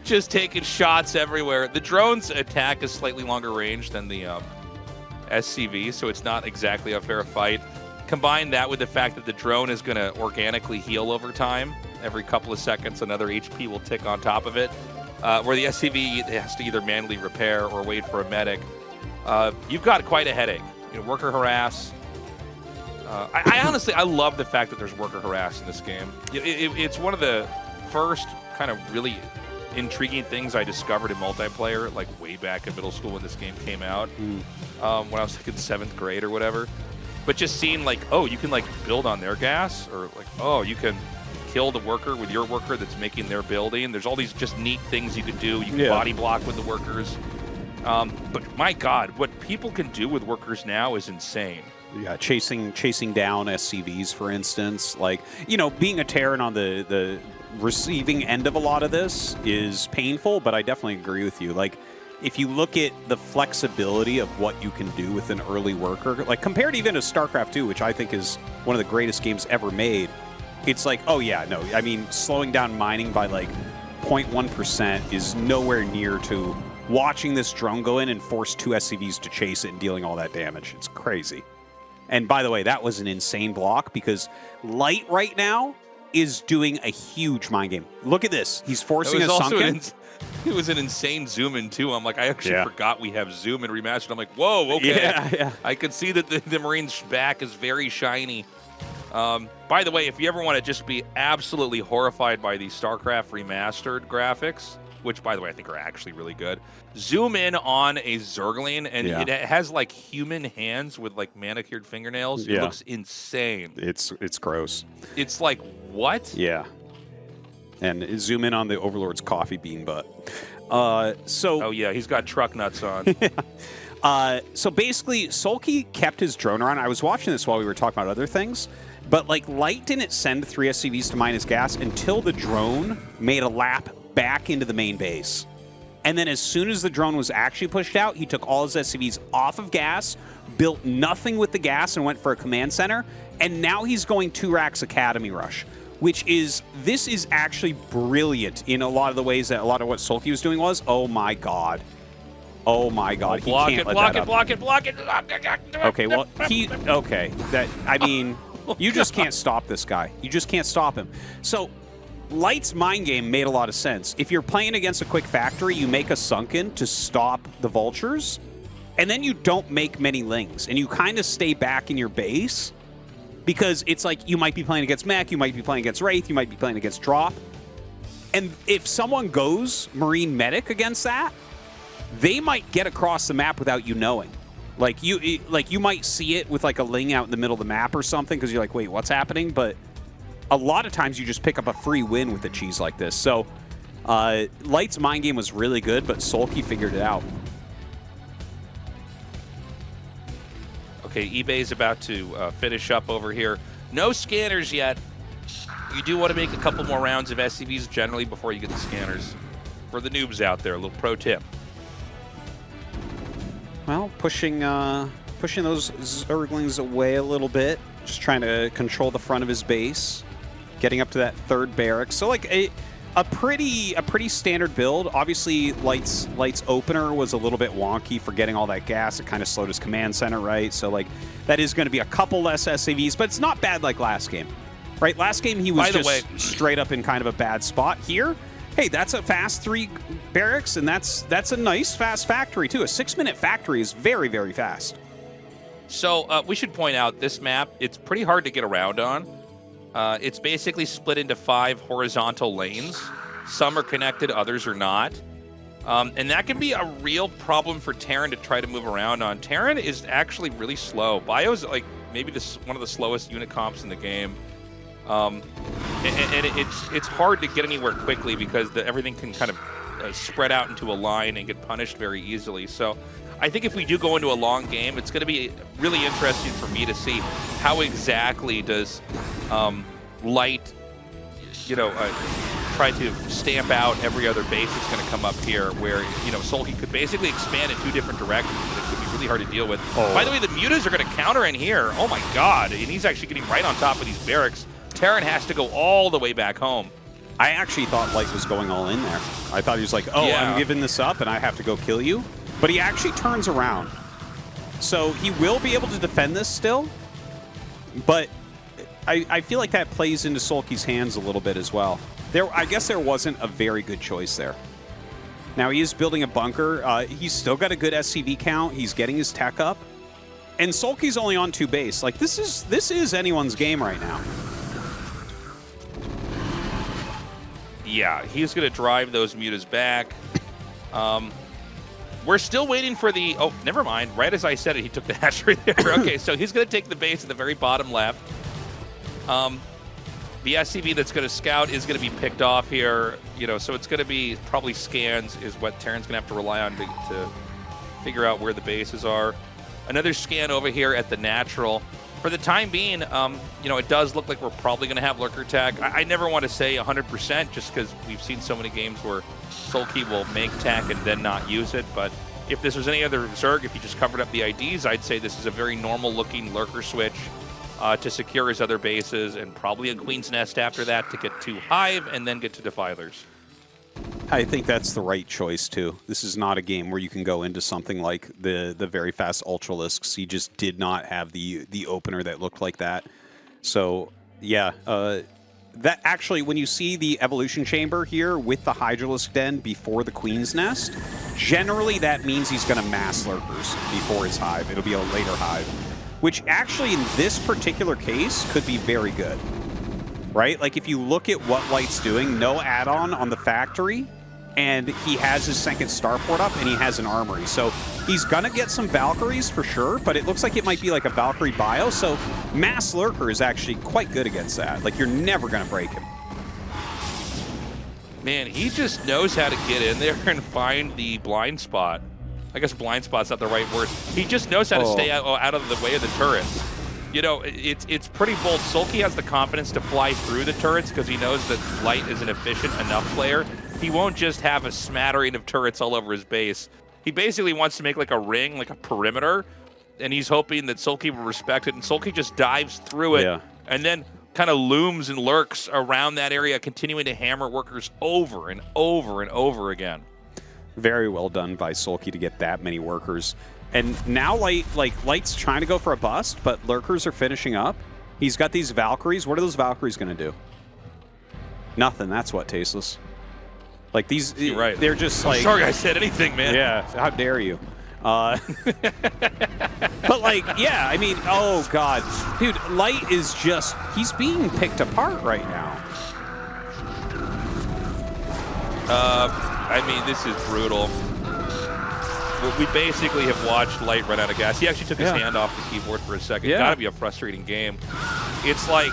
just taking shots everywhere. The drone's attack is slightly longer range than the SCV, so it's not exactly a fair fight. Combine that with the fact that the drone is going to organically heal over time. Every couple of seconds, another HP will tick on top of it. Where the SCV has to either manually repair or wait for a medic. You've got quite a headache. Worker harass. I honestly love the fact that there's worker harass in this game. It's one of the first kind of really intriguing things I discovered in multiplayer, like way back in middle school when this game came out, when I was in 7th grade or whatever. But just seeing you can build on their gas, or you can kill the worker with your worker that's making their building. There's all these just neat things you can do. You can body block with the workers. But my God, what people can do with workers now is insane. Yeah, chasing down SCVs, for instance. Being a Terran on the receiving end of a lot of this is painful, but I definitely agree with you. if you look at the flexibility of what you can do with an early worker, like compared even to StarCraft 2, which I think is one of the greatest games ever made, it's like, oh yeah, no, I mean, slowing down mining by like 0.1% is nowhere near to watching this drone go in and force 2 SCVs to chase it and dealing all that damage. It's crazy. And by the way, that was an insane block because Light right now is doing a huge mind game. Look at this. He's forcing a sunken. It was an insane zoom in too. I'm like, I actually forgot we have zoom in remastered. I'm like, whoa, okay. Yeah. I could see that the Marine's back is very shiny. By the way, if you ever want to just be absolutely horrified by the StarCraft remastered graphics, which by the way I think are actually really good, zoom in on a Zergling and it has like human hands with like manicured fingernails. It looks insane. It's gross. It's like, what? Yeah. And zoom in on the Overlord's coffee bean butt. Oh yeah, he's got truck nuts on. So basically, SoulKey kept his drone around. I was watching this while we were talking about other things, but like Light didn't send 3 SCVs to mine his gas until the drone made a lap back into the main base. And then as soon as the drone was actually pushed out, he took all his SCVs off of gas, built nothing with the gas, and went for a command center. And now he's going 2 racks Academy Rush. This is actually brilliant in a lot of the ways that a lot of what SoulKey was doing was. Oh my god. Oh my god. He can't let that up. Block it. Okay, well, I mean, you just can't stop this guy. You just can't stop him. So, Light's mind game made a lot of sense. If you're playing against a quick factory, you make a sunken to stop the vultures, and then you don't make many lings, and you kind of stay back in your base. Because it's like you might be playing against mech, you might be playing against Wraith, you might be playing against Drop. And if someone goes Marine Medic against that, they might get across the map without you knowing. Like you might see it with like a ling out in the middle of the map or something because you're like, wait, what's happening? But a lot of times you just pick up a free win with a cheese like this. So Light's mind game was really good, but SoulKey figured it out. Okay, eBay's about to finish up over here. No scanners yet. You do want to make a couple more rounds of SCVs generally before you get the scanners. For the noobs out there, a little pro tip. Well, pushing those Zerglings away a little bit. Just trying to control the front of his base. Getting up to that 3rd barracks. So like a pretty standard build. Obviously, Light's opener was a little bit wonky for getting all that gas. It kind of slowed his command center, right? So like that is going to be a couple less SCVs, but it's not bad like last game, right? Last game he was just straight up in kind of a bad spot. Here, hey, that's a fast 3 barracks, and that's a nice fast factory too. A 6-minute factory is very, very fast. So we should point out this map, it's pretty hard to get around on. It's basically split into 5 horizontal lanes. Some are connected, others are not. And that can be a real problem for Terran to try to move around on. Terran is actually really slow. Bio's like maybe one of the slowest unit comps in the game. And it's hard to get anywhere quickly because everything can kind of spread out into a line and get punished very easily. So I think if we do go into a long game, it's going to be really interesting for me to see how exactly does Light, try to stamp out every other base that's going to come up here where, SoulKey could basically expand in 2 different directions. It could be really hard to deal with. Oh. By the way, the mutas are going to counter in here. Oh my god. And he's actually getting right on top of these barracks. Terran has to go all the way back home. I actually thought Light was going all in there. I thought he was like, I'm giving this up and I have to go kill you. But he actually turns around. So he will be able to defend this still. But I feel like that plays into SoulKey's hands a little bit as well. I guess there wasn't a very good choice there. Now he is building a bunker. He's still got a good SCV count. He's getting his tech up. And SoulKey's only on 2 base. Like this is anyone's game right now. Yeah, he's going to drive those mutas back. We're still waiting for the... Oh, never mind. Right as I said it, he took the hatchery there. Okay, so he's going to take the base at the very bottom left. The SCV that's going to scout is going to be picked off here. So it's going to be probably scans is what Terran's going to have to rely on to figure out where the bases are. Another scan over here at the natural. for the time being, it does look like we're probably going to have Lurker Tack. I never want to say 100% just because we've seen so many games where SoulKey will make Tack and then not use it. But if this was any other Zerg, if he just covered up the IDs, I'd say this is a very normal-looking Lurker switch to secure his other bases, and probably a Queen's Nest after that to get to Hive and then get to Defilers. I think that's the right choice, too. This is not a game where you can go into something like the very fast Ultralisks. He just did not have the opener that looked like that. So, yeah. That actually, when you see the Evolution Chamber here with the Hydralisk Den before the Queen's Nest, generally that means he's going to mass Lurkers before his Hive. It'll be a later Hive. Which actually, in this particular case, could be very good. Right? Like, if you look at what Light's doing, no add-on on the factory, and he has his second starport up, and he has an armory. So he's going to get some Valkyries for sure, but it looks like it might be like a Valkyrie bio, so Mass Lurker is actually quite good against that. Like, you're never going to break him. Man, he just knows how to get in there and find the blind spot. I guess blind spot's not the right word. He just knows how to stay out of the way of the turrets. You know, it's pretty bold. SoulKey has the confidence to fly through the turrets because he knows that Light is an efficient enough player. He won't just have a smattering of turrets all over his base. He basically wants to make like a ring, like a perimeter, and he's hoping that SoulKey will respect it, and SoulKey just dives through it and then kind of looms and lurks around that area, continuing to hammer workers over and over and over again. Very well done by SoulKey to get that many workers. And now Light's trying to go for a bust, but Lurkers are finishing up. He's got these Valkyries. What are those Valkyries going to do? Nothing. That's what, Tasteless. Like, these, You're right. They're just I'm like... sorry I said anything, man. Yeah, how dare you. But, like, yeah, I mean, oh, God. Dude, Light is just... He's being picked apart right now. I mean, this is brutal. We basically have watched Light run out of gas. He actually took his hand off the keyboard for a second. Gotta be a frustrating game. It's like,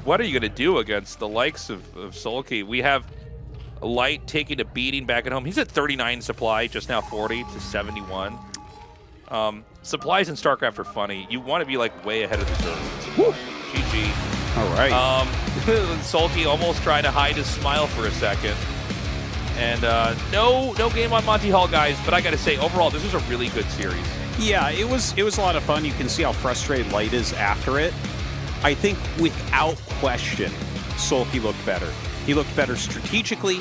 what are you going to do against the likes of SoulKey? We have Light taking a beating back at home. He's at 39 supply, just now 40 to 71. Supplies in StarCraft are funny. You want to be like way ahead of the curve. GG. All right. SoulKey almost tried to hide his smile for a second. And no game on Monty Hall, guys, but I got to say, overall, this was a really good series. Yeah, it was a lot of fun. You can see how frustrated Light is after it. I think, without question, SoulKey looked better. He looked better strategically.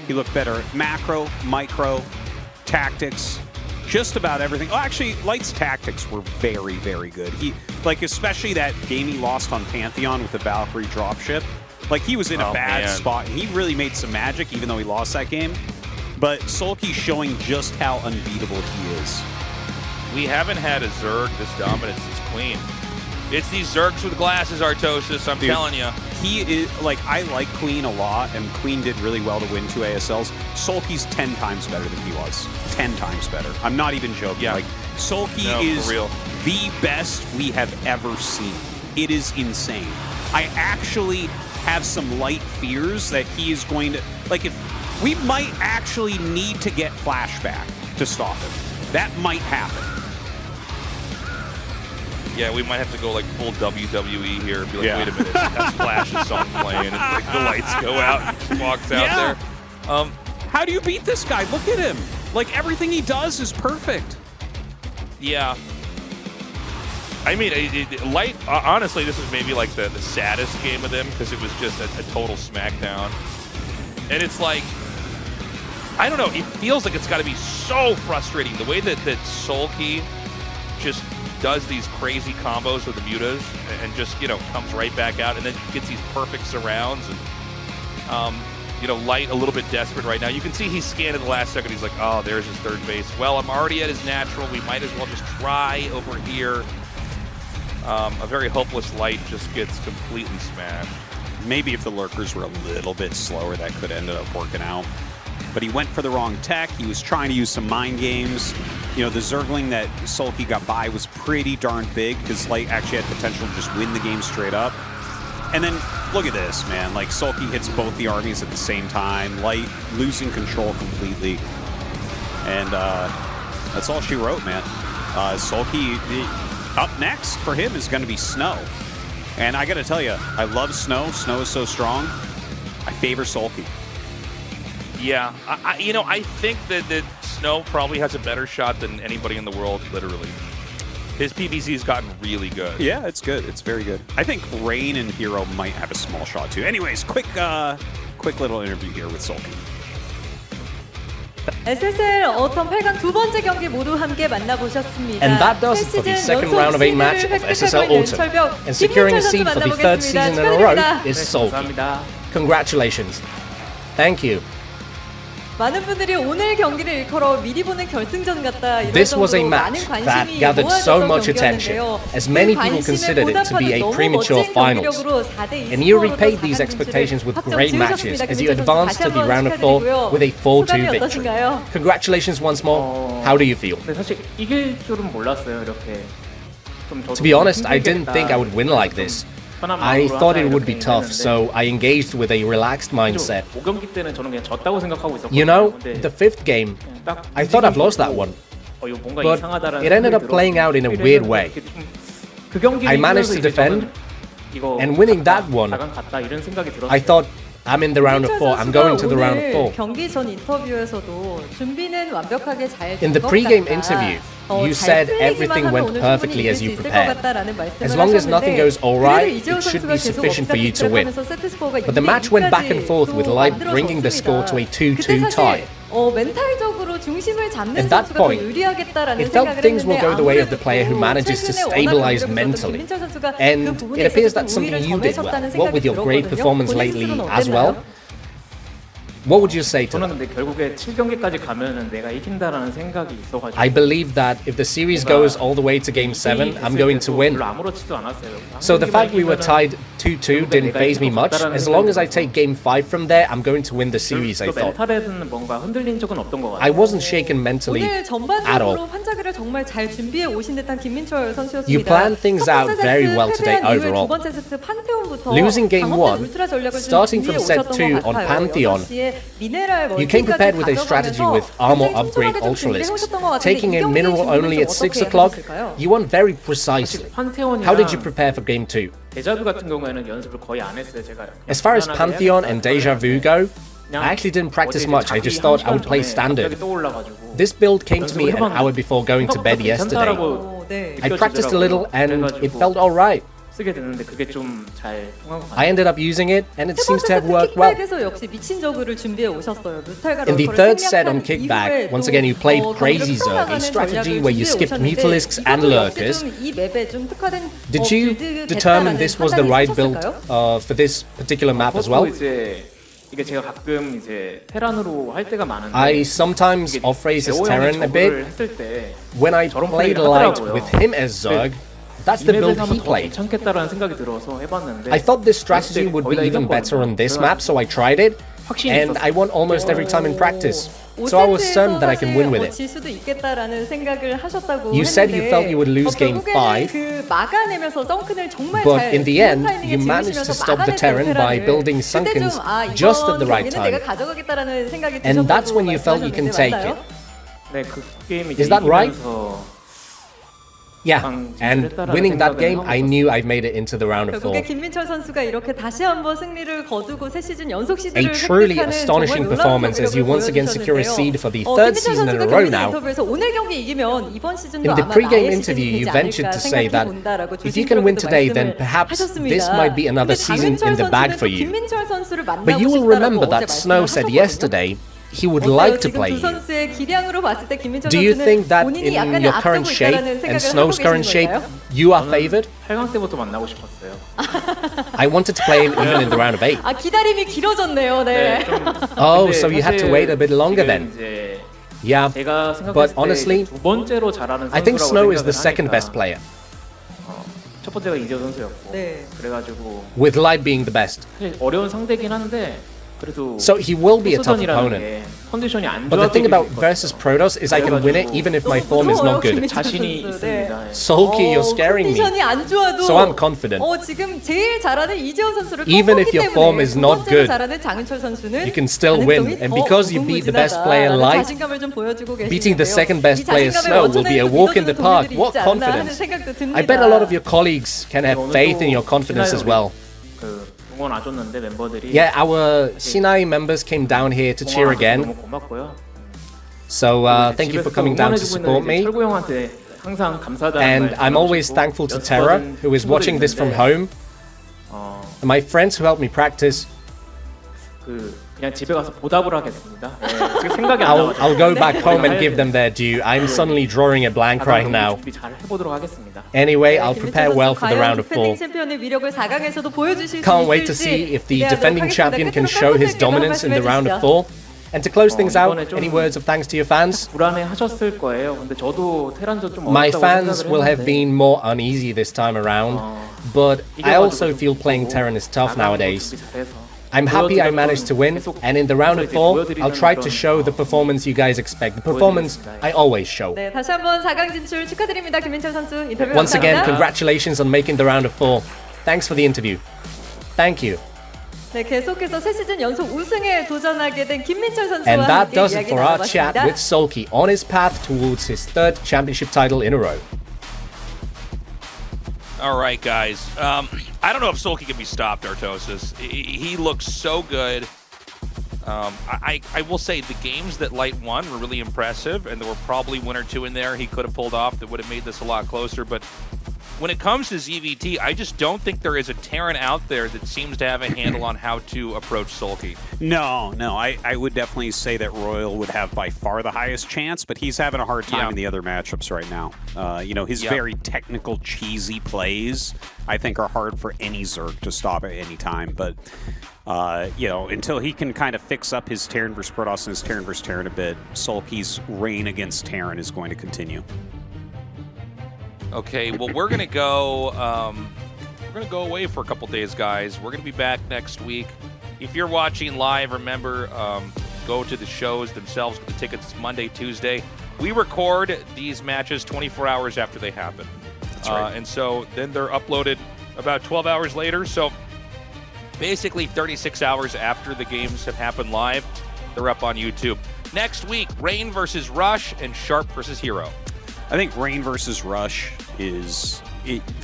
He looked better at macro, micro, tactics, just about everything. Oh, actually, Light's tactics were very, very good. Especially that game he lost on Pantheon with the Valkyrie dropship. Like, he was in a bad spot, and he really made some magic, even though he lost that game. But SoulKey's showing just how unbeatable he is. We haven't had a Zerg this dominant since Queen. It's these Zergs with glasses, Tastosis, I'm telling you. He is, like, I like Queen a lot, and Queen did really well to win 2 ASLs. SoulKey's 10 times better than he was. 10 times better. I'm not even joking. Yeah. Like, SoulKey is the best we have ever seen. It is insane. I actually have some light fears that he is going to, like, if we might actually need to get Flashback to stop him. That might happen. Yeah, we might have to go like full WWE here and be like, wait a minute, that's Flash's song playing, and like the lights go out and he just walks out there. How do you beat this guy? Look at him. Like, everything he does is perfect. Yeah. I mean, Light, honestly, this is maybe like the saddest game of them because it was just a total smackdown. And it's like, I don't know, it feels like it's got to be so frustrating. The way that SoulKey just does these crazy combos with the mutas and just, comes right back out and then gets these perfect surrounds. And, Light a little bit desperate right now. You can see he's scanned at the last second. He's like, oh, there's his third base. Well, I'm already at his natural. We might as well just try over here. A very hopeless Light just gets completely smashed. Maybe if the Lurkers were a little bit slower, that could end up working out. But he went for the wrong tech. He was trying to use some mind games. The Zergling that SoulKey got by was pretty darn big because Light actually had potential to just win the game straight up. And then, look at this, man. Like, SoulKey hits both the armies at the same time. Light losing control completely. And that's all she wrote, man. SoulKey, Up next for him is going to be Snow. And I got to tell you, I love Snow. Snow is so strong. I favor SoulKey. Yeah, I think that Snow probably has a better shot than anybody in the world, literally. His PVZ has gotten really good. Yeah, it's good. It's very good. I think Rain and Hero might have a small shot too. Anyways, quick little interview here with SoulKey. SSL 어텀 8강 두 번째 경기 모두 함께 만나보셨습니다. And that does it for the second round of 8 match of SSL Autumn. And securing a seed for the third season in a row is SoulKey. Congratulations. Thank you. 많은 분들이 오늘 경기를 일컬어 미리 보는 결승전 같다 이런 This was a 정도로 많은 match that 관심이 gathered so much attention, 모아졌던 as many 경기였는데요. people 그 considered it to be a 관심에 premature 보답하는 너무 멋진 finals. 경기력으로 4대2 And you 스코어로 repaid 4강 these 진출을 expectations with 확정 great 지으셨습니다. matches as you 김민철 선수 advanced 다시 to the 한번 round of 4 축하드리고요. with a 4-2 소감이 victory. 어떠신가요? Congratulations once more. How do you feel? 근데 사실 이길 줄은 몰랐어요. 이렇게 좀 To be honest, I didn't think I would win like this. I thought it would be tough, so I engaged with a relaxed mindset. 5경기 때는 저는 그냥 졌다고 생각하고 있었거든요. You know, the 5th game, I thought I've lost that one. But it ended up playing out in a weird way. I managed to defend, and winning that one, I thought, I'm in the round of 4, I'm going to the round of 4. 경기 전 인터뷰에서도 준비는 완벽하게 잘 In the pre-game interview, you said everything went perfectly as you prepared. As long as nothing goes alright, it should be sufficient for you to win. But the match went back and forth with Light bringing the score to a 2-2 tie. At that point, it felt things will go the way of the player who manages to stabilize mentally. And it appears that's something you did well. What with your great performance lately as well? What would you say to them? I believe that if the series goes all the way to Game 7, I'm going to win. So the fact we were tied 2-2 didn't faze me much. As long as I take Game 5 from there, I'm going to win the series, I thought. I wasn't shaken mentally at all. You planned things out very well today overall. Losing Game 1, starting from Set 2 on Pantheon, you came prepared with a strategy with Armor Upgrade Ultralisks, taking a mineral only at 6 o'clock. You won very precisely. How did you prepare for Game 2? As far as Pantheon and Deja Vu go, I actually didn't practice much, I just thought I would play standard. This build came to me an hour before going to bed yesterday. I practiced a little and it felt alright. I ended up using it and it seems to have worked well. In the third set on Kickback, once again you played Crazy Zerg, a strategy where you skipped Mutalisks and Lurkers. Did you determine this was the right build for this particular map as well? I sometimes off-raise his Terran a bit. When I played Light with him as Zerg, that's the build he played. I thought this strategy would be even better on this map, so I tried it, and I won almost every time in practice. So I was certain that I can win with it. You said you felt you would lose Game 5, but in the end, you managed to stop the Terran by building Sunkens just at the right time. And that's when you felt you can take it. Is that right? Yeah, and winning that game, I knew I made it into the round of 4. A truly astonishing performance as you once again secure a seed for the third season in a row now. In the pre-game interview, you ventured to say that if you can win today, then perhaps this might be another season in the bag for you. But you will remember that Snow said yesterday he would like to play you. Do you think that in your current shape and Snow's current shape, you are favored? I wanted to play him even in the round of 8. Oh, so you had to wait a bit longer then. Yeah, but honestly, I think Snow is the second best player, with Light being the best. 그래도 So he will be a tough 소수전이라는 opponent. 게 컨디션이 안 But the 좋아도 thing about 이길 수 versus 있거든요. Protoss is I can win it even if my form is not good. 자신이 있습니다. SoulKey, you're scaring me. 컨디션이 안 좋아도 So I'm confident. 지금 제일 잘하는 이재호 선수를 Even if 꺾었기 your form 때문에 is 두 not 번째로 good, 잘하는 장윤철 선수는 you can still win. And because you beat the best player light, 자신감을 좀 보여주고 계시는데요. beating the second best player 이 자신감을 Snow will be a 원천에도 walk in the 믿어주는 park. 동료들이 What 있지 않나 하는 confidence. 생각도 듭니다. I bet a lot of your colleagues can have faith in your confidence as well. 그 응원 와줬는데 멤버들이 Yeah, our Sinai members came down here to cheer again. 너무 고맙고요. So thank you for coming down to support me. 철구 형한테 항상 감사하다는 And 말 I'm always 전해주시고 thankful to Tara, who is watching this from home. And my friends who helped me practice. 그냥 집에 가서 보답을 하겠습니다. 지금 생각이 안 나요. I'll go back home and give them their due. I'm suddenly drawing a blank right now. 준비 잘 해보도록 하겠습니다. Anyway, I'll prepare well for the round of 4. Can't wait to see if the defending champion can show his dominance in the round of 4. And to close things out, any words of thanks to your fans? 불안해하셨을 거예요. 근데 저도 테란전 좀 My 어렵다고 fans 생각을 will have 했는데 been more uneasy this time around, but I also feel playing Terran is tough nowadays. 준비 잘해서 I'm happy I managed to win, and in the round of 4, I'll try to show the performance you guys expect, the performance I always show. 네, 다시 한번 4강 진출 축하드립니다. 김민철 선수 인터뷰 Once again, 감사합니다. congratulations on making the round of 4. Thanks for the interview. Thank you. 네, 계속해서 새 시즌 연속 우승에 도전하게 된 김민철 선수와 And that 함께 does it 이야기 for our chat 나눠봤습니다. with SoulKey on his path towards his 3rd championship title in a row. All right, guys. I don't know if SoulKey can be stopped, Tastosis. He looks so good. I will say the games that Light won were really impressive, and there were probably 1 or 2 in there he could have pulled off that would have made this a lot closer. But when it comes to ZVT, I just don't think there is a Terran out there that seems to have a handle on how to approach SoulKey. No, I would definitely say that Royal would have by far the highest chance, but he's having a hard time in the other matchups right now. His very technical, cheesy plays, I think, are hard for any Zerg to stop at any time. But, until he can kind of fix up his Terran vs. Protoss and his Terran vs. Terran a bit, SoulKey's reign against Terran is going to continue. Okay, well, we're gonna go away for a couple days, guys. We're gonna be back next week. If you're watching live, remember, go to the shows themselves, get the tickets Monday, Tuesday. We record these matches 24 hours after they happen. That's right. And so then they're uploaded about 12 hours later. So basically 36 hours after the games have happened live, they're up on YouTube. Next week, Rain versus Rush and Sharp versus Hero. I think Rain versus Rush is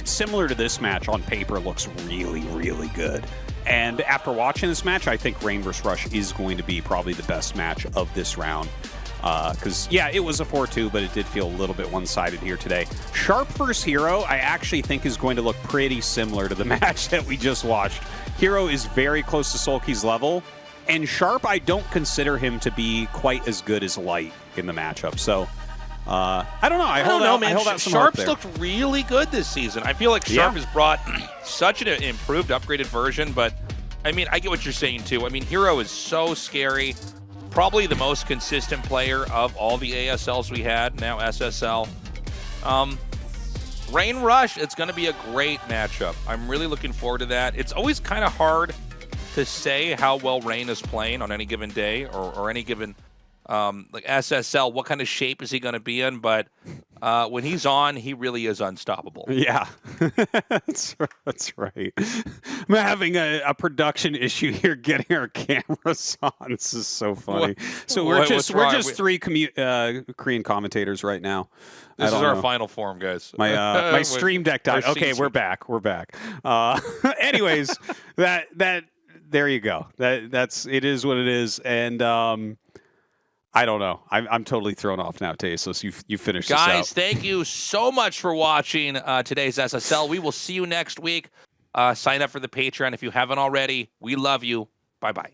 similar to this match on paper, looks really, really good. And after watching this match, I think Rain versus Rush is going to be probably the best match of this round. Because, it was a 4-2, but it did feel a little bit one-sided here today. Sharp versus Hero, I actually think is going to look pretty similar to the match that we just watched. Hero is very close to SoulKey's level, and Sharp, I don't consider him to be quite as good as Light in the matchup. So, I don't know. I hold out some hope there. Sharp's looked really good this season. I feel like Sharp has brought such an improved, upgraded version, but I mean, I get what you're saying too. I mean, Hero is so scary. Probably the most consistent player of all the ASLs we had, now SSL. Rain Rush, it's going to be a great matchup. I'm really looking forward to that. It's always kind of hard to say how well Rain is playing on any given day or any given like SSL, what kind of shape is he going to be in? But when he's on, he really is unstoppable. Yeah, that's right. I'm having a production issue here getting our cameras on. This is so funny. We're just 3 Korean commentators right now. This is our final form, guys. My stream deck died. Okay, we're back. Anyways, that there you go. It is what it is, and I don't know. I'm totally thrown off now, Tastosis. You finished this out. Guys, thank you so much for watching today's SSL. We will see you next week. Sign up for the Patreon if you haven't already. We love you. Bye-bye.